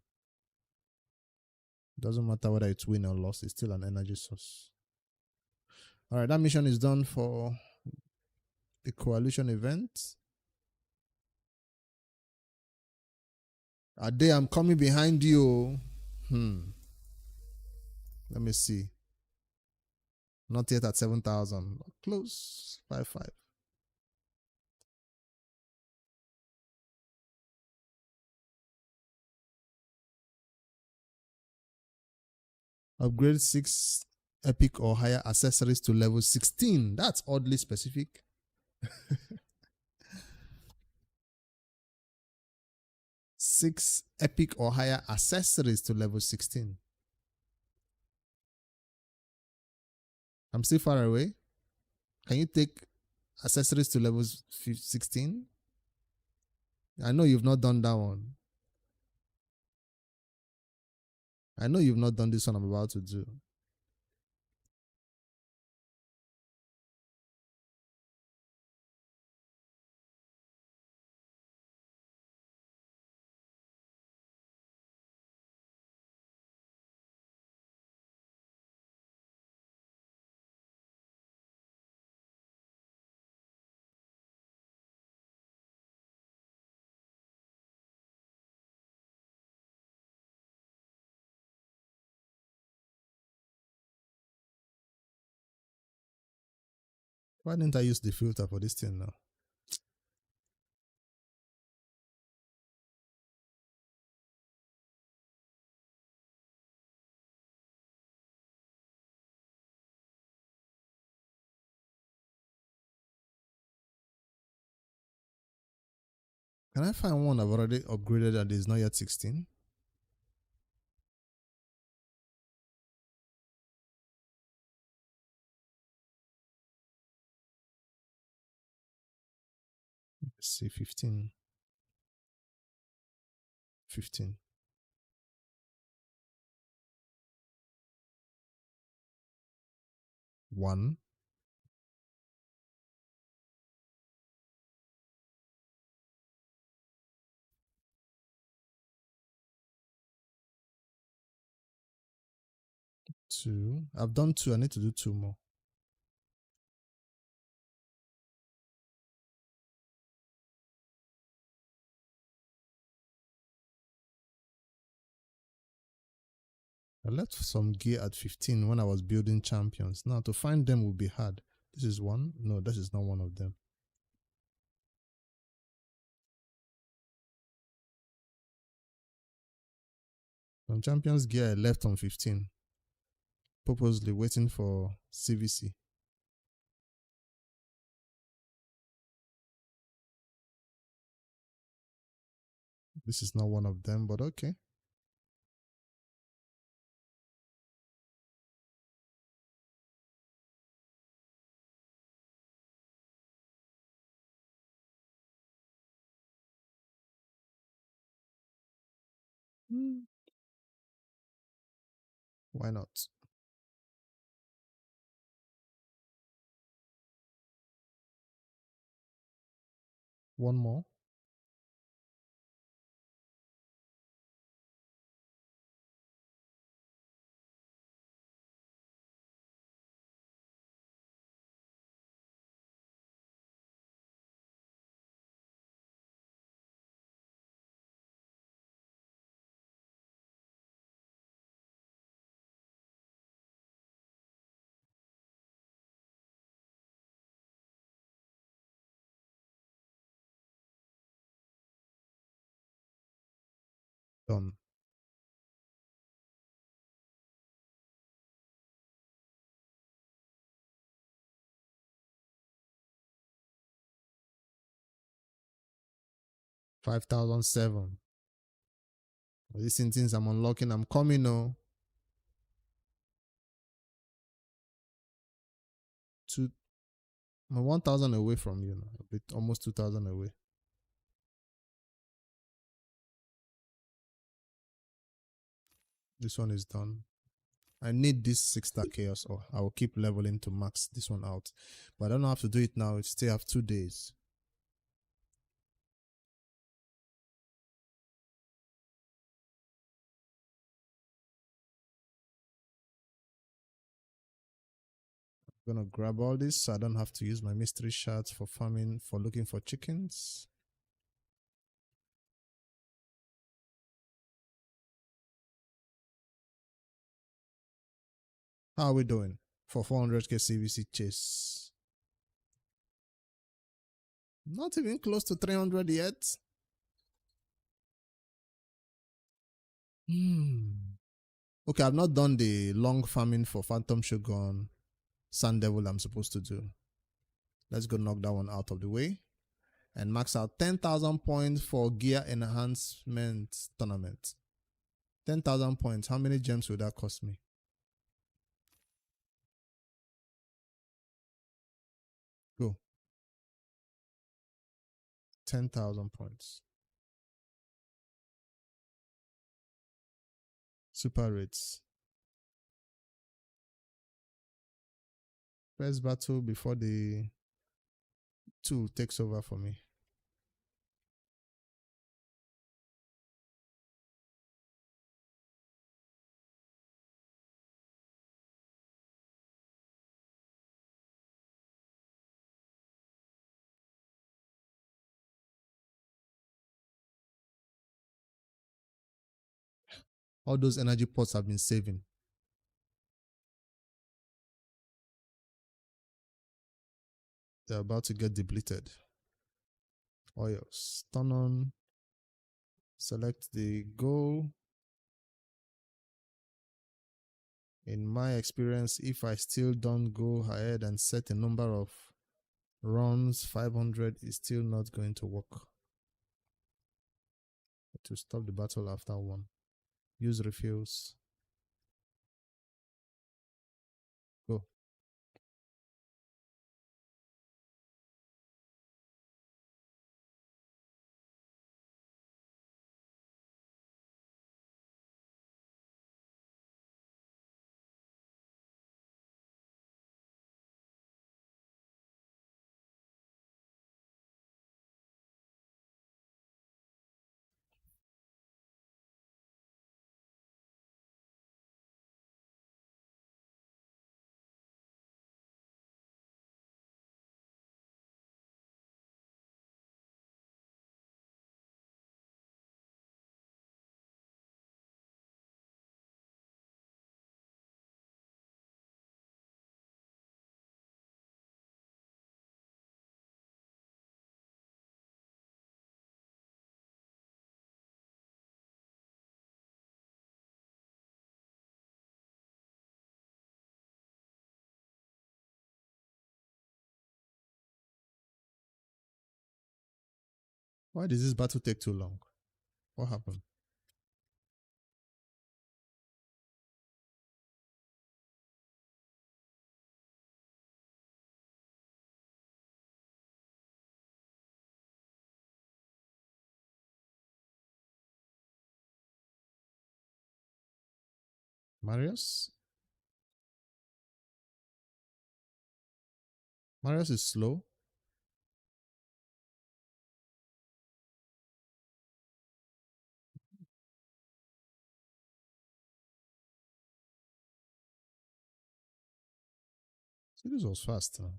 Speaker 1: Doesn't matter whether it's win or loss, it's still an energy source. All right, that mission is done for the coalition event. Ade, I'm coming behind you. Let me see. Not yet at 7,000. Close. 5,500. Upgrade 6 epic or higher accessories to level 16. That's oddly specific. 6 epic or higher accessories to level 16. I'm still far away. Can you take accessories to level 16? I know you've not done that one. I know you've not done this one I'm about to do. Why didn't I use the filter for this thing now? Can I find one I've already upgraded that is not yet 16? Let's see, 15. 15. 1. 2. I've done 2. I need to do 2 more. I left some gear at 15 when I was building champions. Now to find them will be hard. This is one. No, this is not one of them. Some champions gear I left on 15. Purposely waiting for CVC. This is not one of them, but okay. Why not? One more. Done. $5,007. These things I'm unlocking. I'm coming now. 1,000 away from you now. A bit, almost 2,000 away. This one is done. I need this 6-star chaos, or I will keep leveling to max this one out. But I don't have to do it now. I still have 2 days. I'm gonna grab all this so I don't have to use my mystery shards for farming, for looking for chickens. How are we doing for 400k CVC chase? Not even close to 300 yet. Okay, I've not done the long farming for Phantom Shogun, Sand Devil I'm supposed to do. Let's go knock that one out of the way. And max out 10,000 points for Gear Enhancement Tournament. 10,000 points. How many gems would that cost me? Go. 10,000 points. Super rates. First battle before the tool takes over for me. All those energy pots have been saving. They're about to get depleted. Oils. Turn on. Select the goal. In my experience, if I still don't go ahead and set a number of runs, 500 is still not going to work. To stop the battle after one. Use refills. Go. Why does this battle take too long? What happened? Marius? Marius is slow. So this was fast. Huh? I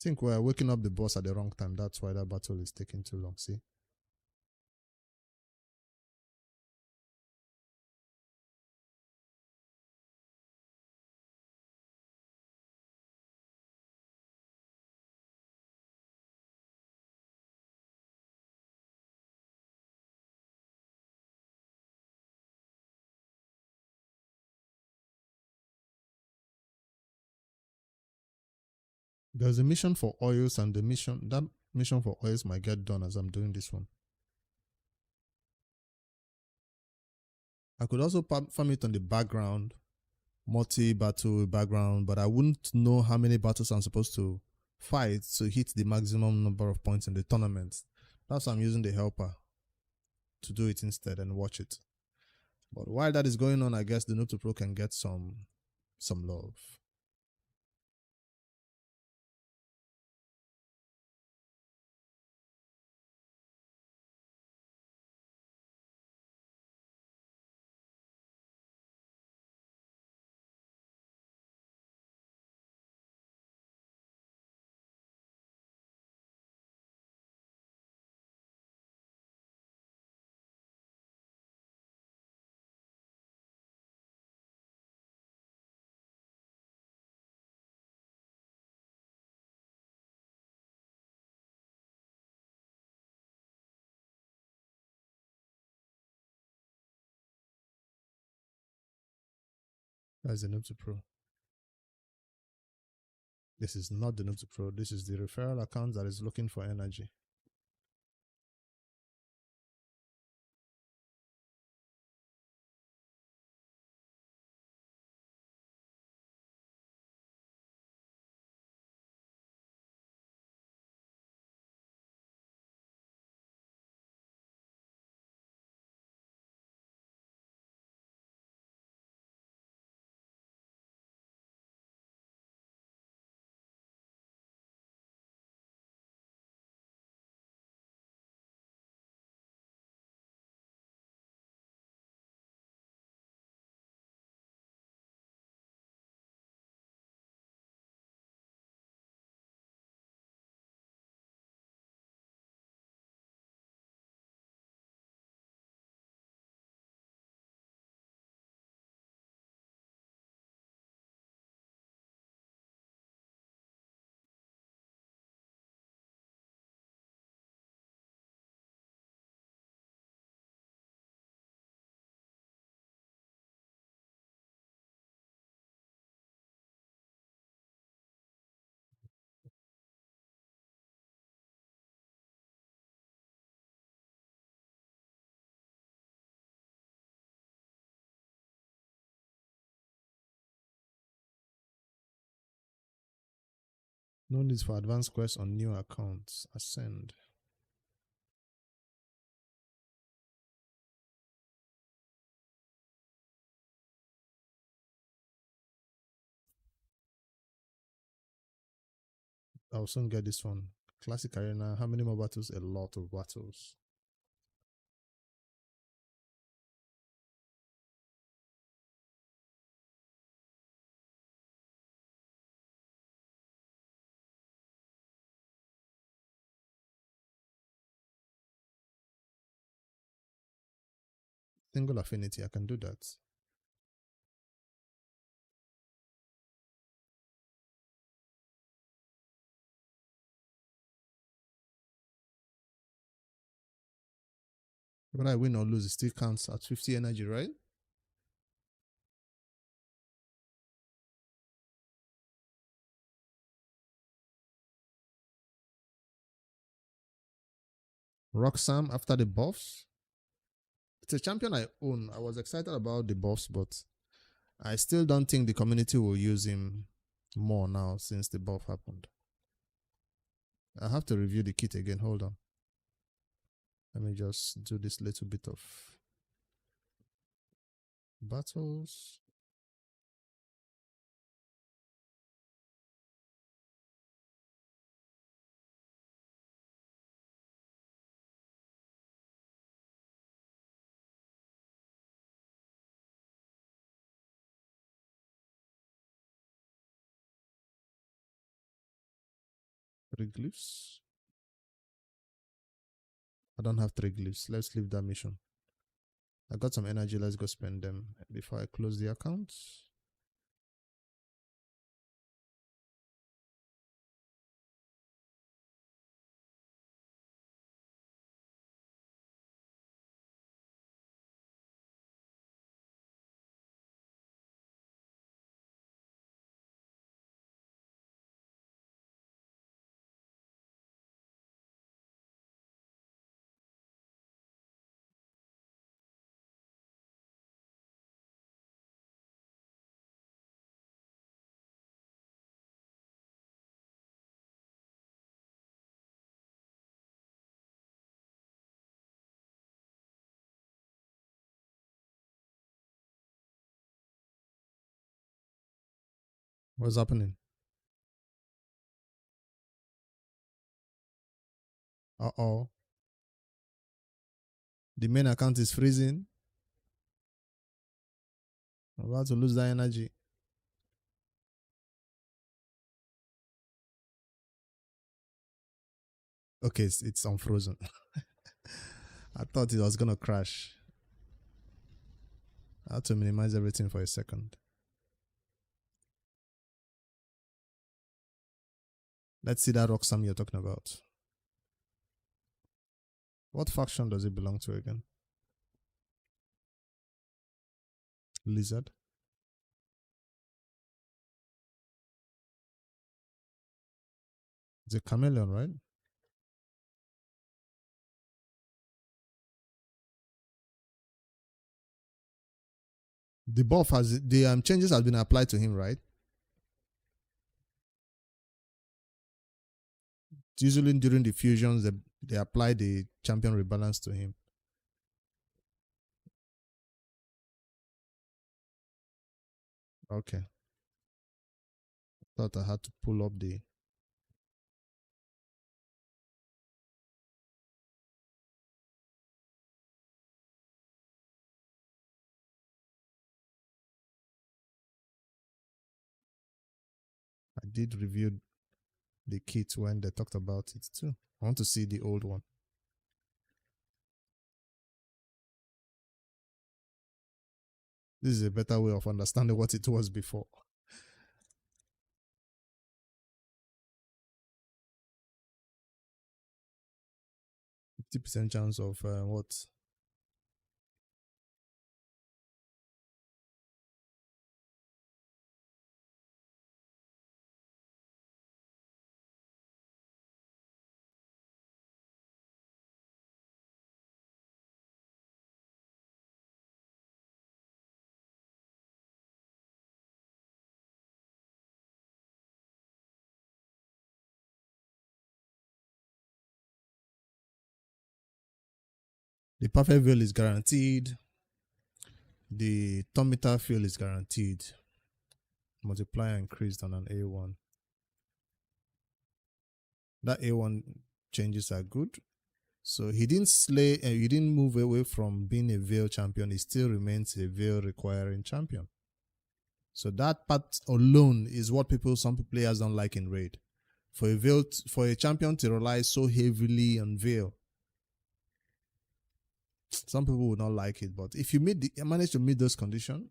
Speaker 1: think we're waking up the boss at the wrong time. That's why that battle is taking too long. See? There's a mission for oils, and that mission for oils might get done as I'm doing this one. I could also farm it on the background, multi-battle background, but I wouldn't know how many battles I'm supposed to fight to hit the maximum number of points in the tournament. That's why I'm using the helper to do it instead and watch it. But while that is going on, I guess the Noob2Pro can get some love. That's the Noob2Pro. This is not the Noob2Pro. This is the referral account that is looking for energy. No needs for advanced quests on new accounts. Ascend. I'll soon get this one. Classic Arena. How many more battles? A lot of battles. Single affinity. I can do that. Whether I win or lose, it still counts at 50 energy, right? Roxam after the buffs. It's a champion I own. I was excited about the buffs, but I still don't think the community will use him more now since the buff happened. I have to review the kit again. Hold on. Let me just do this little bit of battles. Three glyphs. I don't have three glyphs. Let's leave that mission. I got some energy. Let's go spend them before I close the account. What's happening? Uh-oh. The main account is freezing. I'm about to lose that energy. Okay, it's unfrozen. I thought it was going to crash. I had to minimize everything for a second. Let's see that Roxam you're talking about. What faction does it belong to again? Lizard. It's a chameleon, right? The buff has the changes have been applied to him, right? Usually during the fusions, they apply the champion rebalance to him. Okay. Thought I had to pull up the. I did review the kit when they talked about it too. I want to see the old one. This is a better way of understanding what it was before. %50 chance of what? The perfect veil is guaranteed. The tometer field is guaranteed. Multiplier increased on an A1. That A1 changes are good. So he didn't slay, he didn't move away from being a veil champion. He still remains a veil requiring champion. So that part alone is what some players don't like in raid. For a champion to rely so heavily on veil, some people would not like it. But if you manage to meet those conditions,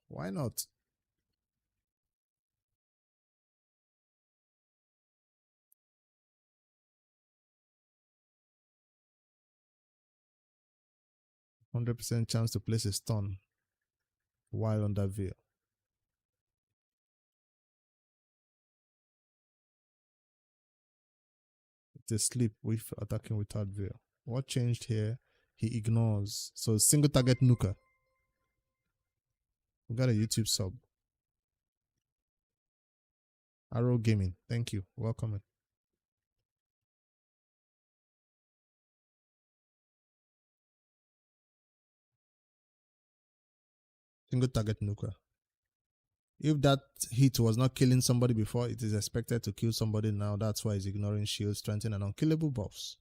Speaker 1: why not? %100 chance to place a stun while under veil. It's a sleep with attacking without veil. What changed here? He ignores. So single target nuker. We got a YouTube sub. Arrow Gaming. Thank you. Welcome. Single target nuker. If that hit was not killing somebody before, it is expected to kill somebody now. That's why he's ignoring shield, strength, and unkillable buffs.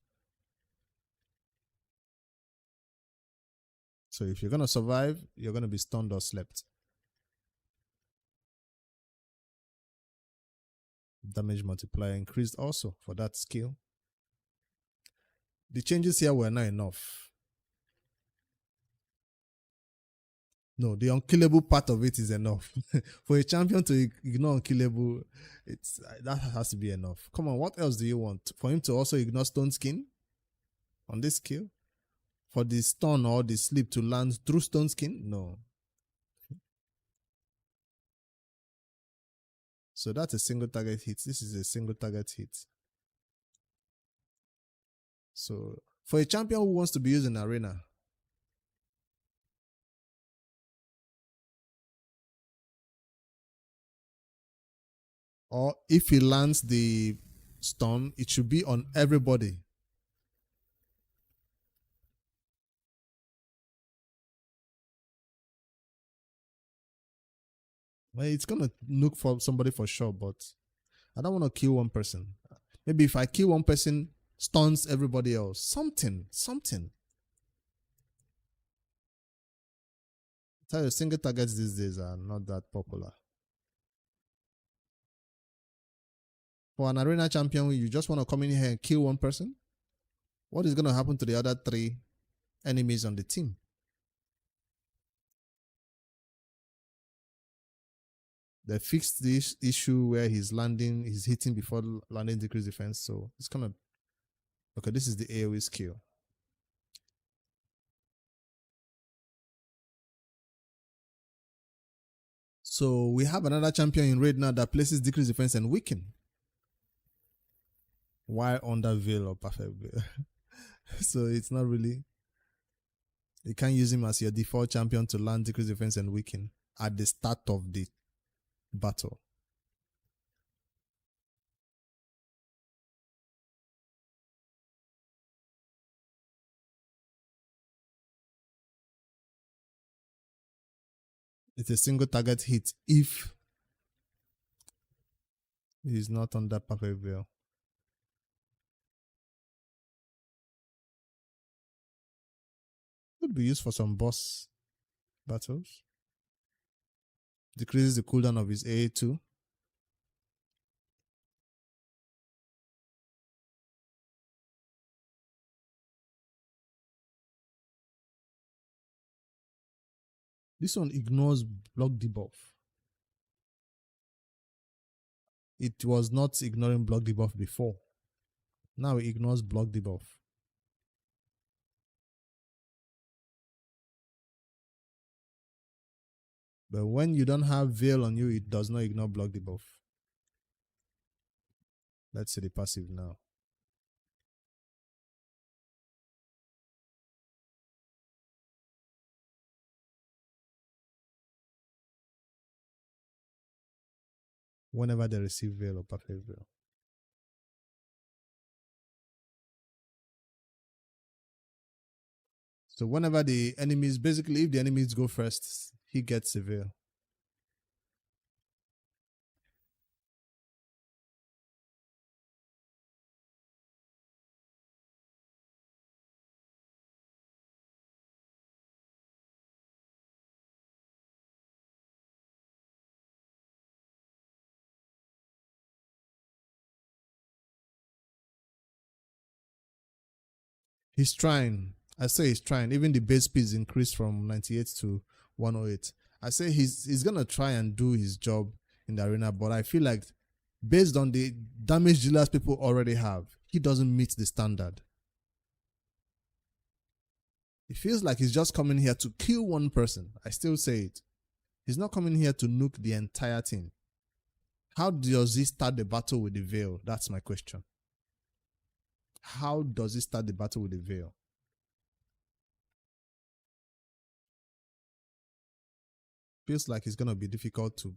Speaker 1: So if you're going to survive, you're going to be stunned or slept. Damage multiplier increased also for that skill. The changes here were not enough. No, the unkillable part of it is enough. For a champion to ignore unkillable, that has to be enough. Come on, what else do you want? For him to also ignore stone skin on this skill? For the stun or the sleep to land through stone skin? No. So that's a single target hit. This is a single target hit. So for a champion who wants to be used in arena, or if he lands the stun, it should be on everybody. Well, it's gonna look for somebody for sure, but I don't want to kill one person. Maybe if I kill one person, stuns everybody else. Something. I tell you, single targets these days are not that popular. For an arena champion, you just want to come in here and kill one person? What is going to happen to the other 3 enemies on the team? They fixed this issue where he's hitting before landing decreased defense. So it's gonna. Okay, this is the AoE skill. So we have another champion in raid now that places decreased defense and weaken. Why under veil or perfect veil? So it's not really. You can't use him as your default champion to land decrease defense and weaken at the start of the battle. It's a single target hit if he's not under perfect veil. Could be used for some boss battles. Decreases the cooldown of his AA2. This one ignores block debuff. It was not ignoring block debuff before. Now it ignores block debuff. But when you don't have veil on you, it does not ignore block debuff. Let's see the passive now. Whenever they receive veil or perfect veil. So whenever the enemies, basically if the enemies go first, he gets a veil. He's trying. I say he's trying. Even the base speed is increased from 98 to 108. I say he's gonna try and do his job in the arena, but I feel like based on the damage dealers people already have, he doesn't meet the standard. It feels like he's just coming here to kill one person. I still say it. He's not coming here to nuke the entire team. How does he start the battle with the veil? That's my question. How does he start the battle with the veil? Feels like it's going to be difficult to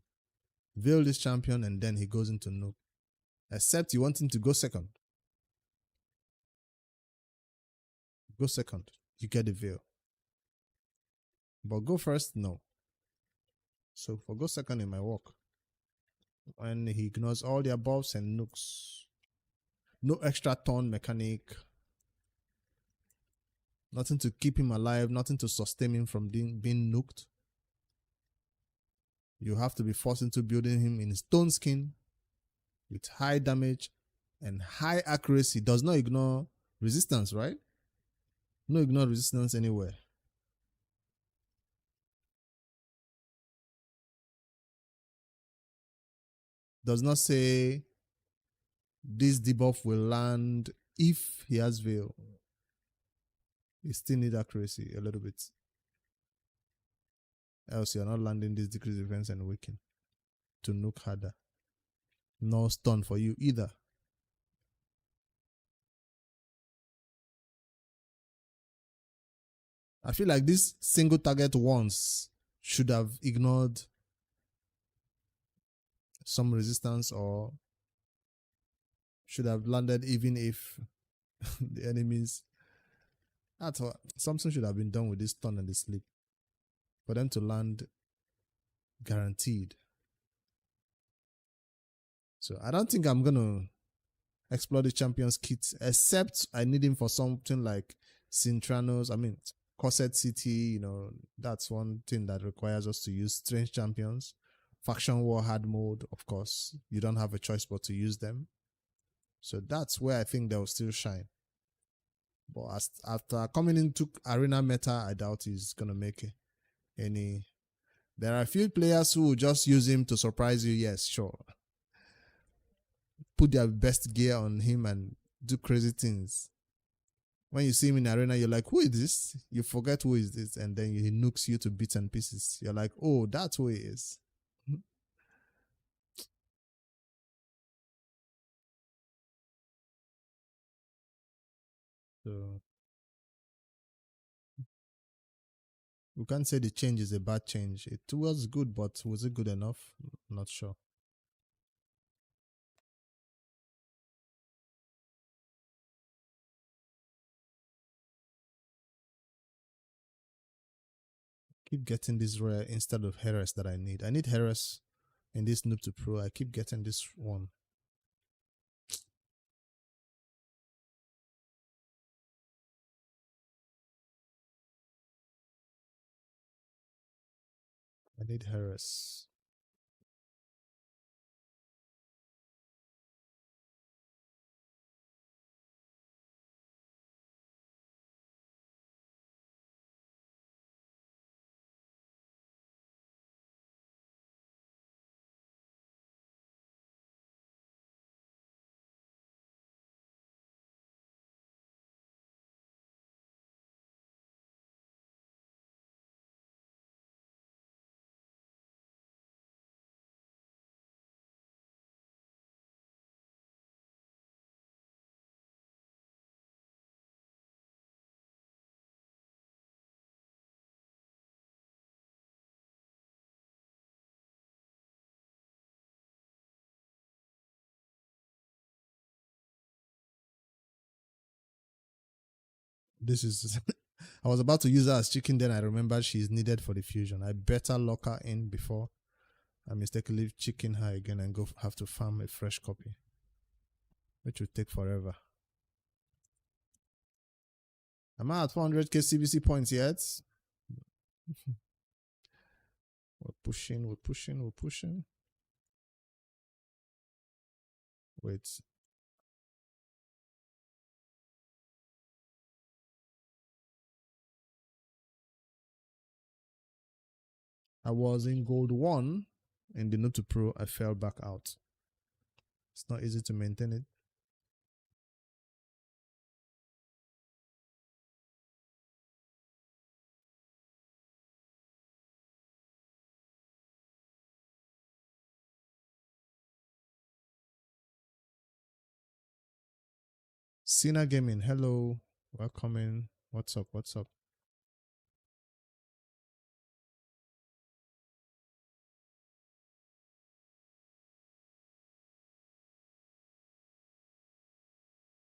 Speaker 1: veil this champion and then he goes into nuke. Except you want him to go second. Go second. You get the veil. But go first, no. So for go second, it might work. And he ignores all the buffs and nukes. No extra turn mechanic. Nothing to keep him alive. Nothing to sustain him from being nuked. You have to be forced into building him in stone skin with high damage and high accuracy. Does not ignore resistance, right? No ignore resistance anywhere. Does not say this debuff will land if he has veil. You still need accuracy a little bit. Else you're not landing this decrease defense and weaken to nuke harder. No stun for you either. I feel like this single target once should have ignored some resistance or should have landed even if the enemies. That's what something should have been done with this stun and the sleep for them to land guaranteed. So I don't think I'm gonna explore the champions kit except I need him for something like Cintranos. I mean, Corset City. You know, that's one thing that requires us to use strange champions. Faction War hard mode, of course, you don't have a choice but to use them. So that's where I think they'll still shine. But after coming into arena meta, I doubt he's gonna make any. There are a few players who will just use him to surprise you. Yes, sure. Put their best gear on him and do crazy things. When you see him in arena, you're like, who is this? You forget who is this, and then he nukes you to bits and pieces. You're like, oh, that's who he is. So we can't say the change is a bad change. It was good, but was it good enough? Not sure. Keep getting this rare instead of Harris that I need. I need Harris in this Noob2Pro. I keep getting this one. I need Harris. This is I was about to use her as chicken, then I remembered she's needed for the fusion. I better lock her in before I mistakenly chicken her again and go have to farm a fresh copy, which will take forever. Am I at 400k CVC points yet? We're pushing. Wait. I was in gold 1 in the Noob2Pro. I fell back out. It's not easy to maintain it. Cena Gaming, hello. Welcome in. What's up?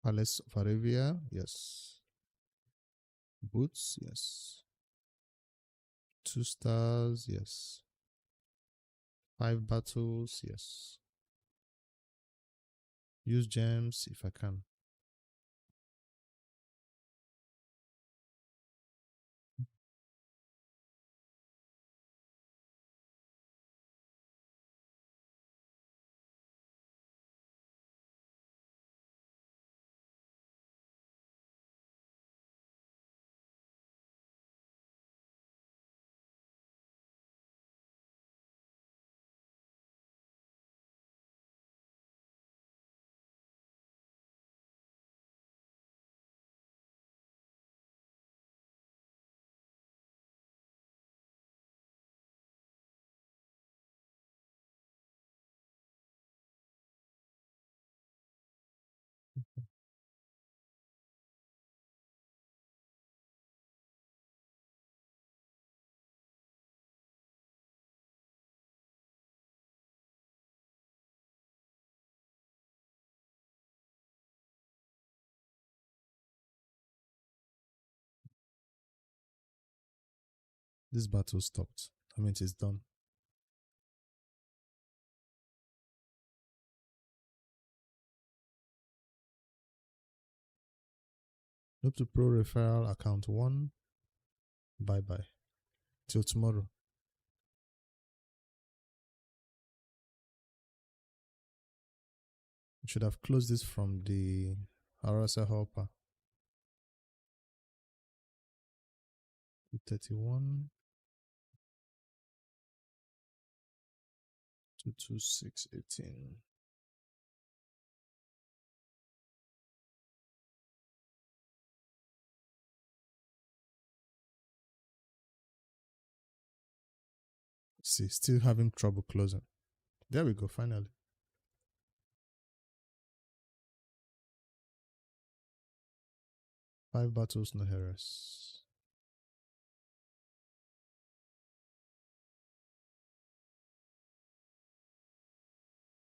Speaker 1: Palace of Arabia, yes. Boots, yes. 2 stars, yes. 5 battles, yes. Use gems if I can. This battle stopped. I mean, it's done. Noob2Pro referral account 1. Bye-bye. Till tomorrow. We should have closed this from the Arasa helper. 231. 22618. See, still having trouble closing. There we go, finally. 5 battles, no errors.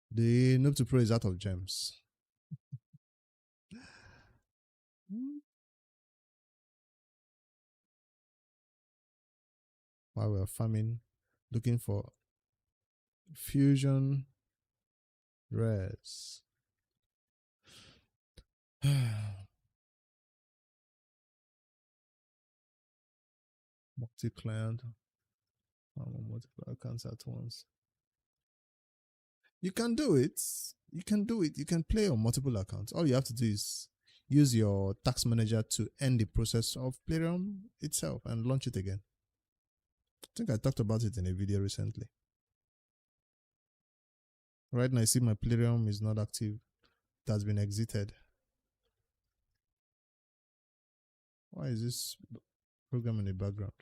Speaker 1: The Noob2Pro is out of gems. While we're farming, looking for fusion rares. Multi-client. Multiple accounts at once. You can do it. You can do it. You can play on multiple accounts. All you have to do is use your tax manager to end the process of Playroom itself and launch it again. I think I talked about it in a video recently. Right now, I see my Playroom is not active. It has been exited. Why is this program in the background?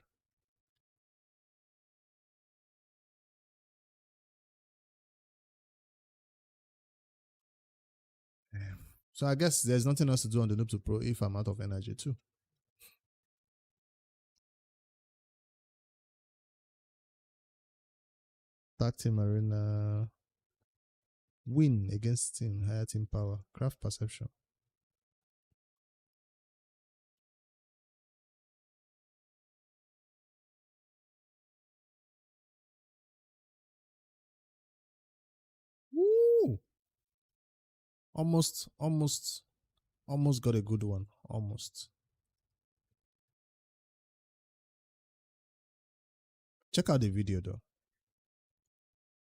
Speaker 1: So I guess there's nothing else to do on the Noob2Pro if I'm out of energy too. Tag team arena. Win against team. Higher team power. Craft perception. Woo! Almost got a good one. Almost. Check out the video though.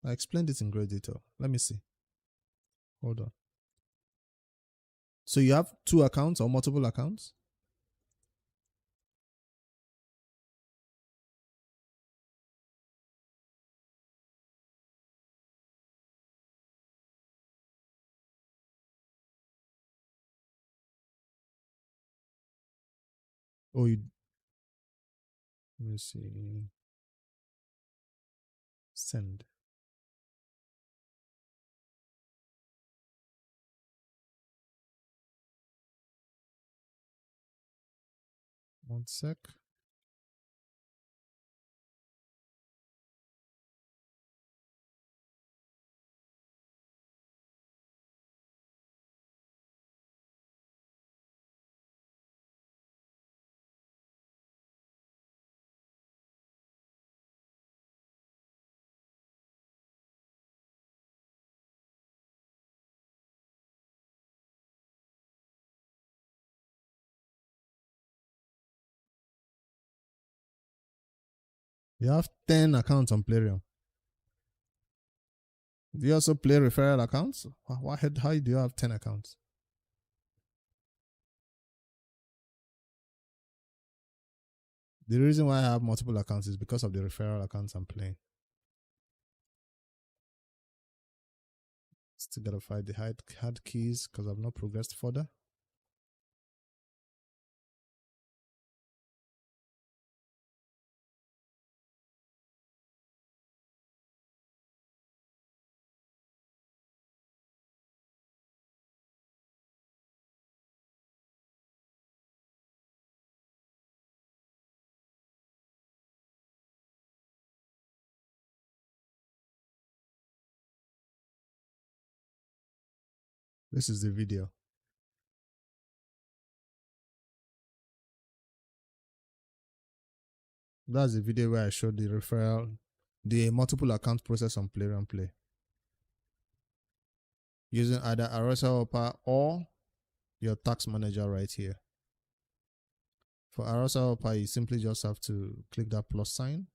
Speaker 1: I explained it in great detail. Let me see. Hold on. So you have 2 accounts or multiple accounts? Oh, you. Let me see. Send. One sec. You have 10 accounts on Playroom. Do you also play referral accounts? How do you have 10 accounts? The reason why I have multiple accounts is because of the referral accounts I'm playing. Still gotta find the hard keys because I've not progressed further. This is the video. That's the video where I showed the referral, the multiple account process on Playroom Play. Using either Arosa Upper or your tax manager right here. For Arosa Upper, you simply just have to click that plus sign.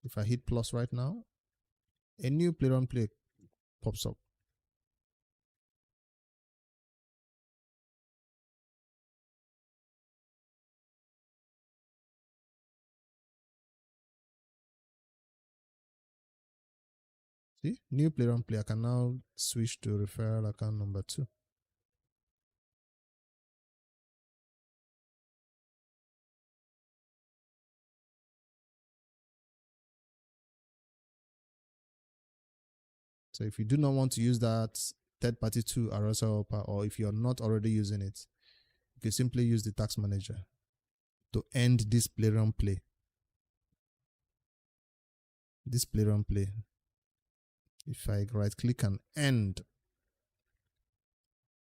Speaker 1: If I hit plus right now, a new Playroom Play pops up. See, new Playroom Play. I can now switch to referral account number 2. So if you do not want to use that third party to Arosa Upper, or if you're not already using it, you can simply use the task manager to end this play run play. This play run play. If I right click and end,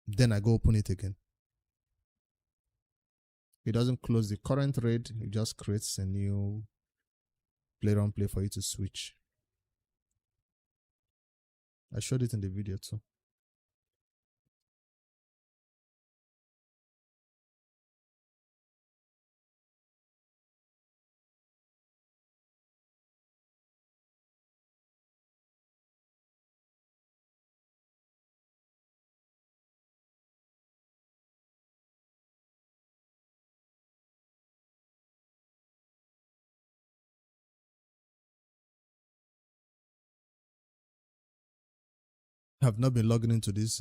Speaker 1: then I go open it again. It doesn't close the current RAID, it just creates a new play run play for you to switch. I showed it in the video too. Have not been logging into this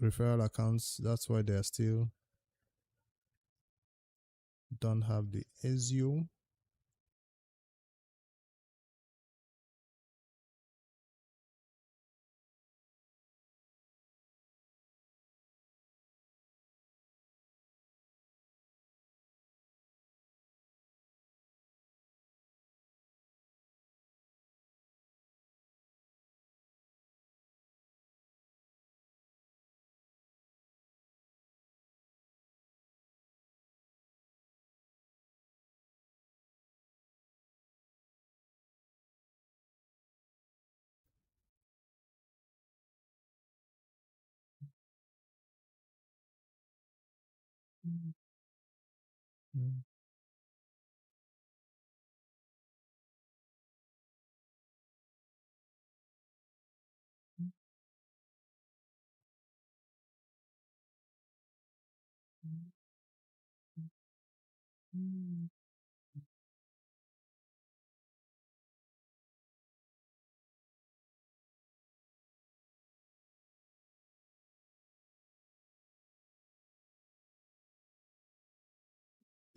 Speaker 1: referral accounts. That's why they are still don't have the SEO.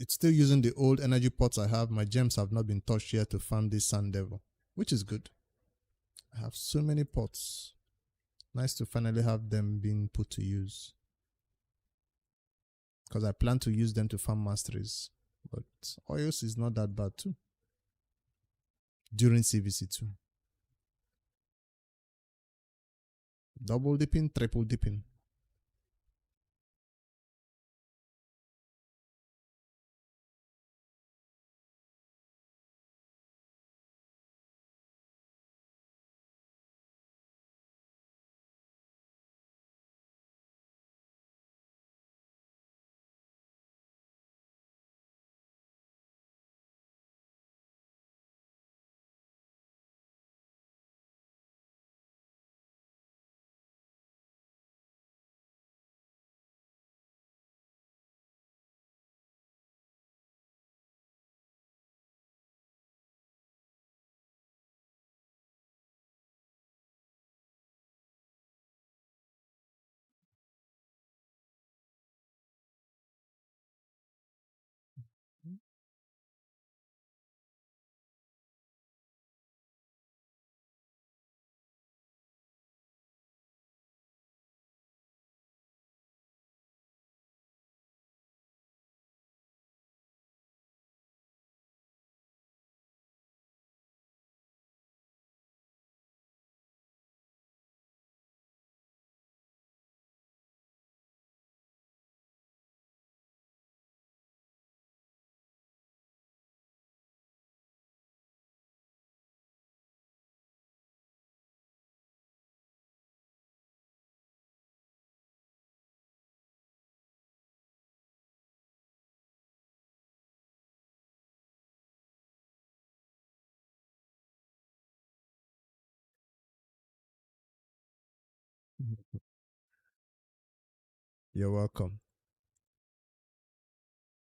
Speaker 1: It's still using the old energy pots I have. My gems have not been touched yet to farm this Sand Devil, which is good. I have so many pots. Nice to finally have them being put to use, because I plan to use them to farm masteries. But oils is not that bad too. During CVC too. Double dipping, triple dipping. You're welcome.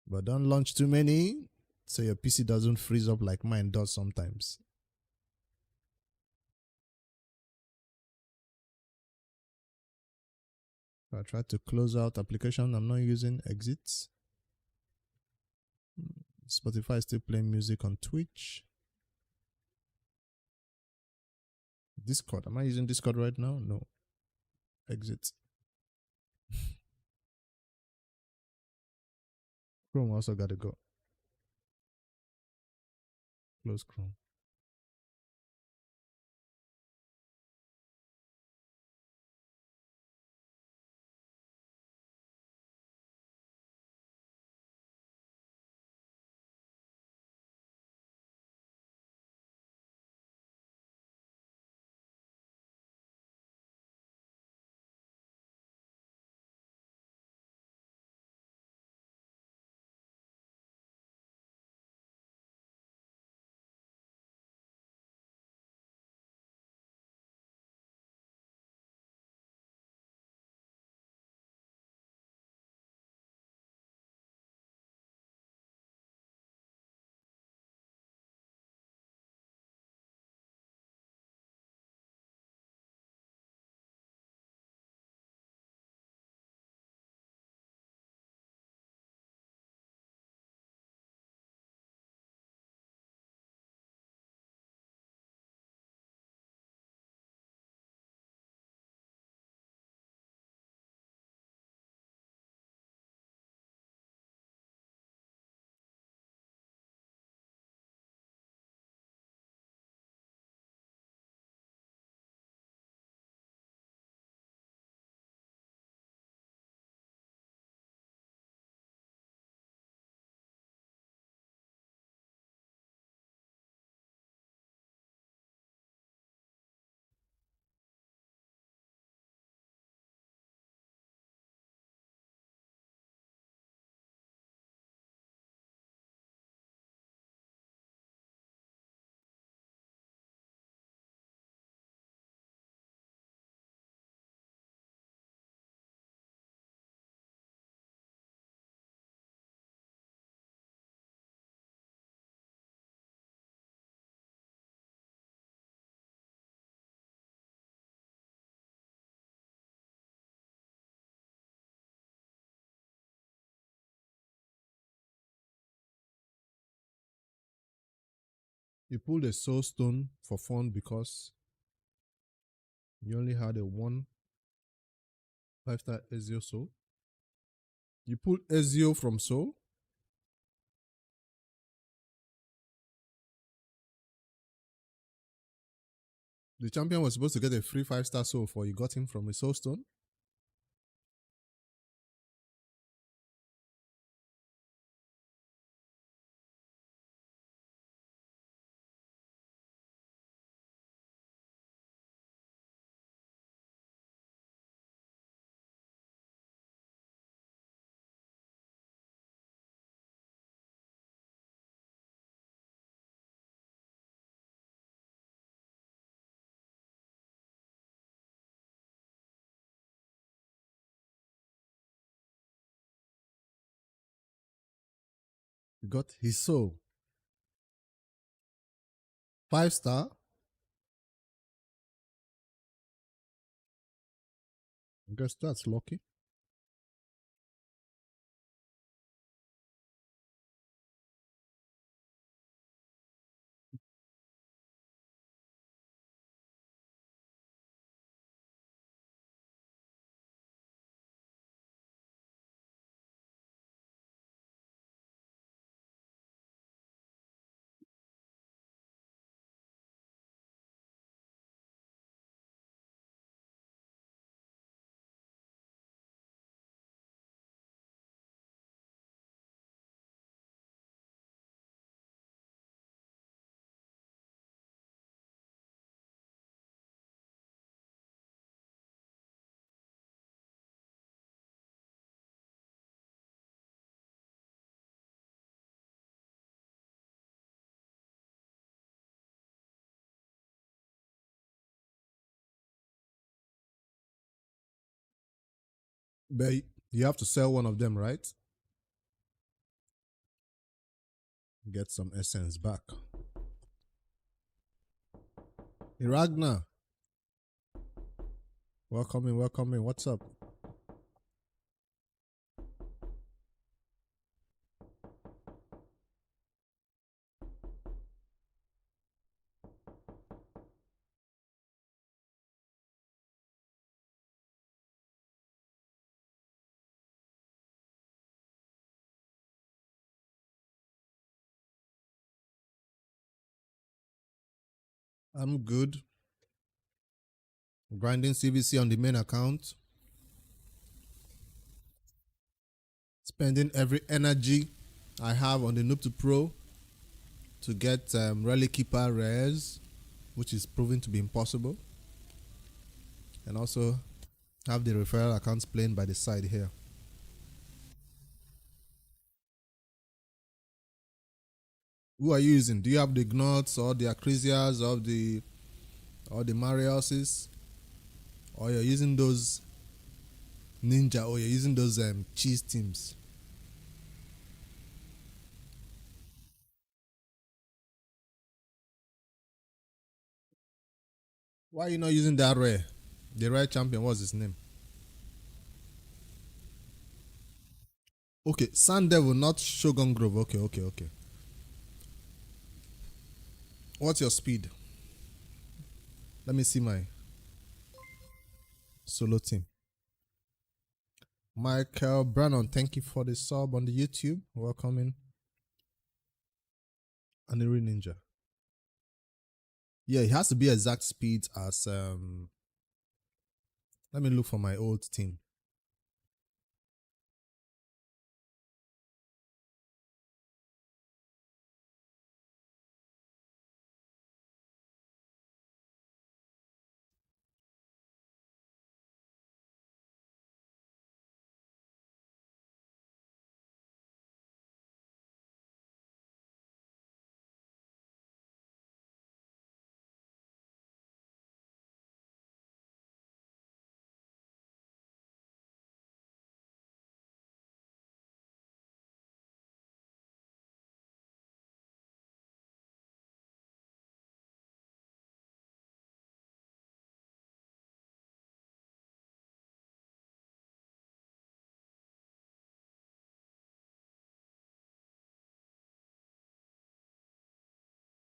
Speaker 1: But don't launch too many so your PC doesn't freeze up like mine does sometimes. I try to close out application I'm not using, exits. Spotify is still playing music on Twitch. Discord. Am I using Discord right now? No. Exit. Chrome also got to go. Close Chrome. You pulled a soul stone for fun because you only had a 5-star Ezio soul. You pulled Ezio from soul. The champion was supposed to get a free 5-star soul for you got him from a soul stone. You got his soul. 5-star. I guess that's lucky. But you have to sell one of them, right? Get some essence back. Hey, Ragnar. Welcome in, welcome in. What's up? I'm good. Grinding CVC on the main account. Spending every energy I have on the Noob2Pro to get Relic Keeper rares, which is proving to be impossible. And also have the referral accounts playing by the side here. Who are you using? Do you have the Gnots or the Acrisias or the Mariuses? Or you're using those Ninja, or you're using those cheese teams? Why are you not using that rare? The rare champion, what's his name? Okay, Sun Devil, not Shogun Grove. Okay. What's your speed? Let me see my solo team. Michael Brannon, thank you for the sub on the YouTube. Welcome in. Aniri Ninja. Yeah, it has to be exact speed as let me look for my old team.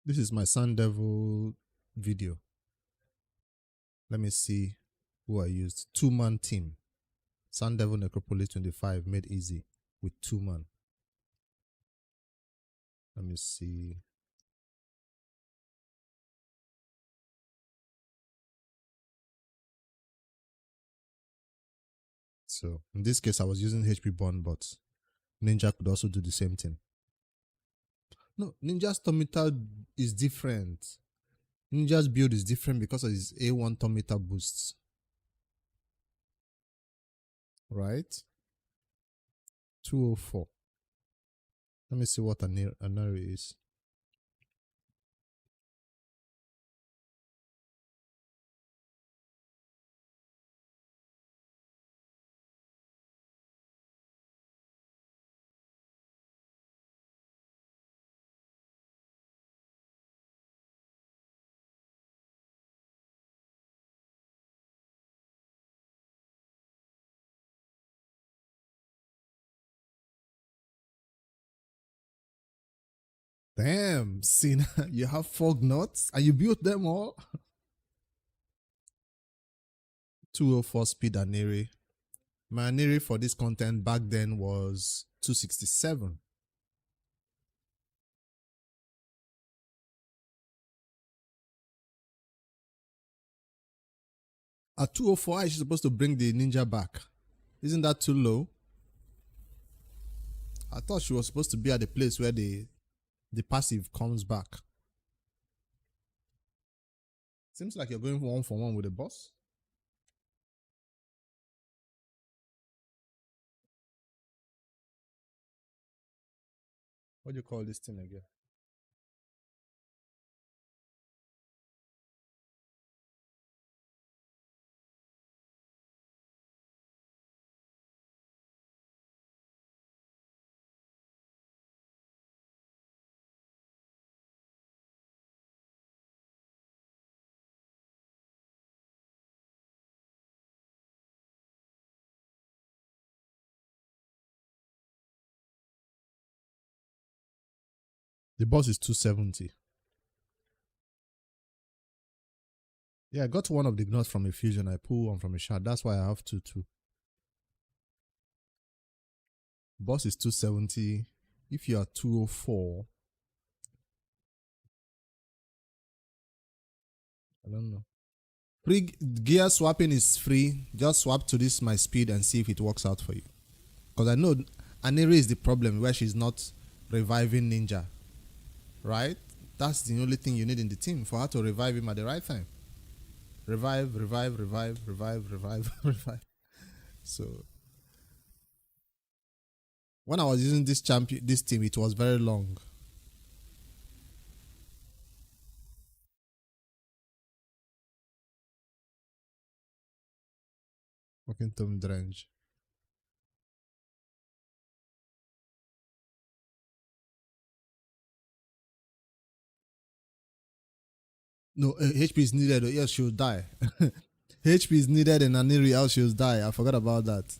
Speaker 1: This is my Sun Devil video. Let me see who I used. 2-man team. Sun Devil Necropolis 25 made easy with 2-man. Let me see. So in this case, I was using HP Bond, but Ninja could also do the same thing. No, Ninja's Tomita is different. Ninja's build is different because of his A1 Tomita boosts. Right? 204. Let me see what Anari is. Damn, Sina, you have 4 Gnots and you built them all? 204 speed Aniri. My Aniri for this content back then was 267. At 204, she's supposed to bring the ninja back. Isn't that too low? I thought she was supposed to be at the place where the passive comes back. Seems like you're going 1-for-1 with the boss. What do you call this thing again? The boss is 270. Yeah, I got one of the gnots from a fusion. I pulled one from a shard. That's why I have 2 too. Boss is 270. If you are 204, I don't know. Gear swapping is free. Just swap to this my speed and see if it works out for you. Because I know Aneri is the problem where she's not reviving Ninja. Right? That's the only thing you need in the team for her to revive him at the right time. Revive. So when I was using this team, it was very long. Fucking Tom Drench. No, HP is needed. Yes, she'll die. HP is needed and Aniri else she'll die. I forgot about that.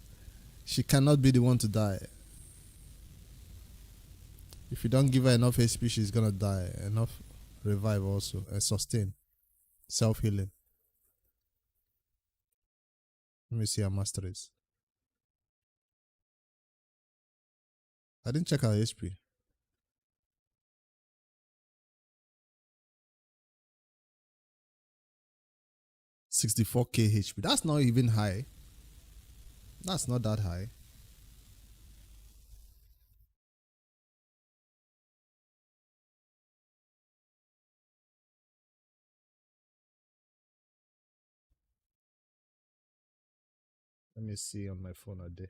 Speaker 1: She cannot be the one to die. If you don't give her enough HP, she's gonna die. Enough revive also and sustain. Self-healing. Let me see her masteries. I didn't check her HP. 64k HP. That's not even high. That's not that high. Let me see on my phone a day.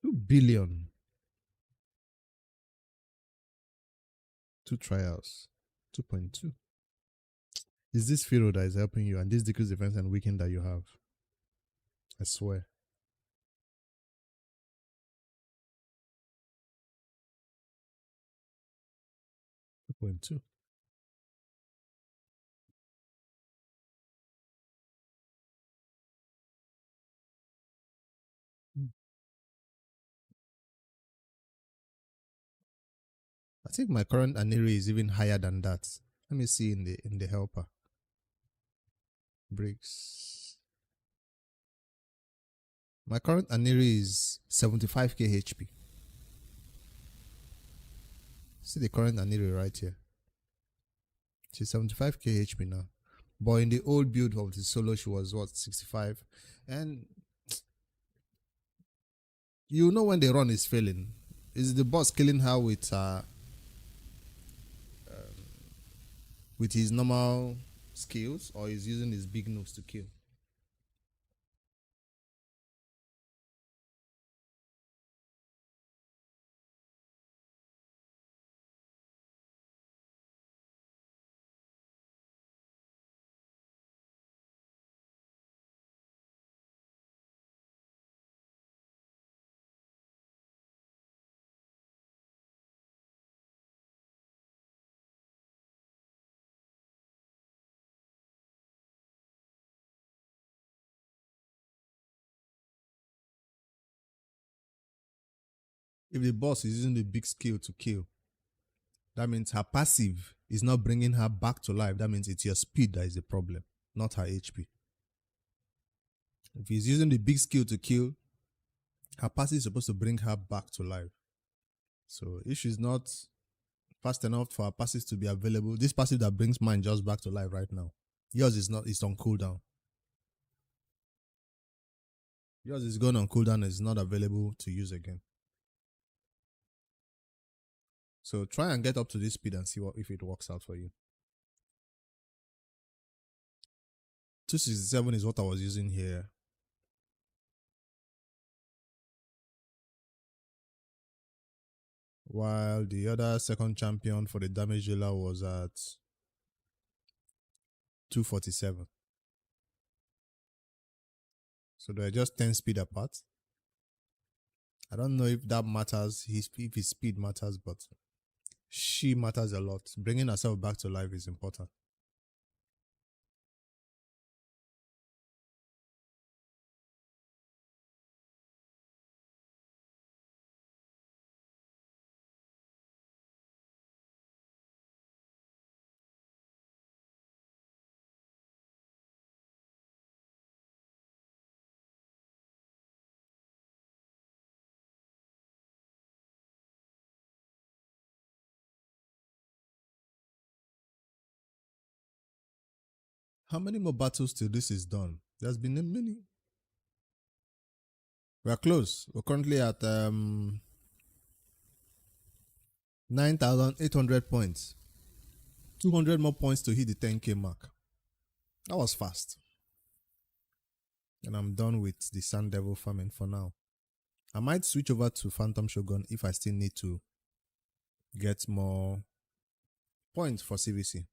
Speaker 1: $2 billion. 2 trials. 2.2. Is this Pharaoh that is helping you and this decrease defense and weaken that you have? I swear. $2.2. I think my current Aniri is even higher than that. Let me see in the helper. Bricks. My current Aniri is 75k HP. See the current Aniri right here. She's 75k HP now. But in the old build of the solo, she was what, 65? And you know when the run is failing. Is the boss killing her with his normal skills, or is using his big nose to kill? If the boss is using the big skill to kill, that means her passive is not bringing her back to life. That means it's your speed that is the problem, not her HP. If he's using the big skill to kill, her passive is supposed to bring her back to life. So if she's not fast enough for her passive to be available, this passive that brings mine just back to life right now, yours is not, it's on cooldown. Yours is going on cooldown and is not available to use again. So try and get up to this speed and see if it works out for you. 267 is what I was using here. While the other second champion for the damage dealer was at 247. So they're just 10 speed apart. I don't know if that matters, if his speed matters, but she matters a lot. Bringing herself back to life is important. How many more battles till this is done? There's been a many. We're close. We're currently at 9,800 points. 200 more points to hit the 10k mark. That was fast. And I'm done with the Sun Devil farming for now. I might switch over to Phantom Shogun if I still need to get more points for CVC.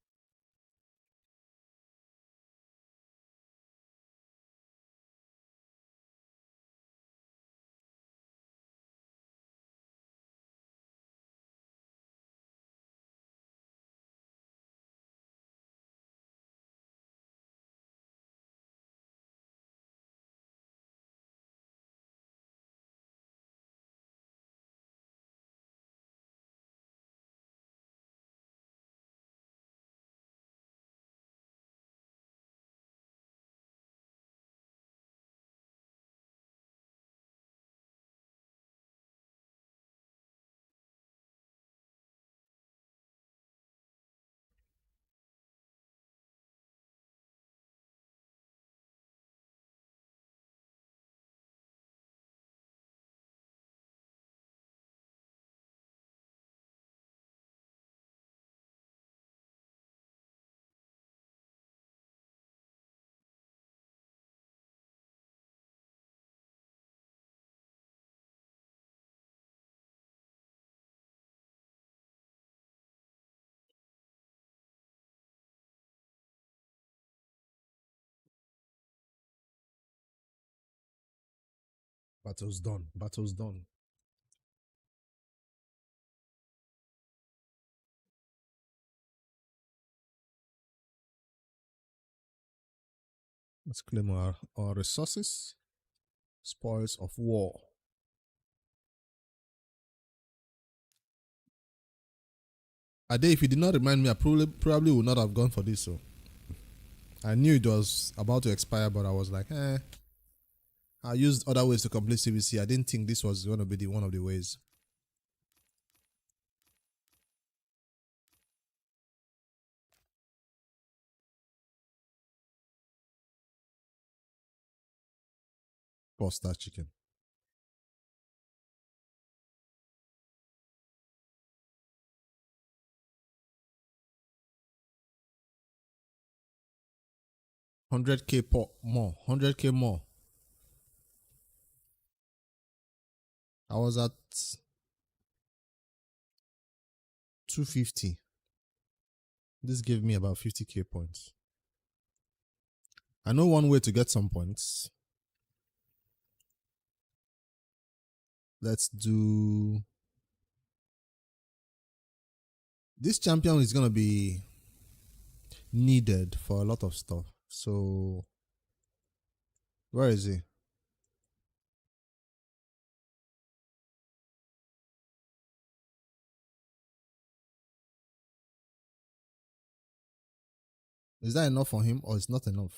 Speaker 1: Battle's done. Battle's done. Let's claim our resources. Spoils of war. Ade, if you did not remind me, I probably would not have gone for this. So I knew it was about to expire, but I was like, I used other ways to complete CVC. I didn't think this was going to be one of the ways. Bust that chicken. $100K more. 100K more. I was at 250. This gave me about 50K points. I know one way to get some points. Let's do... This champion is going to be needed for a lot of stuff. So, where is he? Is that enough for him or it's not enough?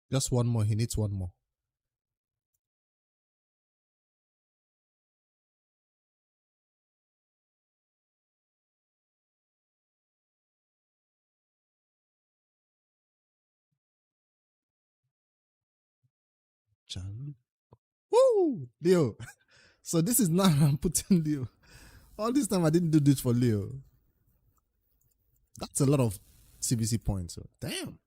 Speaker 1: Just one more. He needs one more. Chan. Woo! Leo. So this is now I'm putting Leo. All this time I didn't do this for Leo. That's a lot of CVC points. So. Damn.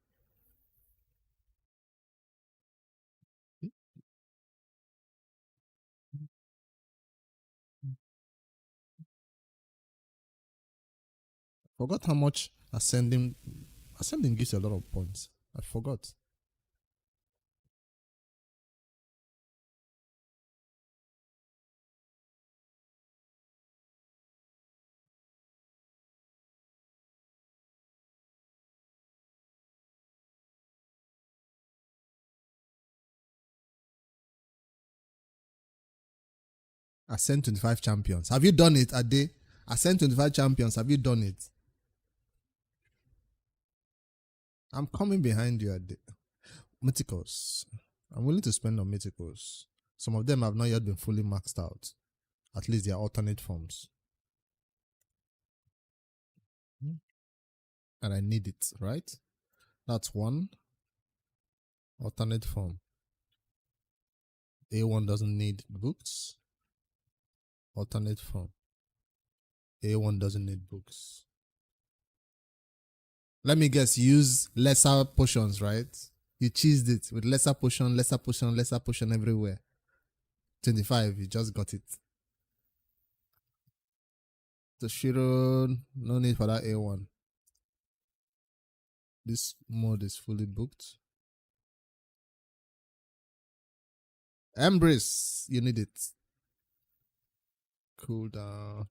Speaker 1: Forgot how much ascending gives you a lot of points. I forgot. Ascend 25 champions. Have you done it, Ade? Ascend 25 champions. Have you done it? I'm coming behind you, Ade. Mythicals. I'm willing to spend on mythicals. Some of them have not yet been fully maxed out. At least they are alternate forms. And I need it, right? That's one. Alternate form. A1 doesn't need books. Alternate form. A1 doesn't need books. Let me guess, use lesser potions, right? You cheesed it with lesser potion everywhere. 25, you just got it. The Shiro, no need for that A1. This mode is fully booked. Embrace, you need it. Cool down.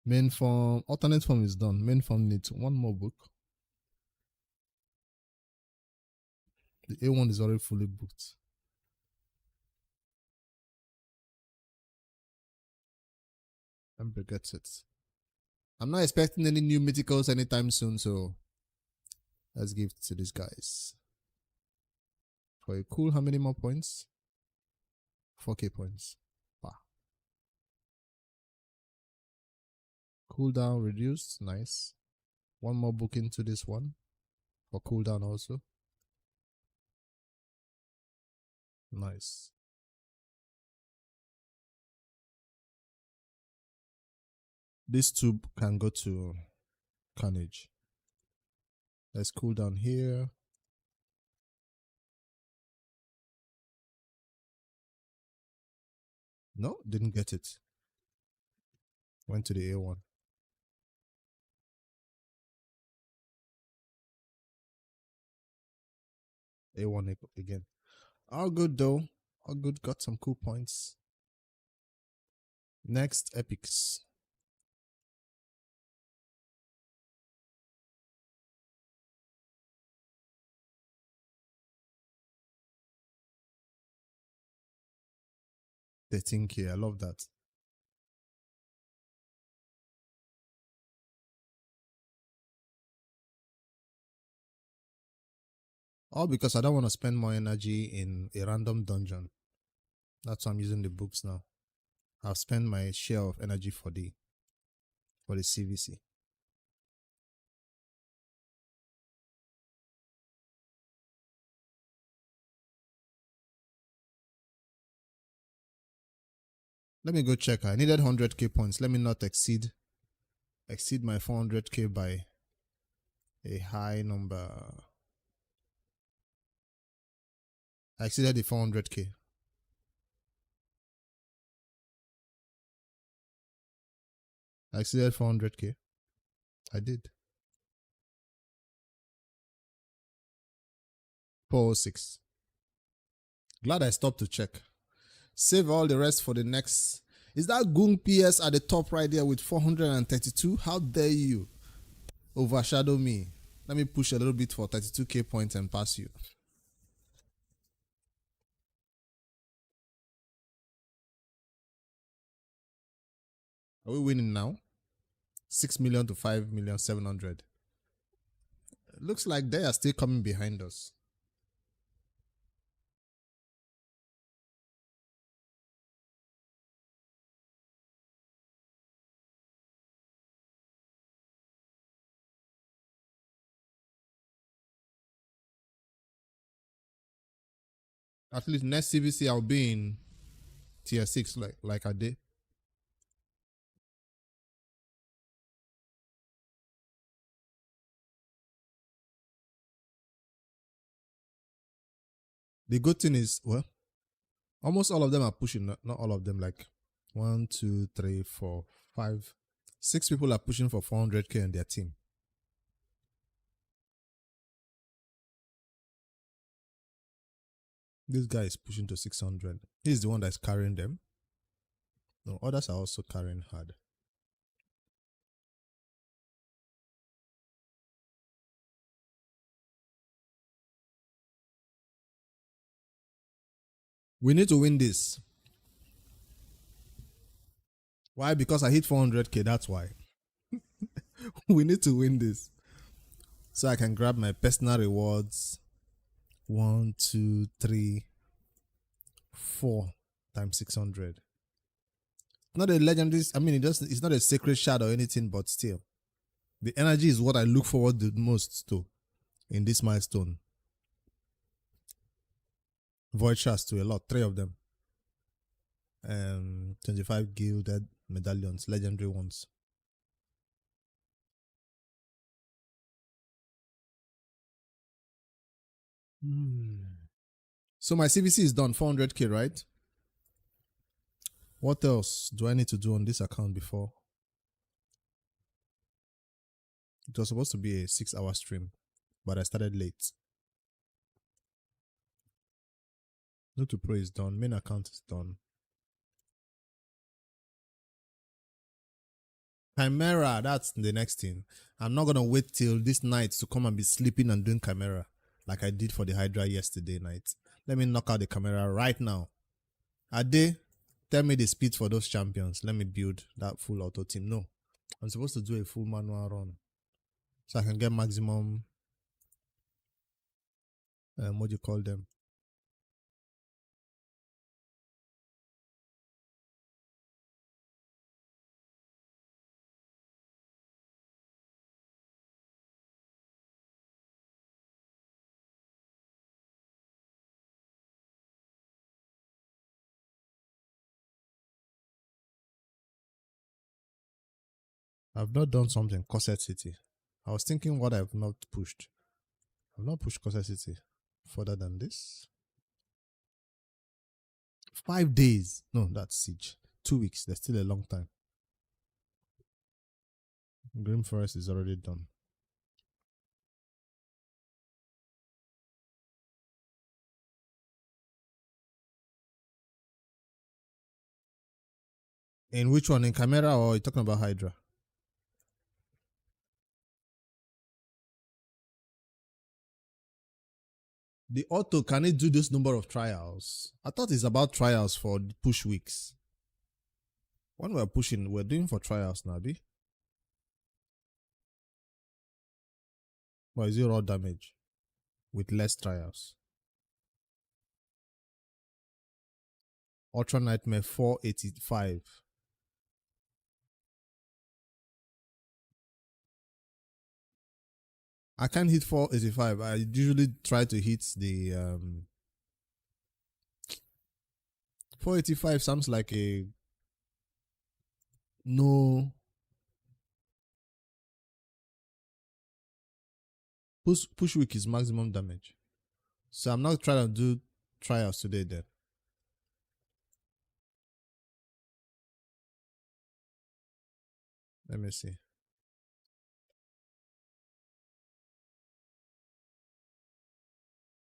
Speaker 1: Main form, alternate form is done. Main form needs one more book. The A1 is already fully booked. Embrace gets it. I'm not expecting any new mythicals anytime soon, so let's give it to these guys. For a cool, how many more points? 4k points. Wow. Cooldown reduced. Nice. One more book into this one. For cooldown also. Nice. This two can go to Carnage. Let's cool down here. No, didn't get it. Went to the A1. A1 again. All good though. All good. Got some cool points. Next, epics. They think here. I love that. All because I don't want to spend more energy in a random dungeon. That's why I'm using the books now. I'll spend my share of energy for the CVC. Let me go check. I needed 100k points. Let me not exceed my 400k by a high number. I exceeded the 400k. I exceeded 400k. I did. 406. Glad I stopped to check. Save all the rest for the next. Is that Goong PS at the top right there with 432? How dare you overshadow me? Let me push a little bit for 32k points and pass you. Are we winning now? 6 million to 5,700,000. Looks like they are still coming behind us. At least next CVC I'll be in tier 6 like I did. The good thing is, well, almost all of them are pushing, not all of them, like 1, 2, 3, 4, 5, 6 people are pushing for 400k in their team. This guy is pushing to 600. He's the one that's carrying them. No, others are also carrying hard. We need to win this. Why? Because I hit 400k. That's why. We need to win this. So I can grab my personal rewards. 1, 2, 3, 4 times 600. Not a legendary. I mean, it's not a sacred shard or anything, but still. The energy is what I look forward the most to in this milestone. Void shards to a lot, 3 of them. 25 gilded medallions, legendary ones. So my CVC is done, 400k, right? What else do I need to do on this account before? It was supposed to be a 6-hour stream, but I started late. Noob2Pro is done, main account is done. Chimera, that's the next thing. I'm not gonna wait till this night to come and be sleeping and doing Chimera like I did for the Hydra yesterday night. Let me knock out the Chimera right now. Ade, tell me the speed for those champions. Let me build that full auto team. No, I'm supposed to do a full manual run so I can get maximum. What do you call them? I've not done something. Corset City. I was thinking what I've not pushed. I've not pushed Corset City further than this. 5 days. No, that's Siege. 2 weeks. There's still a long time. Grim Forest is already done. In which one? In Chimera or are you talking about Hydra? The auto, can it do this number of trials? I thought it's about trials for push weeks. When we're pushing, we're doing for trials, Nabi. Or is it raw damage with less trials? Ultra Nightmare 485. I can't hit 485. I usually try to hit the 485 sounds like a no. Push week is maximum damage. So I'm not trying to do trials today then. Let me see.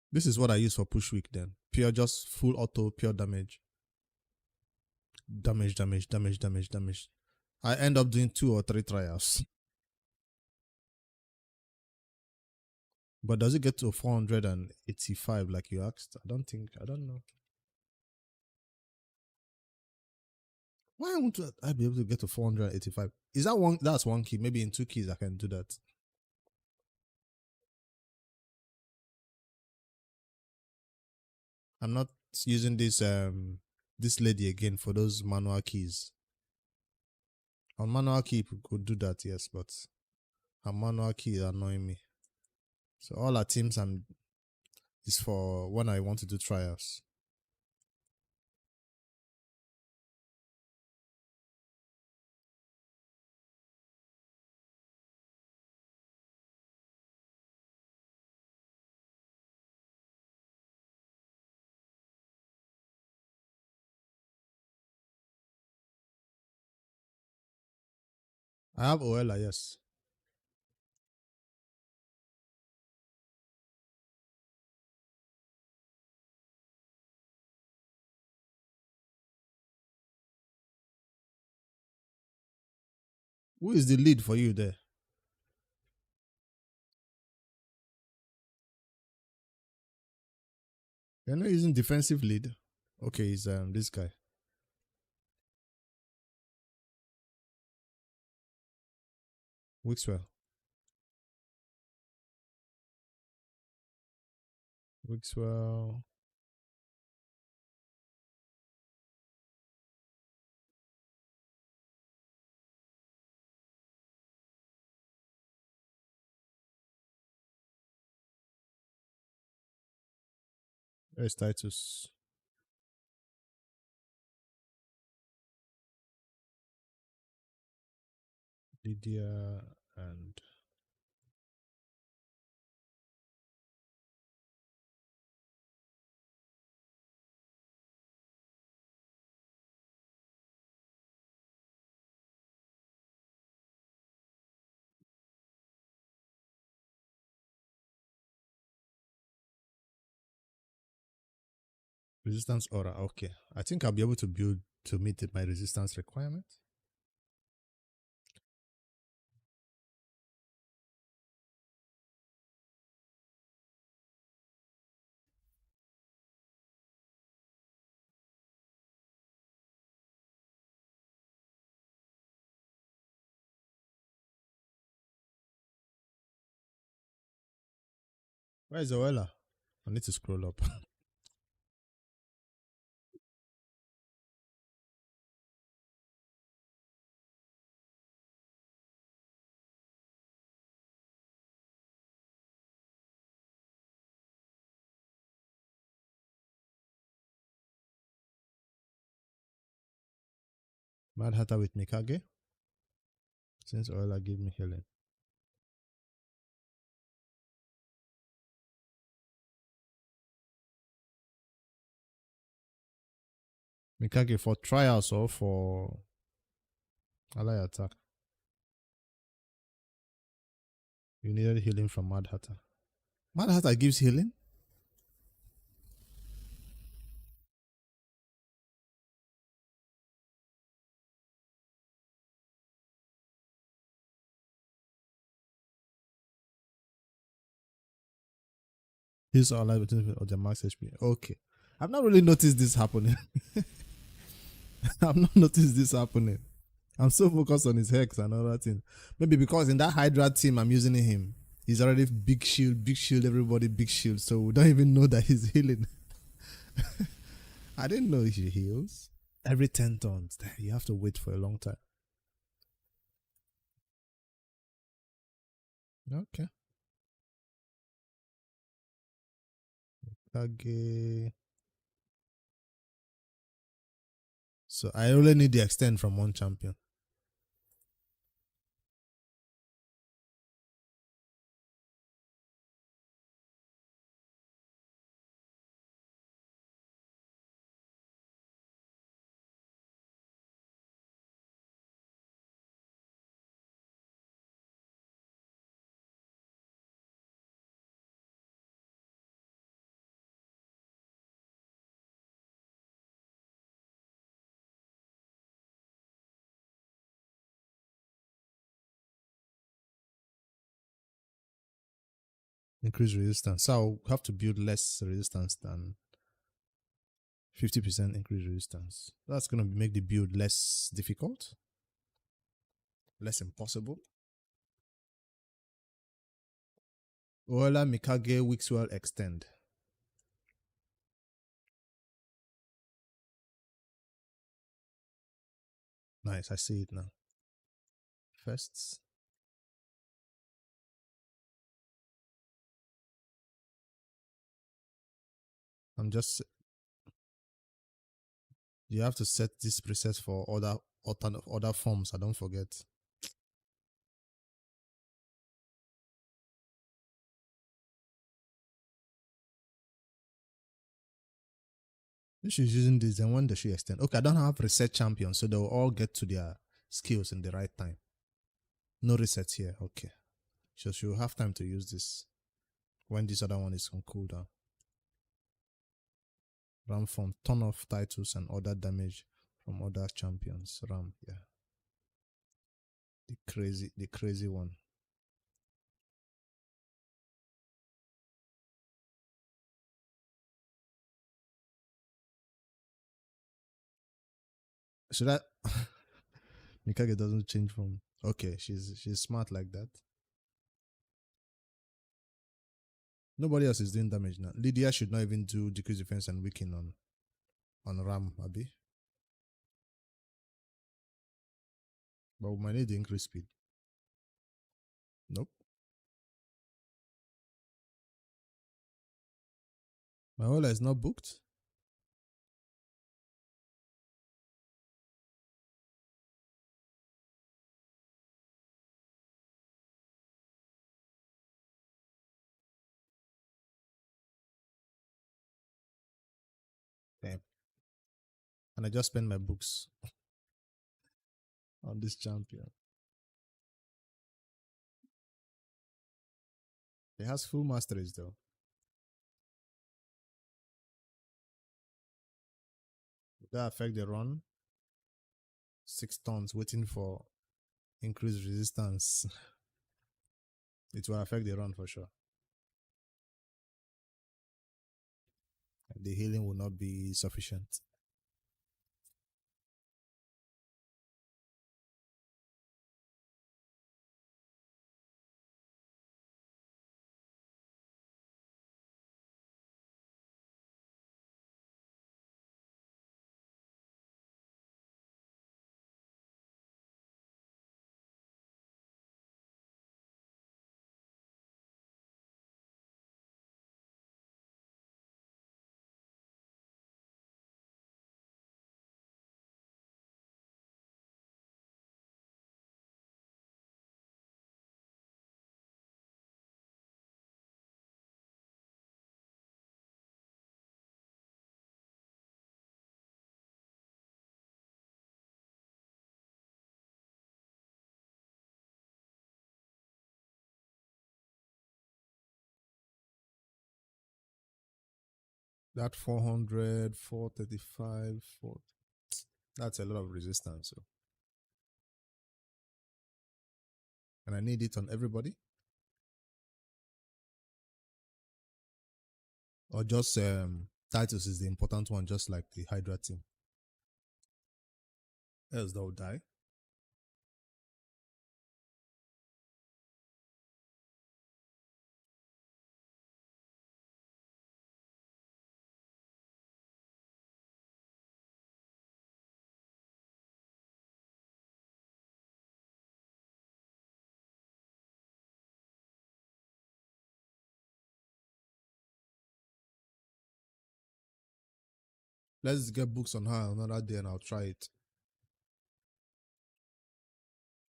Speaker 1: This is what I use for push week then. Pure, just full auto, pure damage. Damage. I end up doing 2 or 3 trials. But does it get to 485 like you asked? I don't know. Why won't I be able to get to 485? Is that one? That's one key. Maybe in 2 keys I can do that. I'm not using this lady again for those manual keys. On manual key, people could do that, yes, but her manual key is annoying me. So all our teams is for when I want to do trials. I have Oela, yes. Who is the lead for you there? You're not using defensive lead. Okay, it's this guy. Wixwell. Wixwell. Where's Titus? Lydia and resistance aura. Okay. I think I'll be able to build to meet my resistance requirement. Where is Oella? I need to scroll up. Mad Hatter with Mikage. Since Oella gave me healing. Mikage for trials or for ally attack. You needed healing from Mad Hatter. Mad Hatter gives healing? He's alive between or the max HP. Okay. I've not really noticed this happening. I've not noticed this happening. I'm so focused on his hex and all that thing. Maybe because in that Hydra team I'm using him, he's already big shield, everybody big shield. So we don't even know that he's healing. I didn't know he heals. Every 10 turns. You have to wait for a long time. Okay. Kage. So I only need the extend from one champion. Increase resistance. So I'll have to build less resistance than 50% increase resistance. That's going to make the build less difficult, less impossible. Oela Mikage Wixwell extend. Nice, I see it now. Firsts. I'm just. You have to set this preset for other forms. I don't forget. If she's using this, then when does she extend? Okay, I don't have reset champions, so they'll all get to their skills in the right time. No reset here. Okay. So she'll have time to use this when this other one is on cooldown. Ram from turn off titles and other damage from other champions. Ram, yeah. The crazy one. Should I? Mikage doesn't change from Okay, she's smart like that. Nobody else is doing damage now. Lydia should not even do decrease defense and weaken on Ram, Abi. But we might need the increase speed. Nope. My Ola is not booked. Damn. And I just spent my books on this champion. He has full masteries though. Would that affect the run? 6 tons waiting for increased resistance. It will affect the run for sure. And the healing will not be sufficient. That 400, 435, 4. That's a lot of resistance. So. And I need it on everybody. Or just Titus is the important one, just like the Hydra team. Else they'll die. Let's get books on her another day and I'll try it.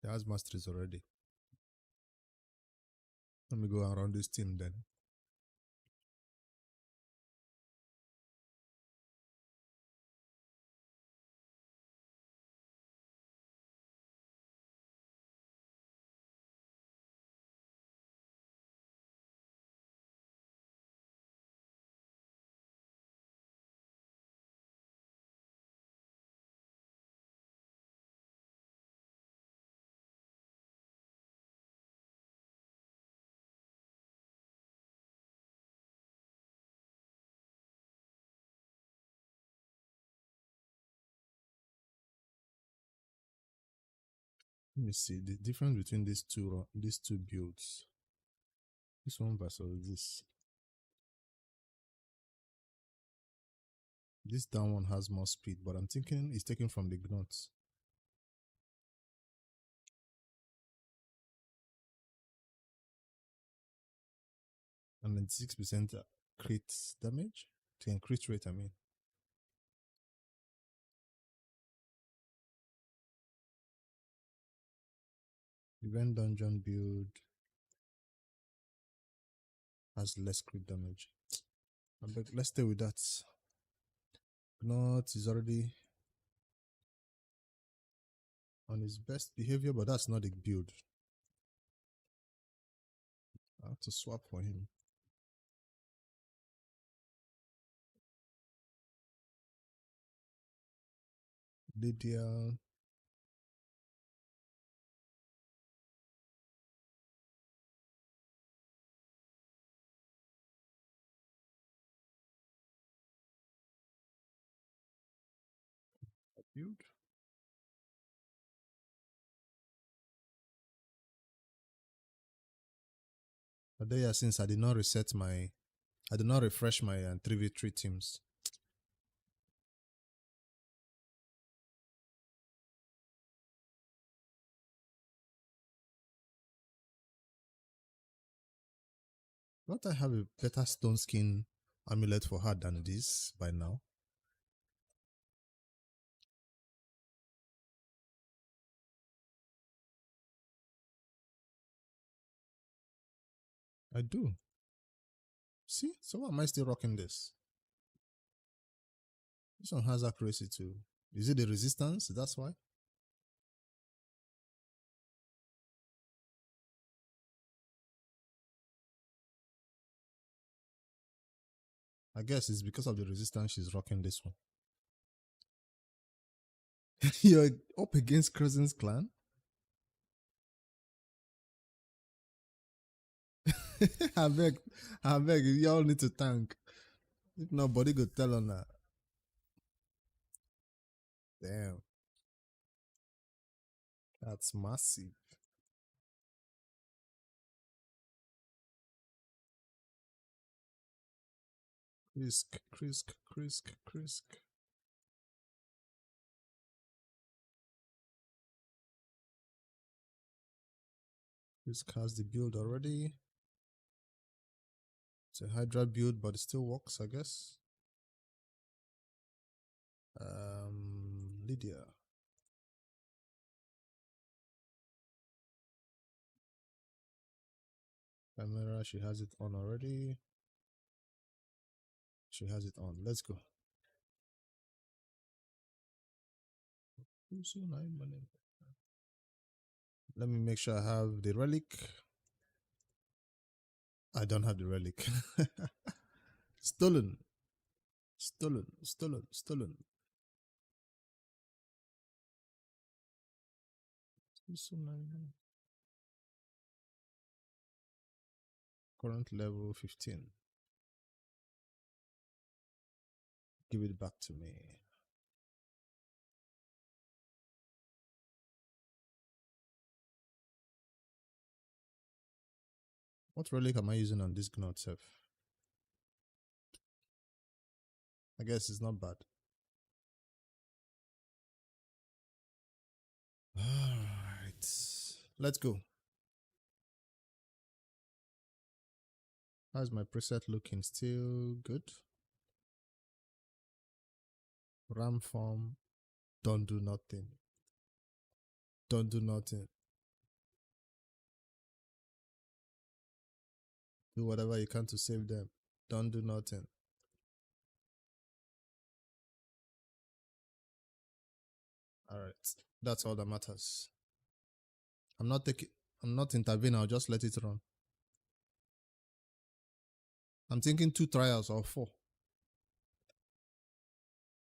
Speaker 1: He has masteries already. Let me go around this team then. Let me see the difference between these two builds. This one versus this. This down one has more speed, but I'm thinking it's taken from the Gnots. And then 6% crit damage? Crit rate, I mean. Event dungeon build has less crit damage. But let's stay with that. Gnot is already on his best behavior, but that's not a build. I have to swap for him. Lydia. Build. There since I did not refresh my 3v3 teams. Don't I have a better stone skin amulet for her than this by now? I do. See? So why am I still rocking this? This one has accuracy too. Is it the resistance? That's why? I guess it's because of the resistance she's rocking this one. You're up against Crescent's clan? I beg, y'all need to tank. If nobody could tell on that. Damn. That's massive. Krisk. Krisk has the build already. It's a Hydra build, but it still works, I guess. Lydia. Chimera, she has it on already. She has it on. Let's go. Let me make sure I have the relic. I don't have the relic. Stolen. Current level 15. Give it back to me. What relic am I using on this gnome itself? I guess it's not bad. Alright. Let's go. How's my preset looking? Still good? RAM form. Don't do nothing. Don't do nothing. Do whatever you can to save them. Don't do nothing. Alright. That's all that matters. I'm not intervening, I'll just let it run. I'm thinking 2 trials or 4.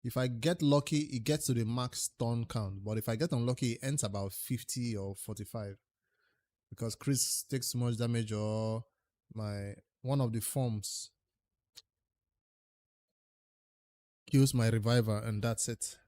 Speaker 1: If I get lucky, it gets to the max turn count. But if I get unlucky, it ends about 50 or 45. Because Chris takes too much damage or one of the forms kills my reviver and that's it.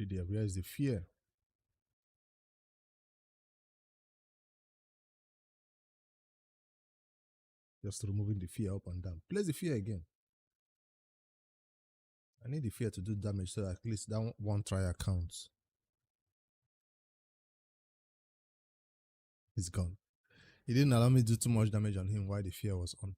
Speaker 1: Lydia, where is the fear? Just removing the fear up and down. Place the fear again. I need the fear to do damage so at least that one trial counts. It's gone. He didn't allow me to do too much damage on him while the fear was on.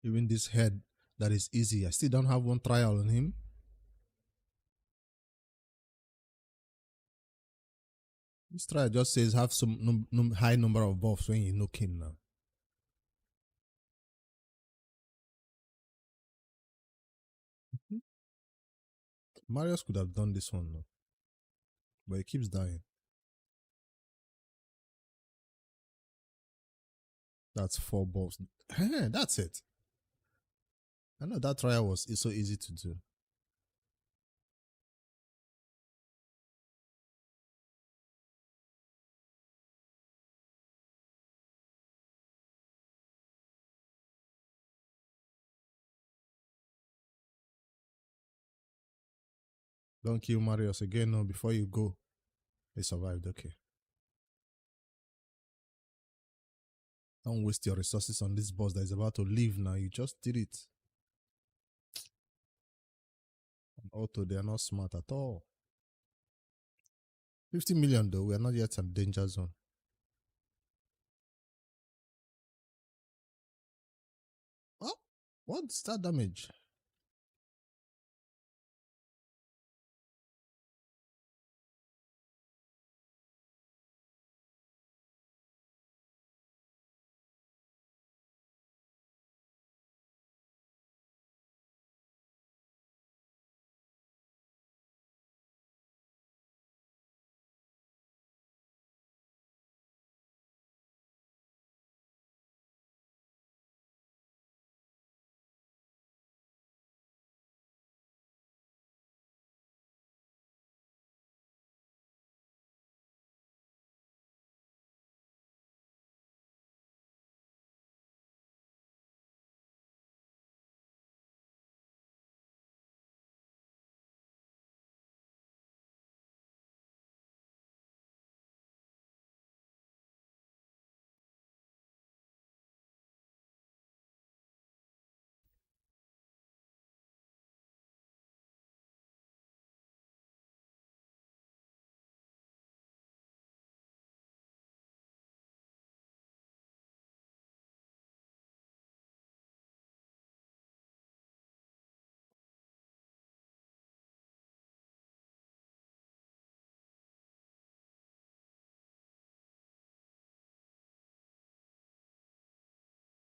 Speaker 1: Even this head that is easy, I still don't have one trial on him. This trial just says have some high number of buffs when you knock him now. Marius could have done this one now, but he keeps dying. That's 4 buffs. That's it. I know that trial was so easy to do. Don't kill Marius again now before you go. He survived, okay. Don't waste your resources on this boss that is about to leave now. You just did it. On auto, they are not smart at all. 50 million though, we are not yet in danger zone. Oh, what's that damage?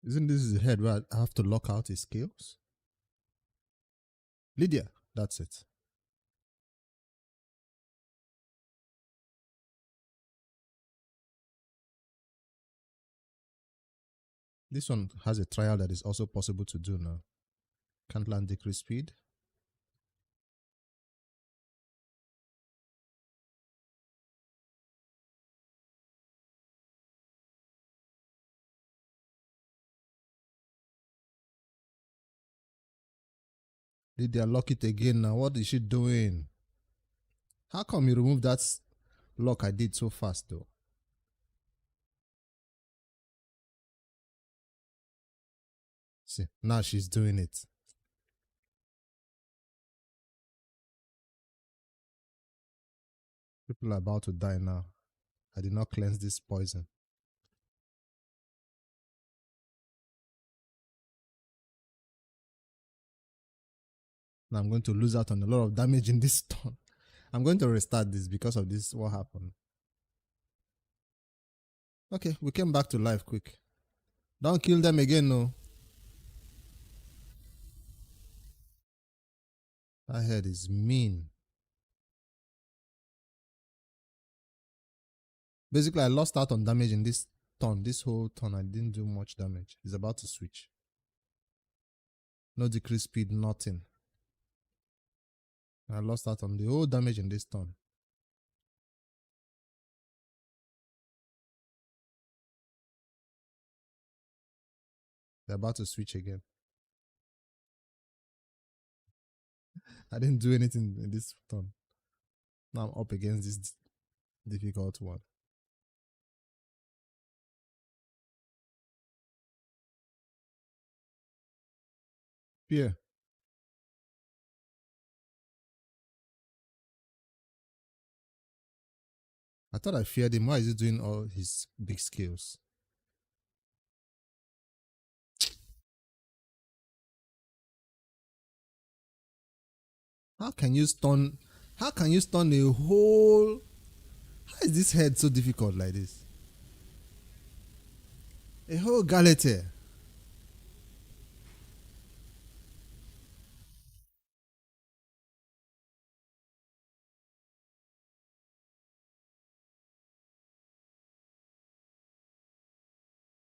Speaker 1: Isn't this the head where I have to lock out his skills? Lydia, that's it. This one has a trial that is also possible to do now. Can't land decrease speed. Lydia, lock it again now. What is she doing? How come you removed that lock I did so fast though? See, now she's doing it. People are about to die now. I did not cleanse this poison. Now I'm going to lose out on a lot of damage in this turn. I'm going to restart this because of this, what happened. Okay, we came back to life quick. Don't kill them again, no. That head is mean. Basically, I lost out on damage in this turn. This whole turn, I didn't do much damage. It's about to switch. No decrease speed, nothing. I lost out on the whole damage in this turn. They're about to switch again. I didn't do anything in this turn. Now I'm up against this difficult one. Pierre. I thought I feared him. Why is he doing all his big skills? How can you stun? How can you stun a whole? How is this head so difficult like this? A whole Galete.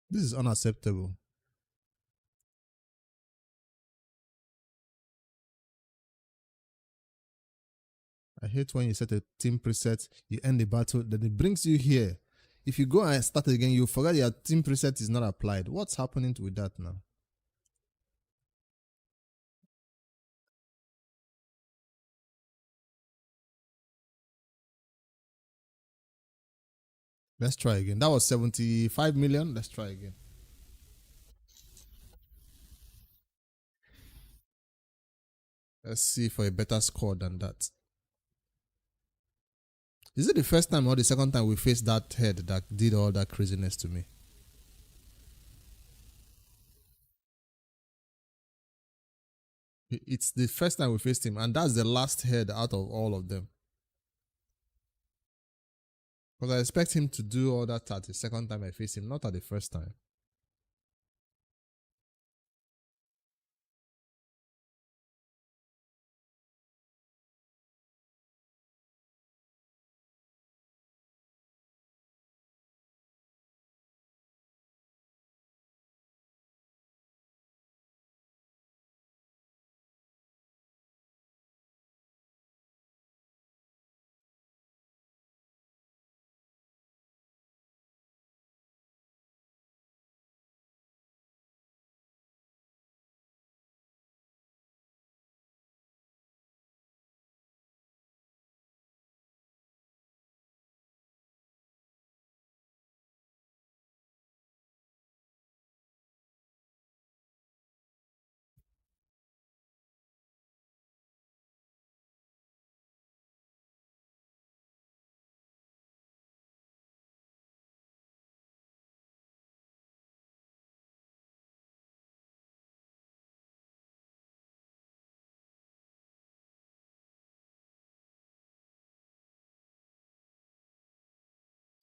Speaker 1: This is unacceptable. I hate when you set a team preset, you end the battle, then it brings you here. If you go and start again, you forget your team preset is not applied. What's happening with that now? Let's try again. That was 75 million. Let's try again. Let's see for a better score than that. Is it the first time or the second time we faced that head that did all that craziness to me? It's the first time we faced him, and that's the last head out of all of them. Because I expect him to do all that at the second time I faced him, not at the first time.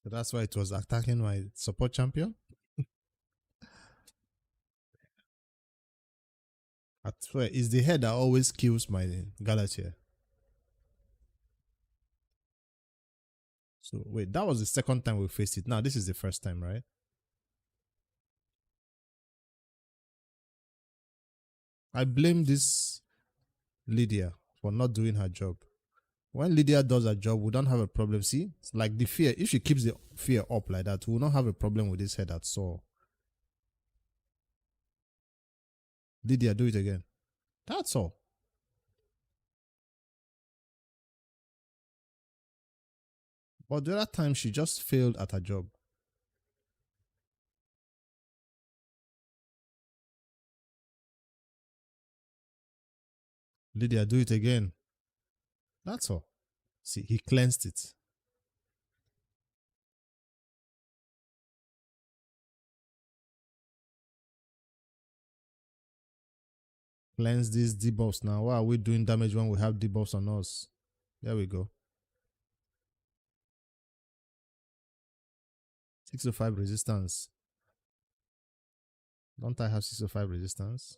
Speaker 1: So that's why it was attacking my support champion. I swear, it's the head that always kills my Galatia. So wait, that was the second time we faced it. Now this is the first time, right? I blame this Lydia for not doing her job. When Lydia does her job, we don't have a problem. See, it's like the fear. If she keeps the fear up like that, we will not have a problem with this head at all. Lydia, do it again. That's all. But the other time, she just failed at her job. Lydia, do it again. That's all. See, he cleansed it. Cleanse these debuffs now. Why are we doing damage when we have debuffs on us? There we go. 605 resistance. Don't I have 605 resistance?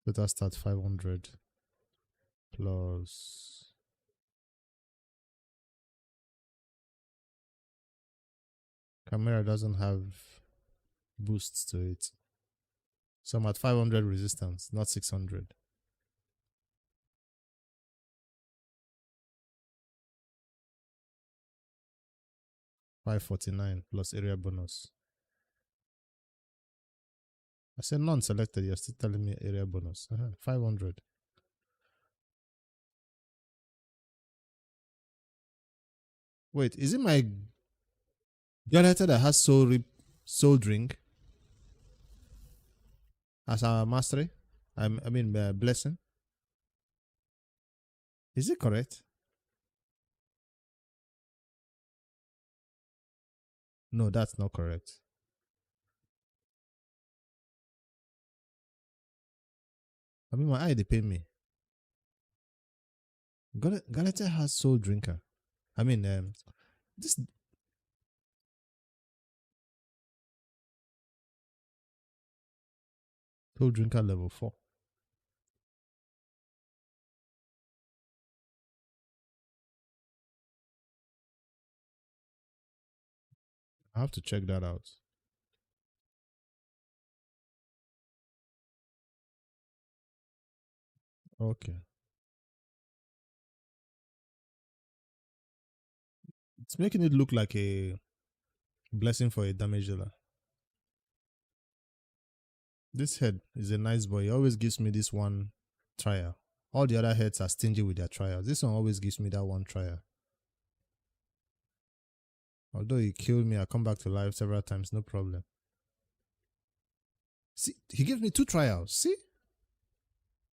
Speaker 1: Let us start 500 plus. Camera doesn't have boosts to it. So I'm at 500 resistance, not 600. $549 plus area bonus. I said non-selected. You're still telling me area bonus. 500. Wait, is it my Galata that has soul drink as our mastery? I mean blessing. Is it correct? No, that's not correct. I mean, my eye they pay me. Galata has soul drinker. I mean, this soul drinker level 4. I have to check that out. Okay. It's making it look like a blessing for a damage dealer. This head is a nice boy. He always gives me this one trial. All the other heads are stingy with their trials. This one always gives me that one trial. Although he killed me, I come back to life several times, no problem. See, he gives me 2 trials. See?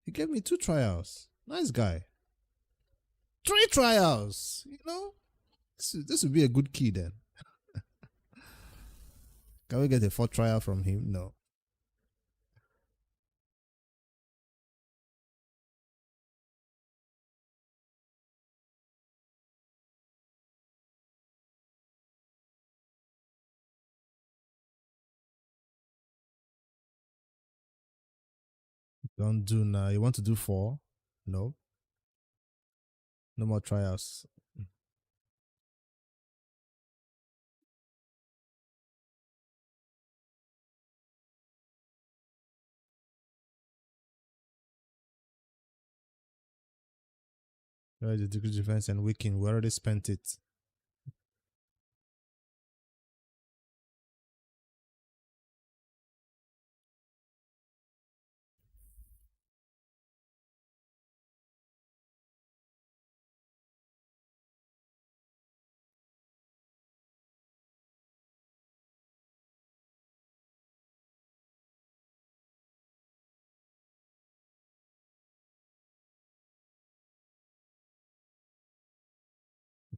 Speaker 1: He gave me 2 trials. Nice guy. 3 trials. You know? This would be a good key then. Can we get a 4th trial from him? No. Don't do now. You want to do 4? No. No more trials. Where is the degree defense and weaken? We already spent it.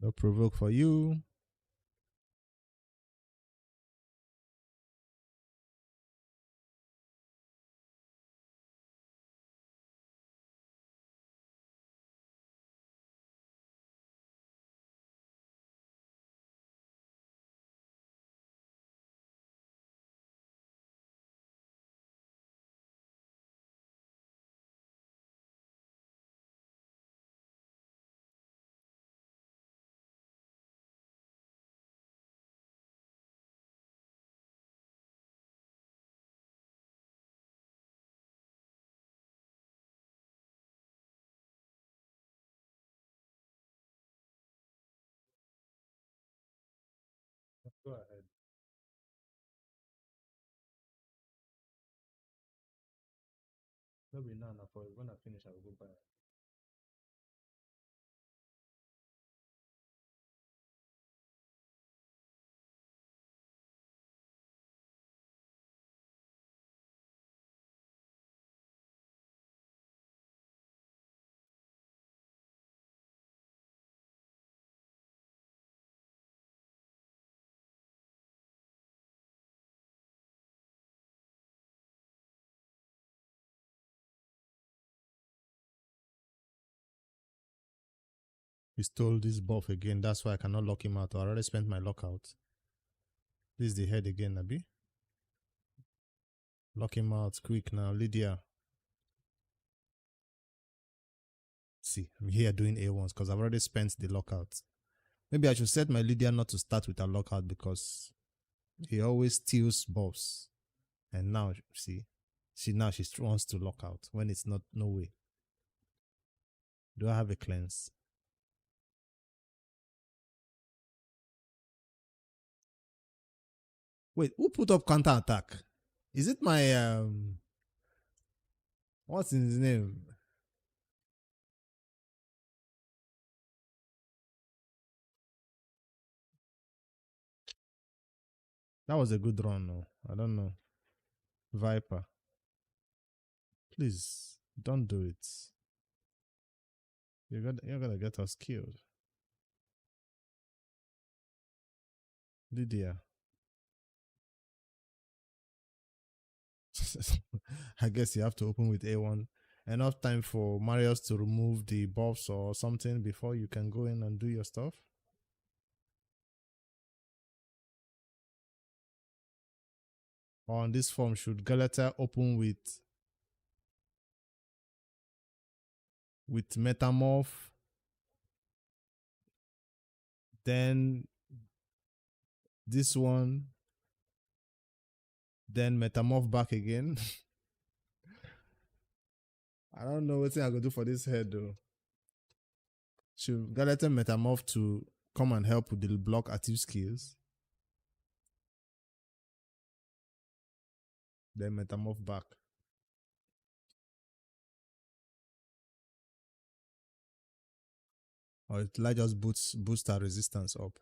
Speaker 1: No provoke for you. Go ahead. Maybe now, for when I finish, I will go buy. He stole this buff again. That's why I cannot lock him out. I already spent my lockout. This is the head again, Abi. Lock him out quick now, Lydia. See, I'm here doing A1s because I've already spent the lockout. Maybe I should set my Lydia not to start with a lockout because he always steals buffs. And now, see, she wants to lock out when it's not, no way. Do I have a cleanse? Wait, who put up counter attack? Is it my what's his name? That was a good run, no. I don't know. Viper. Please don't do it. You're gonna get us killed. Lydia. I guess you have to open with A1. Enough time for Marius to remove the buffs or something before you can go in and do your stuff. Or on this form, should Galata open with Metamorph? Then this one. Then Metamorph back again. I don't know what I gonna do for this head though. Should Galata Metamorph to come and help with the block active skills? Then Metamorph back. Or it like just boost our resistance up.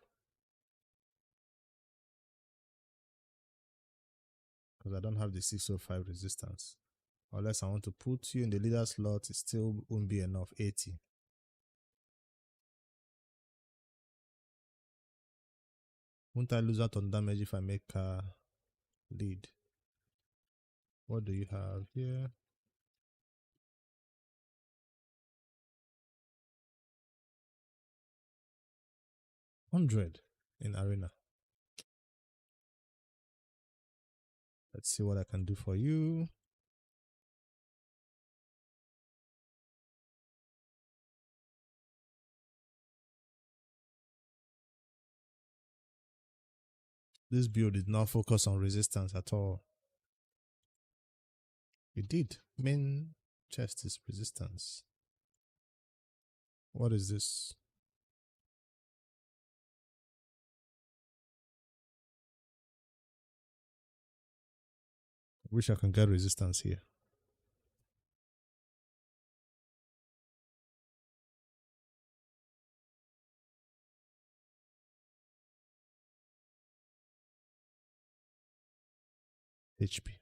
Speaker 1: Because I don't have the 605 resistance. Unless I want to put you in the leader slot, it still won't be enough. 80. Won't I lose out on damage if I make a lead? What do you have here? 100 in arena. Let's see what I can do for you. This build did not focus on resistance at all. It did. Main chest is resistance. What is this? Wish I can get resistance here. HP.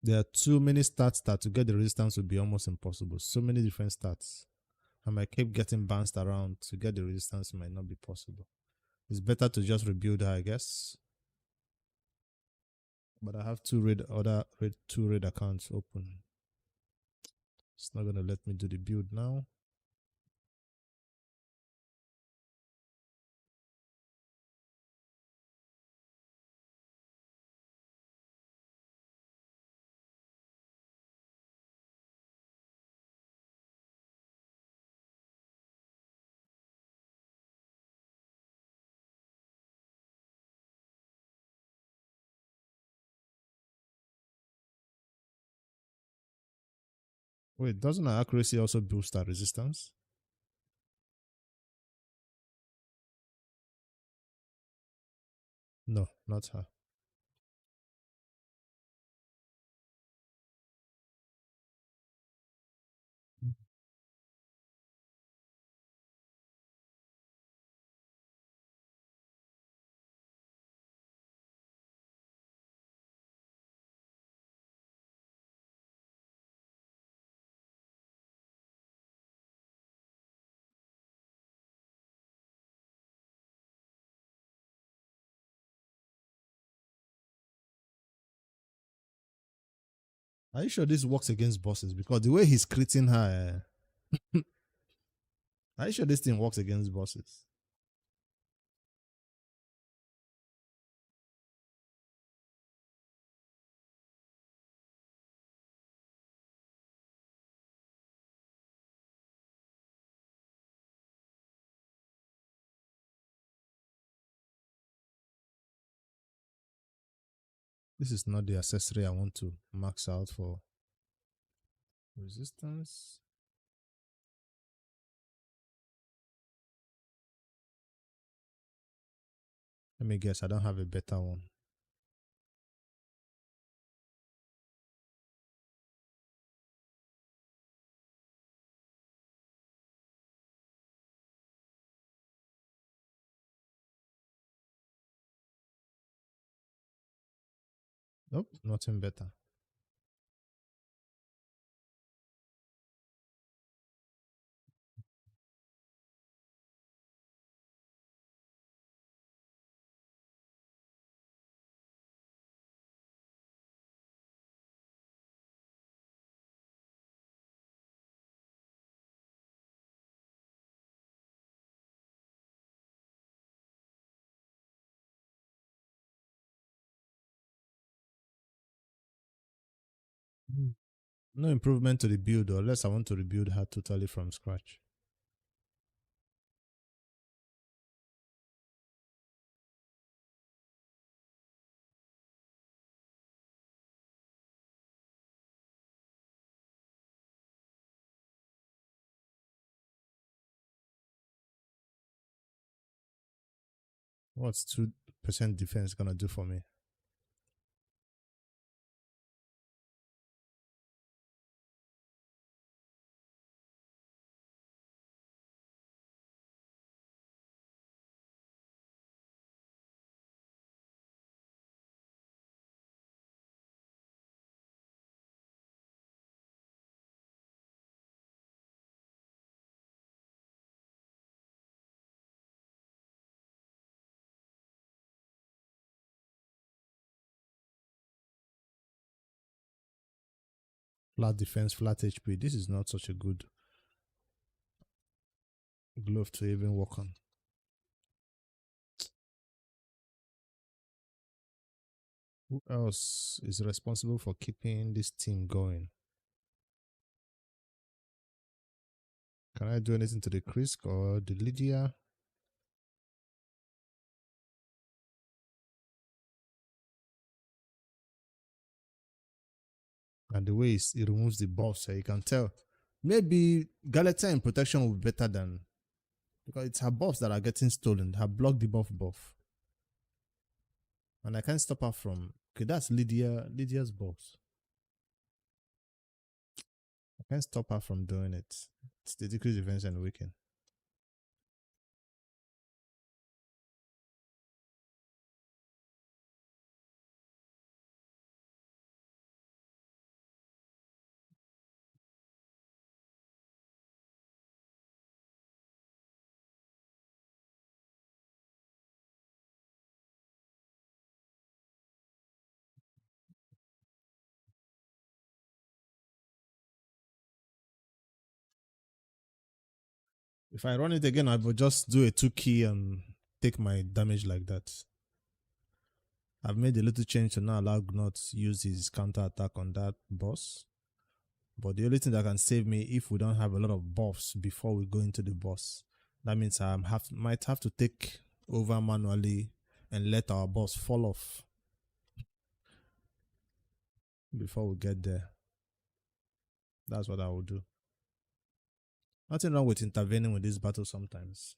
Speaker 1: There are too many stats that to get the resistance would be almost impossible. So many different stats. I might keep getting bounced around. To get the resistance might not be possible. It's better to just rebuild her, I guess. But I have two raid accounts open. It's not gonna let me do the build now. Wait, doesn't our accuracy also boost our resistance? No, not her. Are you sure this works against bosses? Because the way he's critting her, are you sure this thing works against bosses? This is not the accessory I want to max out for. Resistance. Let me guess, I don't have a better one. Nope, nothing better. No improvement to the build, or unless I want to rebuild her totally from scratch. What's 2% defense gonna do for me? Flat defense, flat HP. This is not such a good glove to even work on. Who else is responsible for keeping this team going? Can I do anything to the Krisk or the Lydia? And the way it removes the buff, so you can tell. Maybe Galata in protection will be better than, because it's her buffs that are getting stolen. Her block debuff buff. And I can't stop her from, okay, that's Lydia's buffs. I can't stop her from doing it. It's the decrease defense and weaken. If I run it again, I will just do a 2 key and take my damage like that. I've made a little change to not allow Gnot to use his counter attack on that boss. But the only thing that can save me if we don't have a lot of buffs before we go into the boss, that means I might have to take over manually and let our boss fall off before we get there. That's what I will do. Nothing wrong with intervening with this battle sometimes.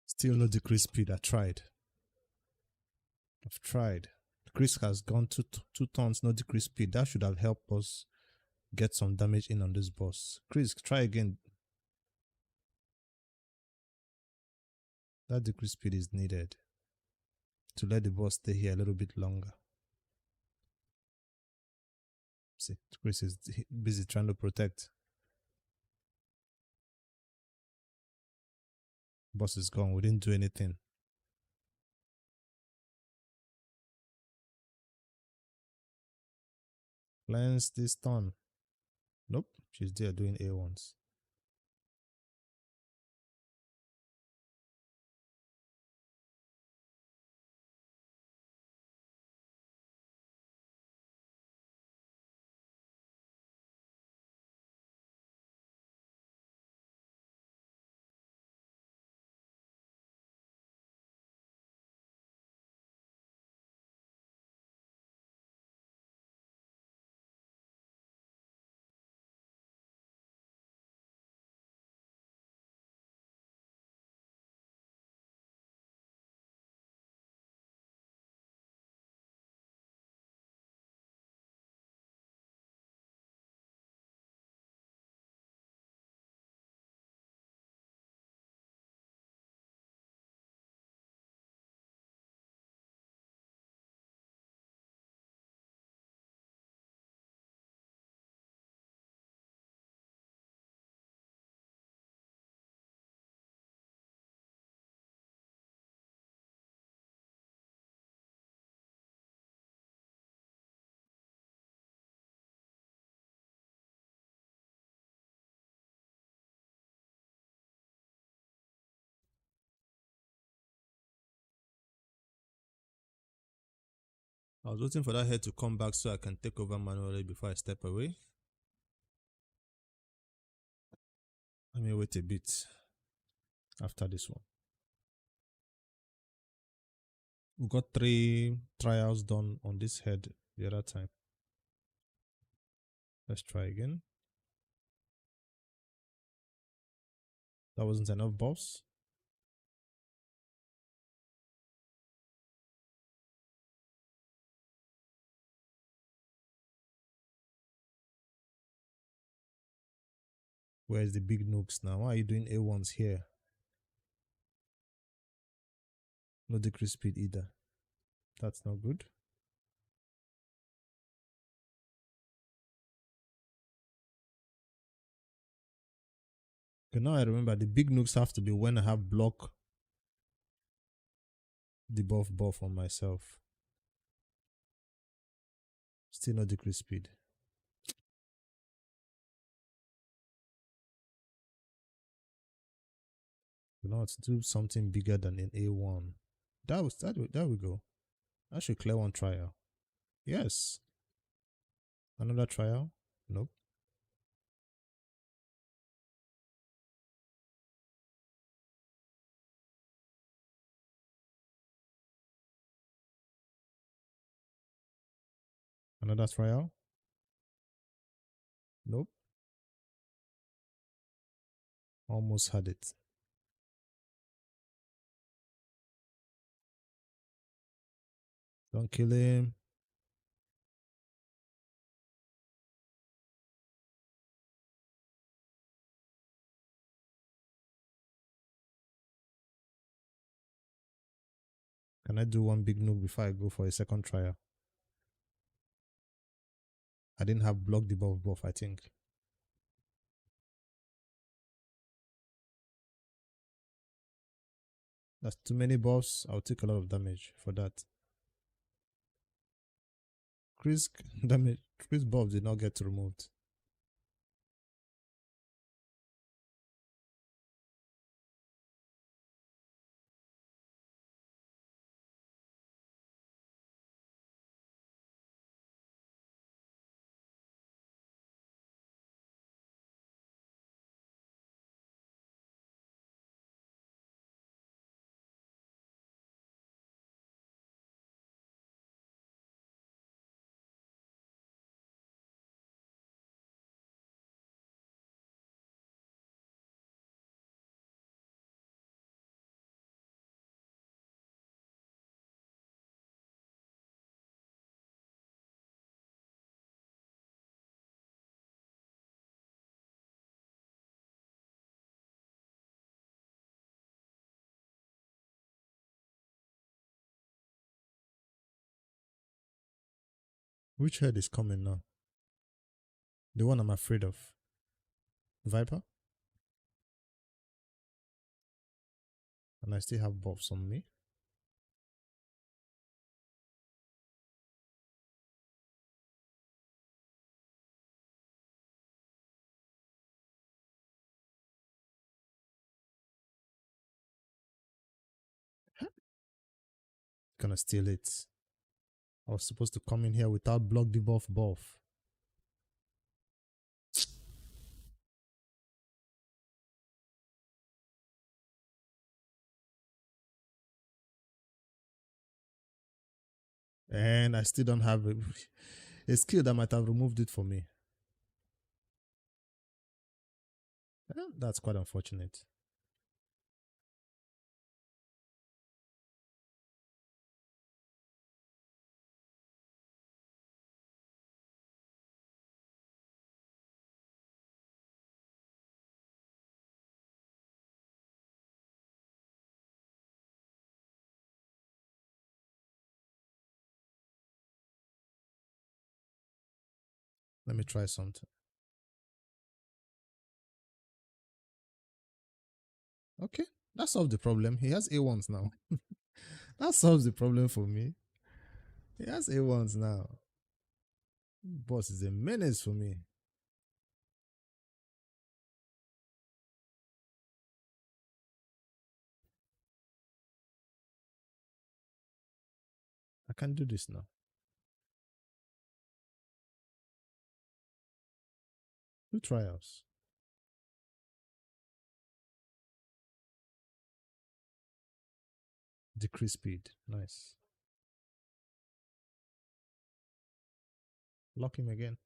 Speaker 1: Still no decrease speed. I tried. I've tried. Chris has gone 2 turns, no decrease speed. That should have helped us get some damage in on this boss. Chris, try again. That decrease speed is needed to let the boss stay here a little bit longer. See, Chris is busy trying to protect. Boss is gone. We didn't do anything. Cleanse this turn. Nope, she's there doing A1s. I was waiting for that head to come back so I can take over manually before I step away. Let me wait a bit after this one. We got 3 trials done on this head the other time. Let's try again. That wasn't enough buffs. Where's the big nukes now? Why are you doing A1s here? No decrease speed either. That's not good. Okay, now I remember the big nukes have to be when I have block debuff buff on myself. Still no decrease speed. You know, to do something bigger than an A1. There we go. I should clear one trial. Yes. Another trial? Nope. Another trial? Nope. Almost had it. Don't kill him. Can I do one big noob before I go for a second trial? I didn't have block the buff, I think. That's too many buffs. I'll take a lot of damage for that. Chris damage. Chris buff did not get removed. Which head is coming now? The one I'm afraid of. Viper? And I still have buffs on me. Gonna steal it. I was supposed to come in here without block the buff. And I still don't have a skill that might have removed it for me. That's quite unfortunate. Let me try something. Okay, that solves the problem. He has A1s now. That solves the problem for me. He has A1s now. Boss is a menace for me. I can do this now. 2 trials. Decrease speed. Nice. Lock him again.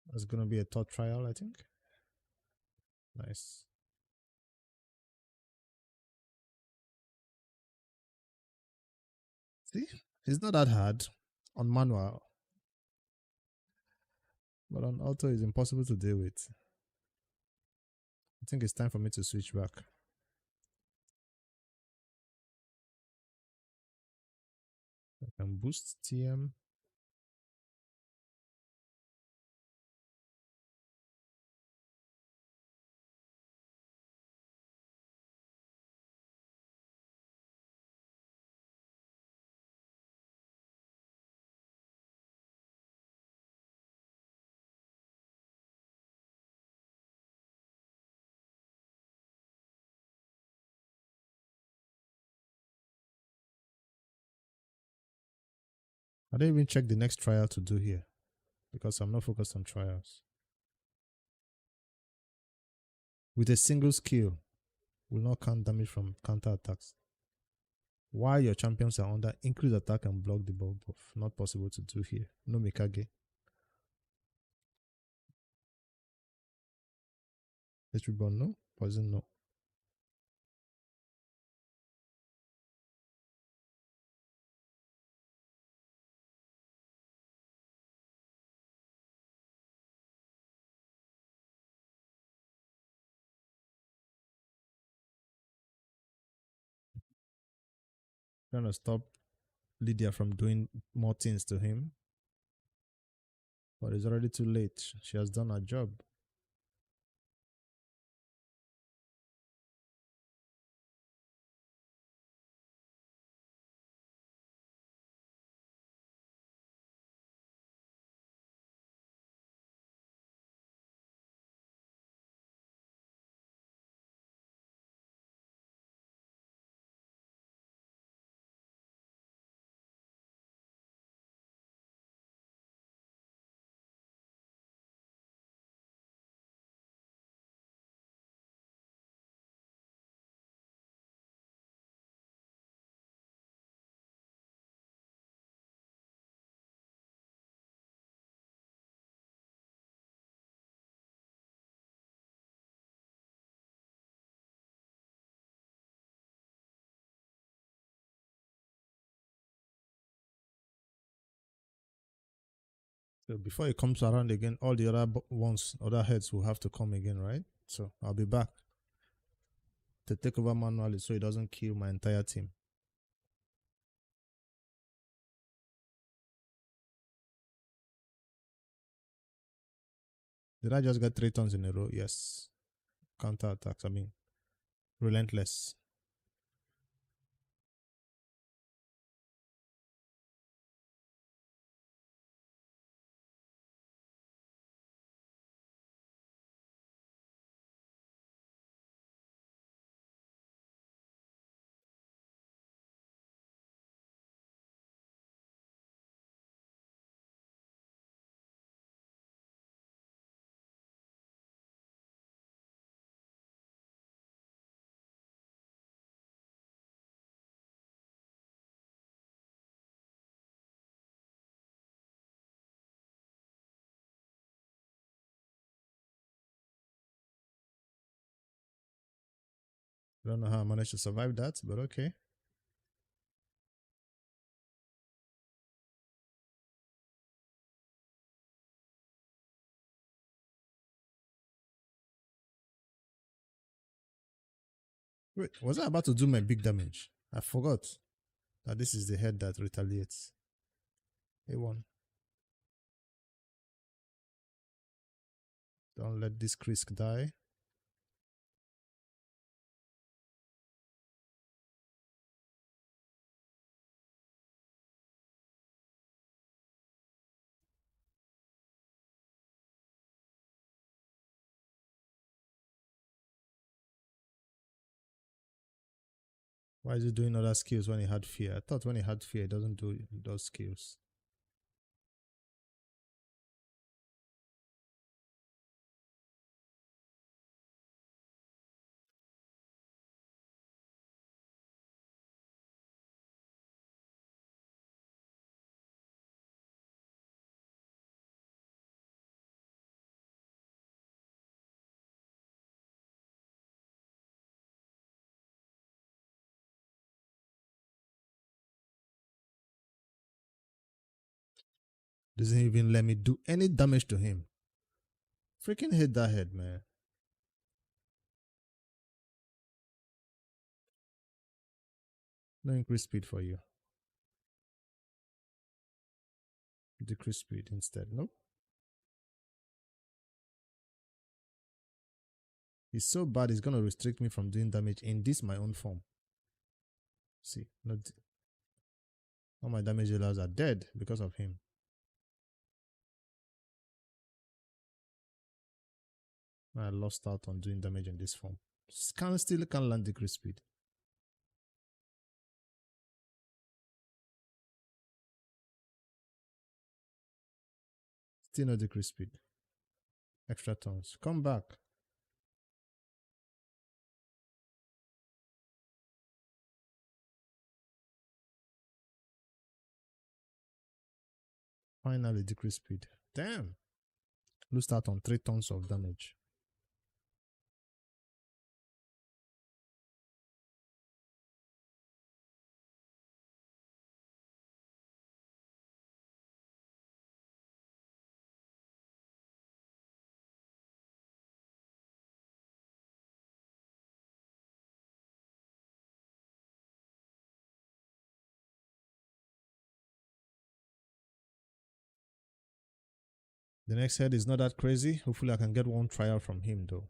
Speaker 1: That's gonna be a third trial, I think. Nice. See, it's not that hard on manual, but on auto it's impossible to deal with. I think it's time for me to switch back. I can boost TM. I didn't even check the next trial to do here because I'm not focused on trials. With a single skill, will not count damage from counter attacks. While your champions are under increase attack and block the ball buff. Not possible to do here. No Mikage. History ball, no. Poison, no. Trying to stop Lydia from doing more things to him. But it's already too late. She has done her job. So before it comes around again, all the other heads will have to come again, right? So I'll be back to take over manually so it doesn't kill my entire team. Did I just get 3 turns in a row? Yes. Counter attacks, relentless. I don't know how I managed to survive that, but okay. Wait, was I about to do my big damage? I forgot that this is the head that retaliates. A1. Don't let this Krisk die. Why is he doing other skills when he had fear? I thought when he had fear, he doesn't do those skills. Doesn't even let me do any damage to him. Freaking hit that head, man. No increase speed for you. Decrease speed instead. Nope. He's so bad, he's gonna restrict me from doing damage in this my own form. See, not all my damage dealers are dead because of him. I lost out on doing damage in this form. Still can't land decrease speed. Still no decrease speed. Extra turns. Come back. Finally decrease speed. Damn. Lose start on 3 tons of damage. The next head is not that crazy. Hopefully I can get one trial from him though.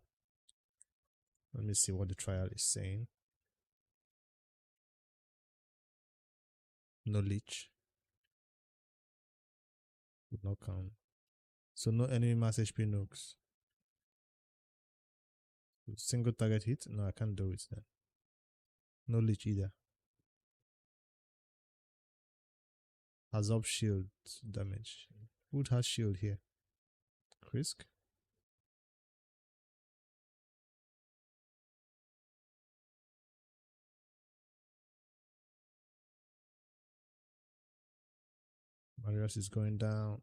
Speaker 1: Let me see what the trial is saying. No leech. Would not count. So no enemy mass HP nukes. Single target hit? No, I can't do it then. No leech either. Absorb shield damage. Who has shield here? Krisk? Marius is going down.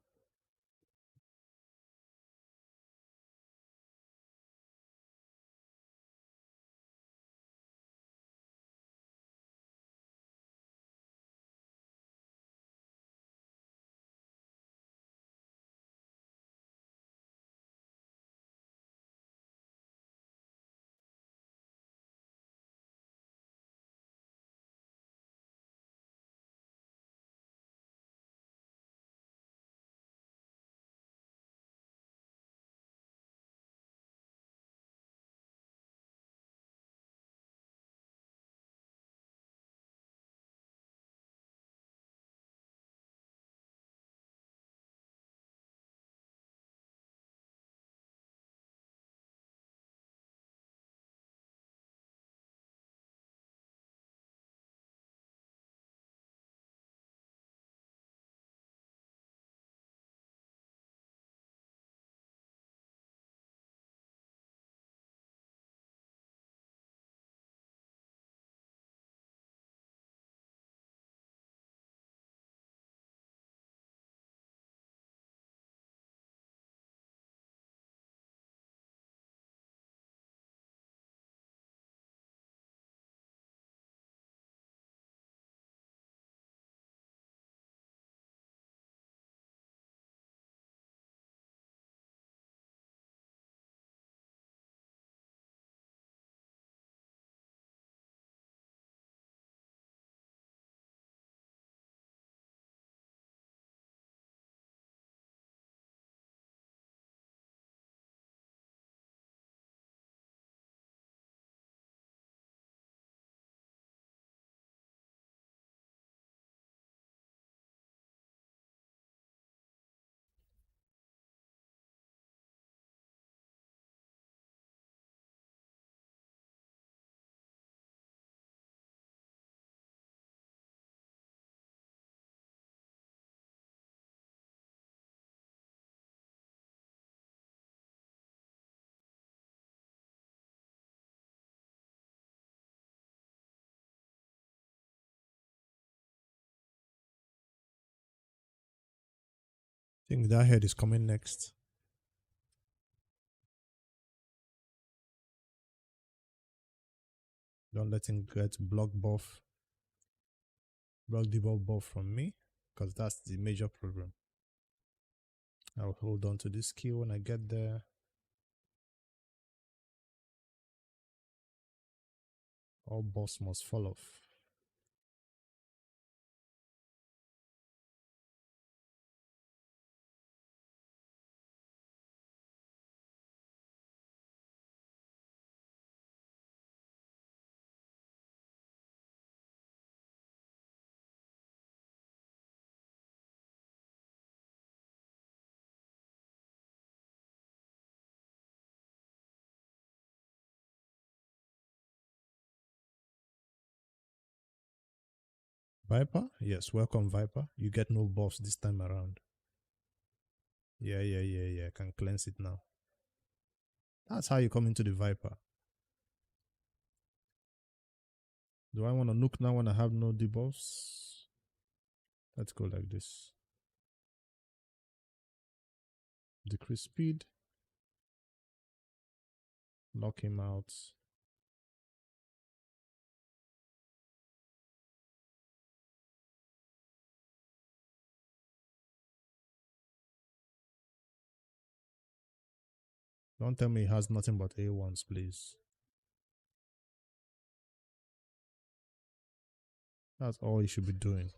Speaker 1: I think that head is coming next. Don't let him get block buff. Block the buff from me. Because that's the major problem. I'll hold on to this skill when I get there. All buffs must fall off. Viper? Yes, welcome Viper. You get no buffs this time around. Yeah. I can cleanse it now. That's how you come into the Viper. Do I want to nuke now when I have no debuffs? Let's go like this. Decrease speed. Lock him out. Don't tell me he has nothing but A1s, please. That's all he should be doing.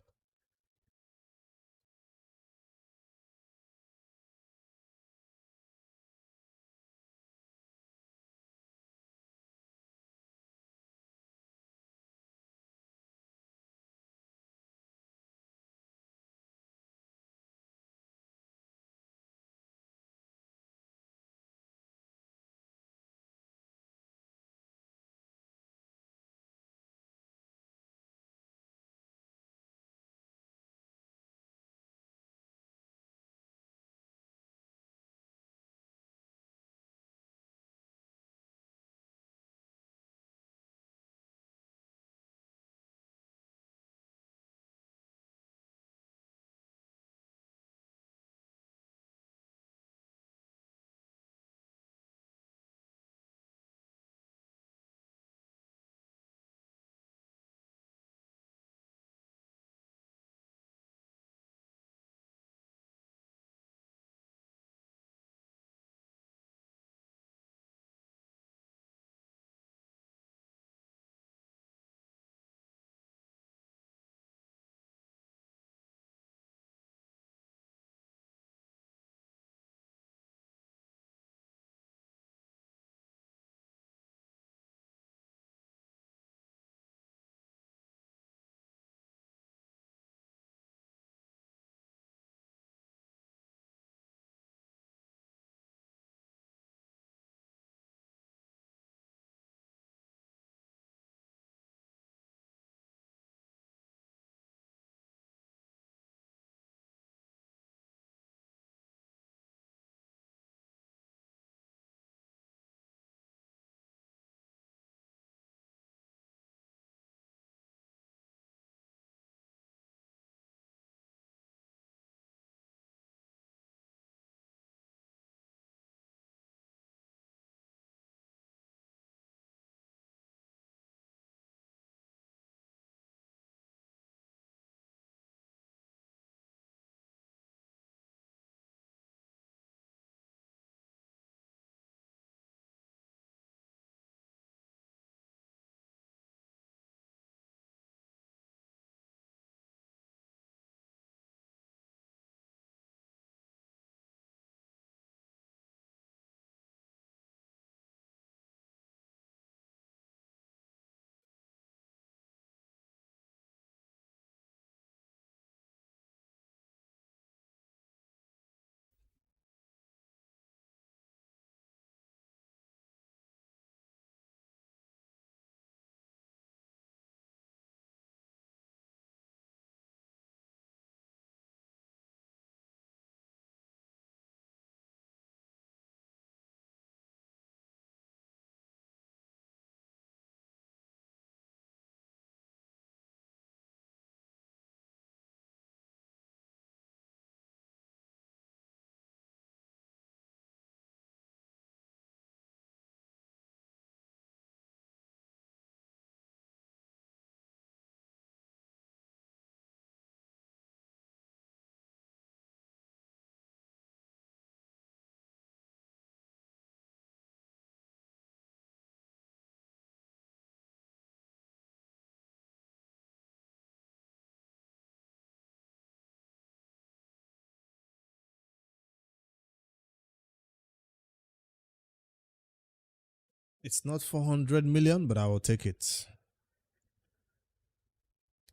Speaker 1: It's not 400 million, but I will take it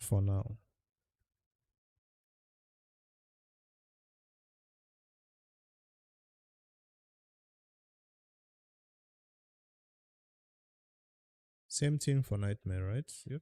Speaker 1: for now. Same thing for Nightmare, right? Yep.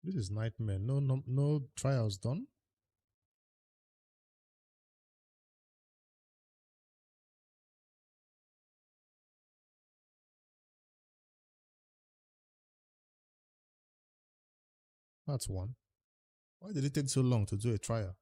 Speaker 1: This is nightmare. No trials done. That's one. Why did it take so long to do a trial?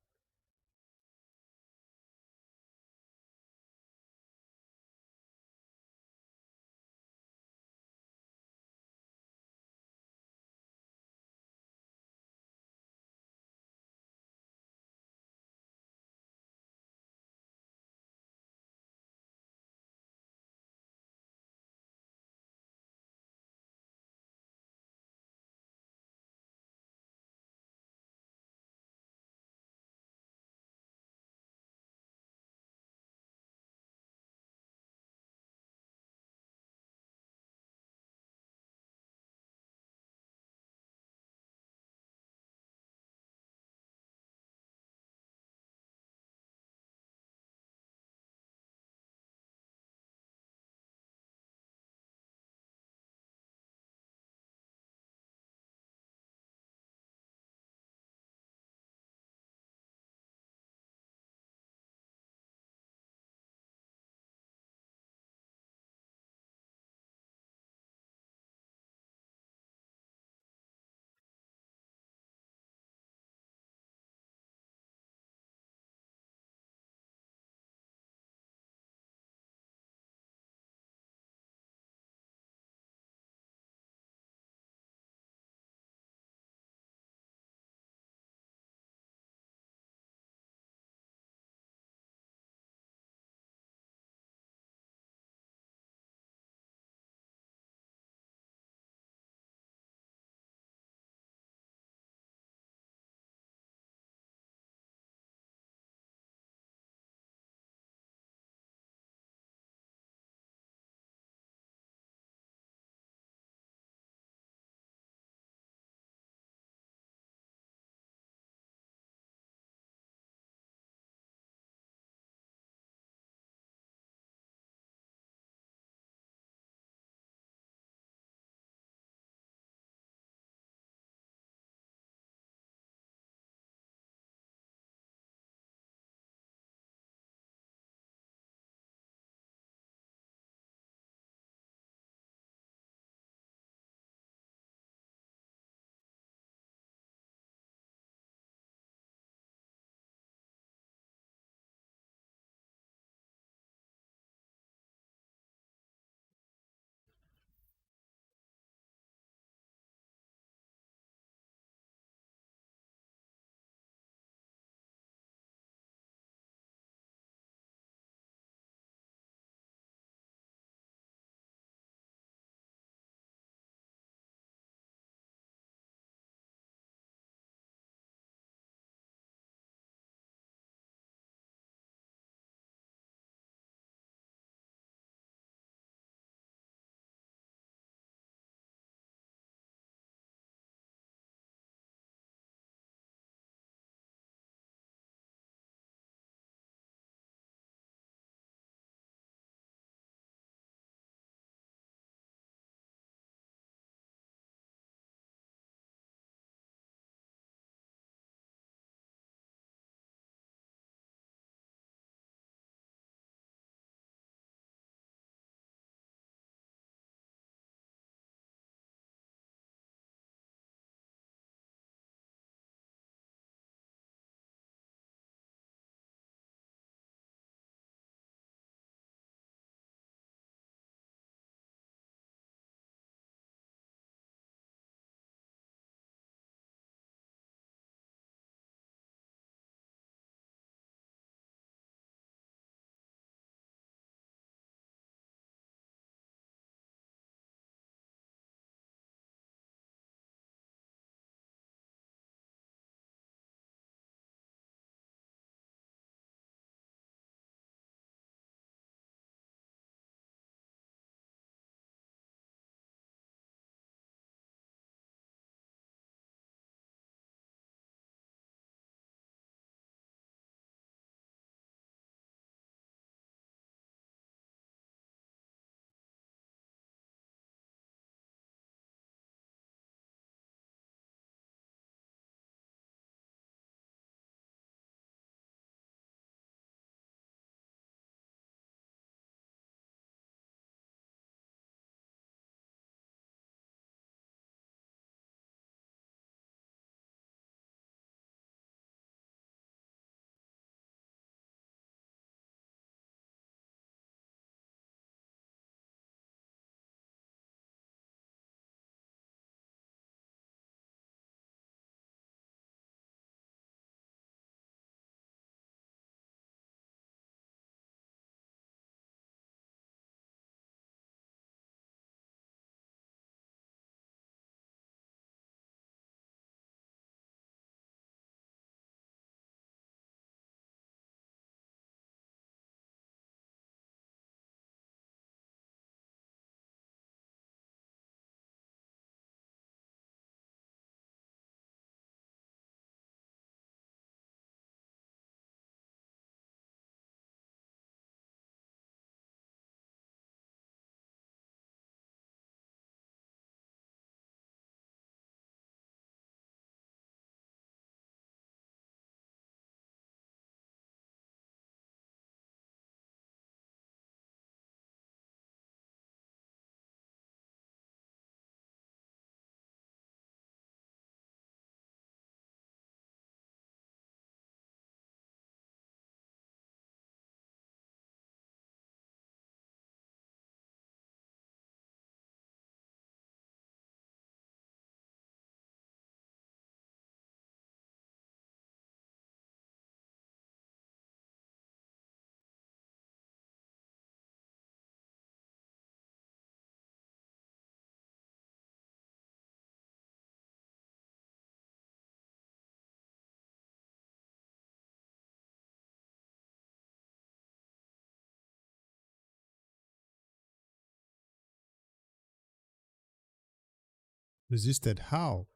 Speaker 1: Resisted? How?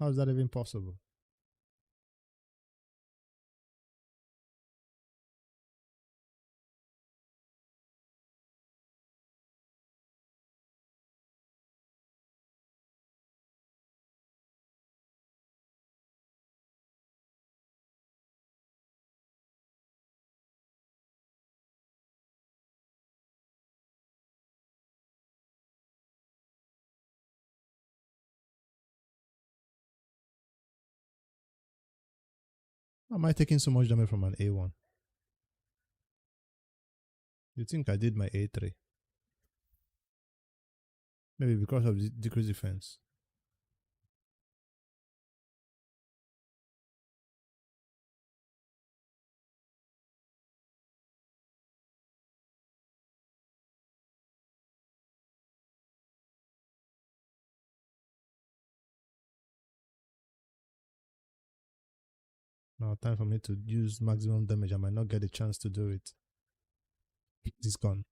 Speaker 1: How is that even possible? How am I taking so much damage from an A1? You think I did my A3? Maybe because of the decreased defense. Now time for me to use maximum damage. I might not get a chance to do it. It's gone.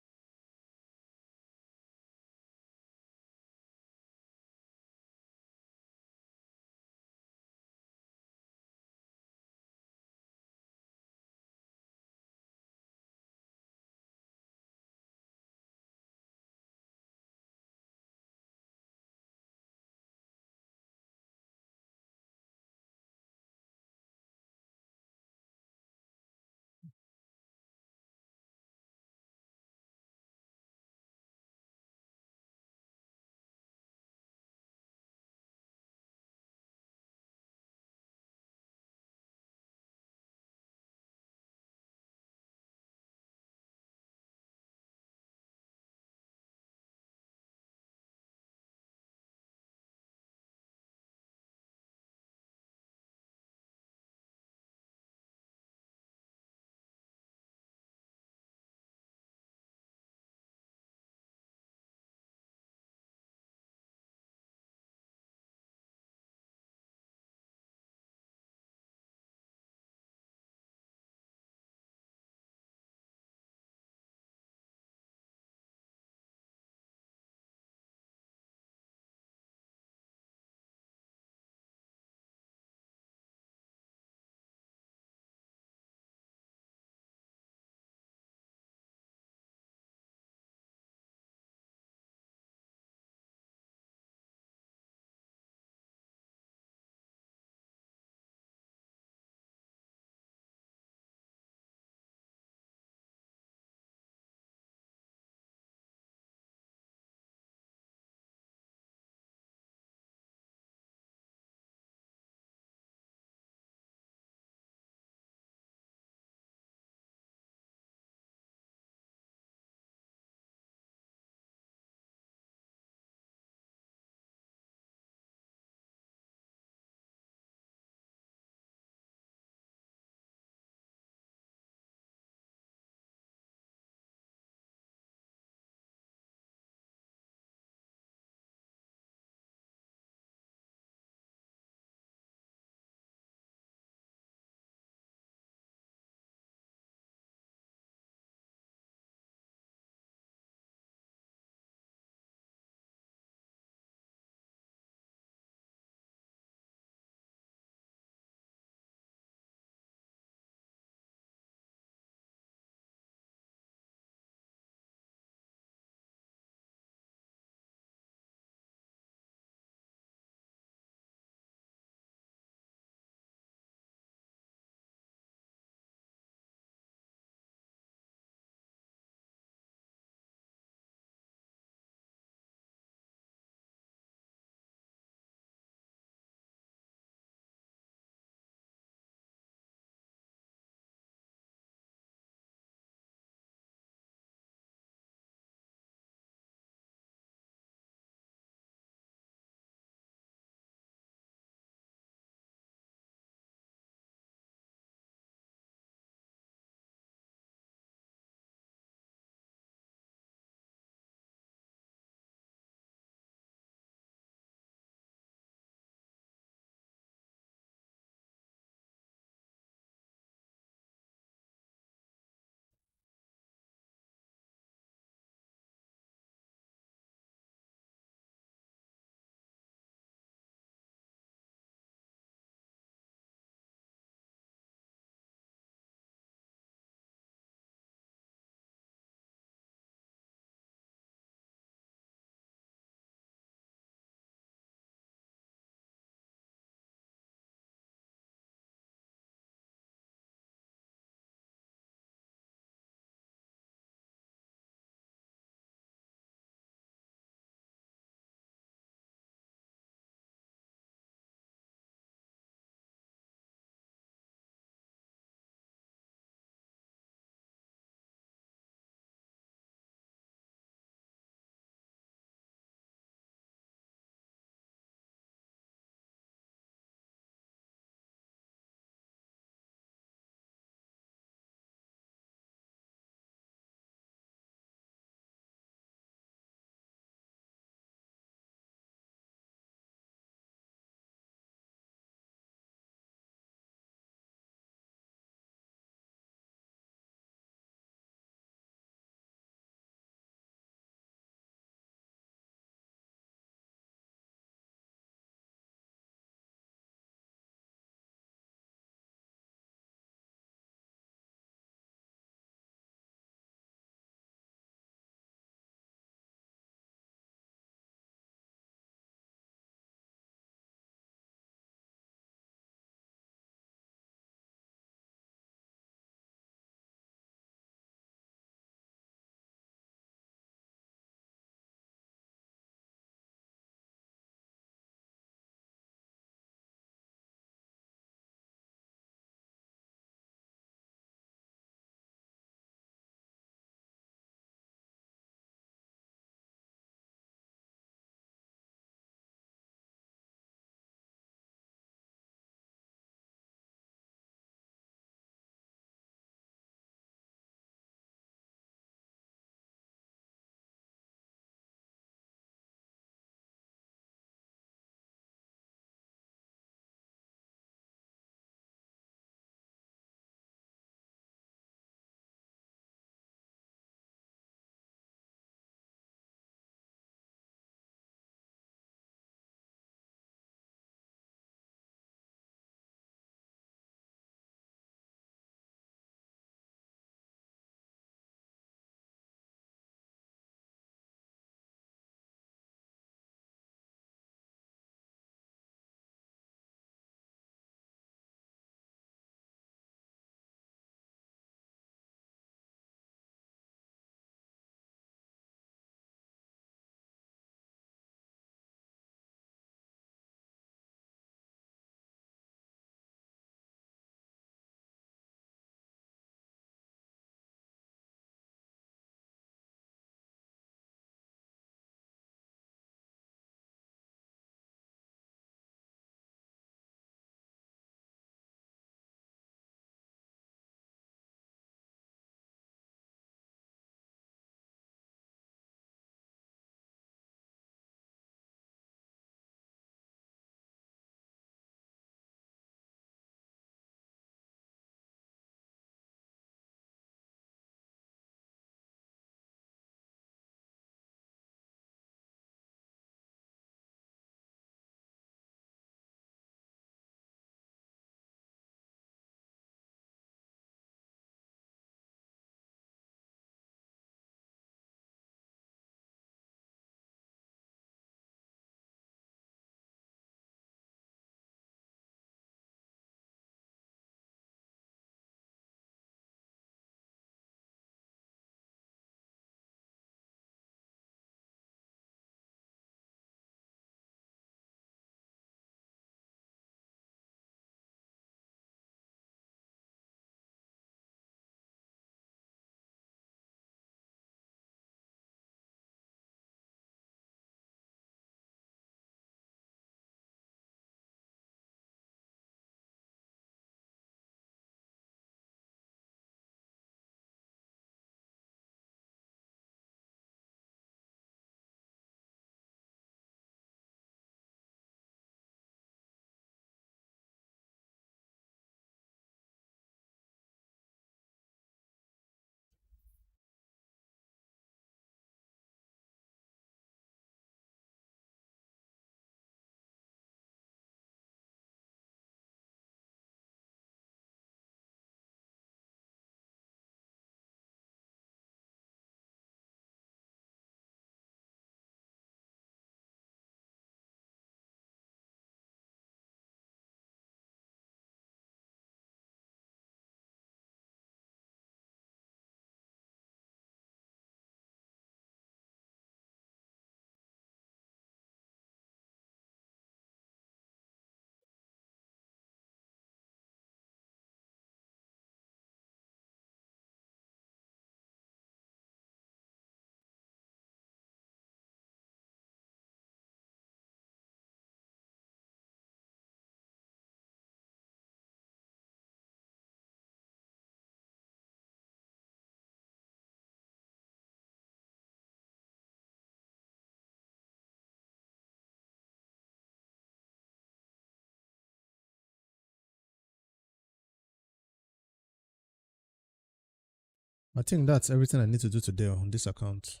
Speaker 1: I think that's everything I need to do today on this account.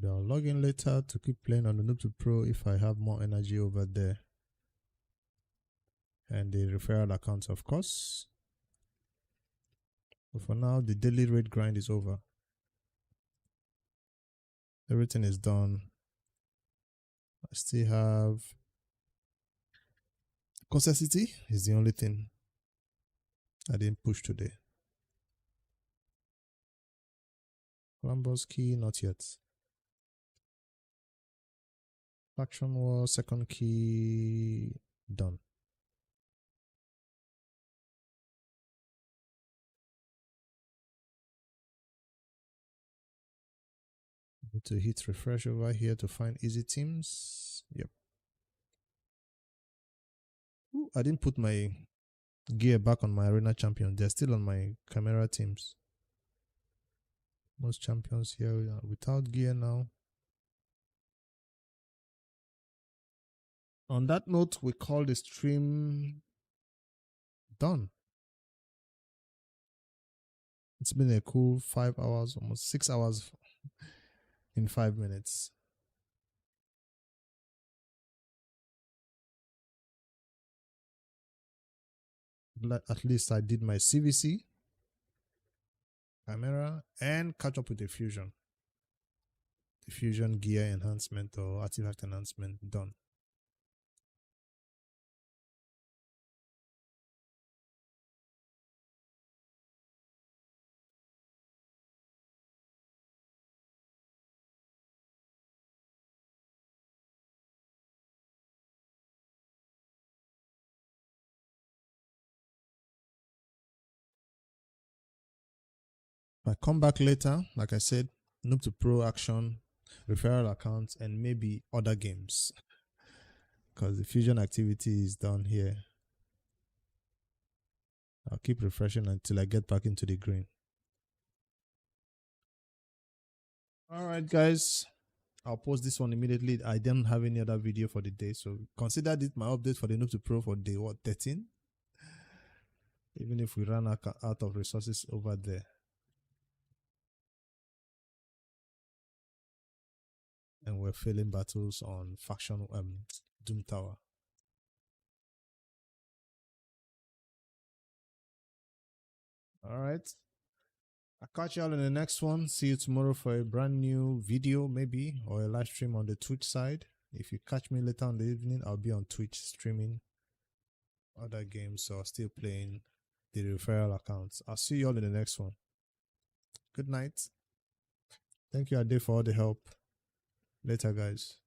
Speaker 1: I'll log in later to keep playing on the Noob2Pro if I have more energy over there. And the referral accounts, of course. But for now, the daily rate grind is over. Everything is done. I still have Consistency is the only thing I didn't push today. Columbus key, not yet. Faction war, second key, done. Need to hit refresh over here to find easy teams. Yep. Ooh, I didn't put my gear back on my arena champion. They're still on my camera teams. Most champions here are without gear now. On that note, we call the stream done. It's been a cool 5 hours, almost 6 hours in 5 minutes. At least I did my CVC, camera, and catch up with the fusion. The fusion gear enhancement or artifact enhancement done. If I come back later, like I said, Noob2Pro action, referral accounts, and maybe other games. Because the fusion activity is done here. I'll keep refreshing until I get back into the green. Alright guys, I'll post this one immediately. I didn't have any other video for the day, so consider this my update for the Noob2Pro for day 13. Even if we run out of resources over there. And we're failing battles on faction Doom Tower. Alright. I'll catch y'all in the next one. See you tomorrow for a brand new video, maybe, or a live stream on the Twitch side. If you catch me later in the evening, I'll be on Twitch streaming other games or still playing the referral accounts. I'll see y'all in the next one. Good night. Thank you, Ade, for all the help. Later, guys.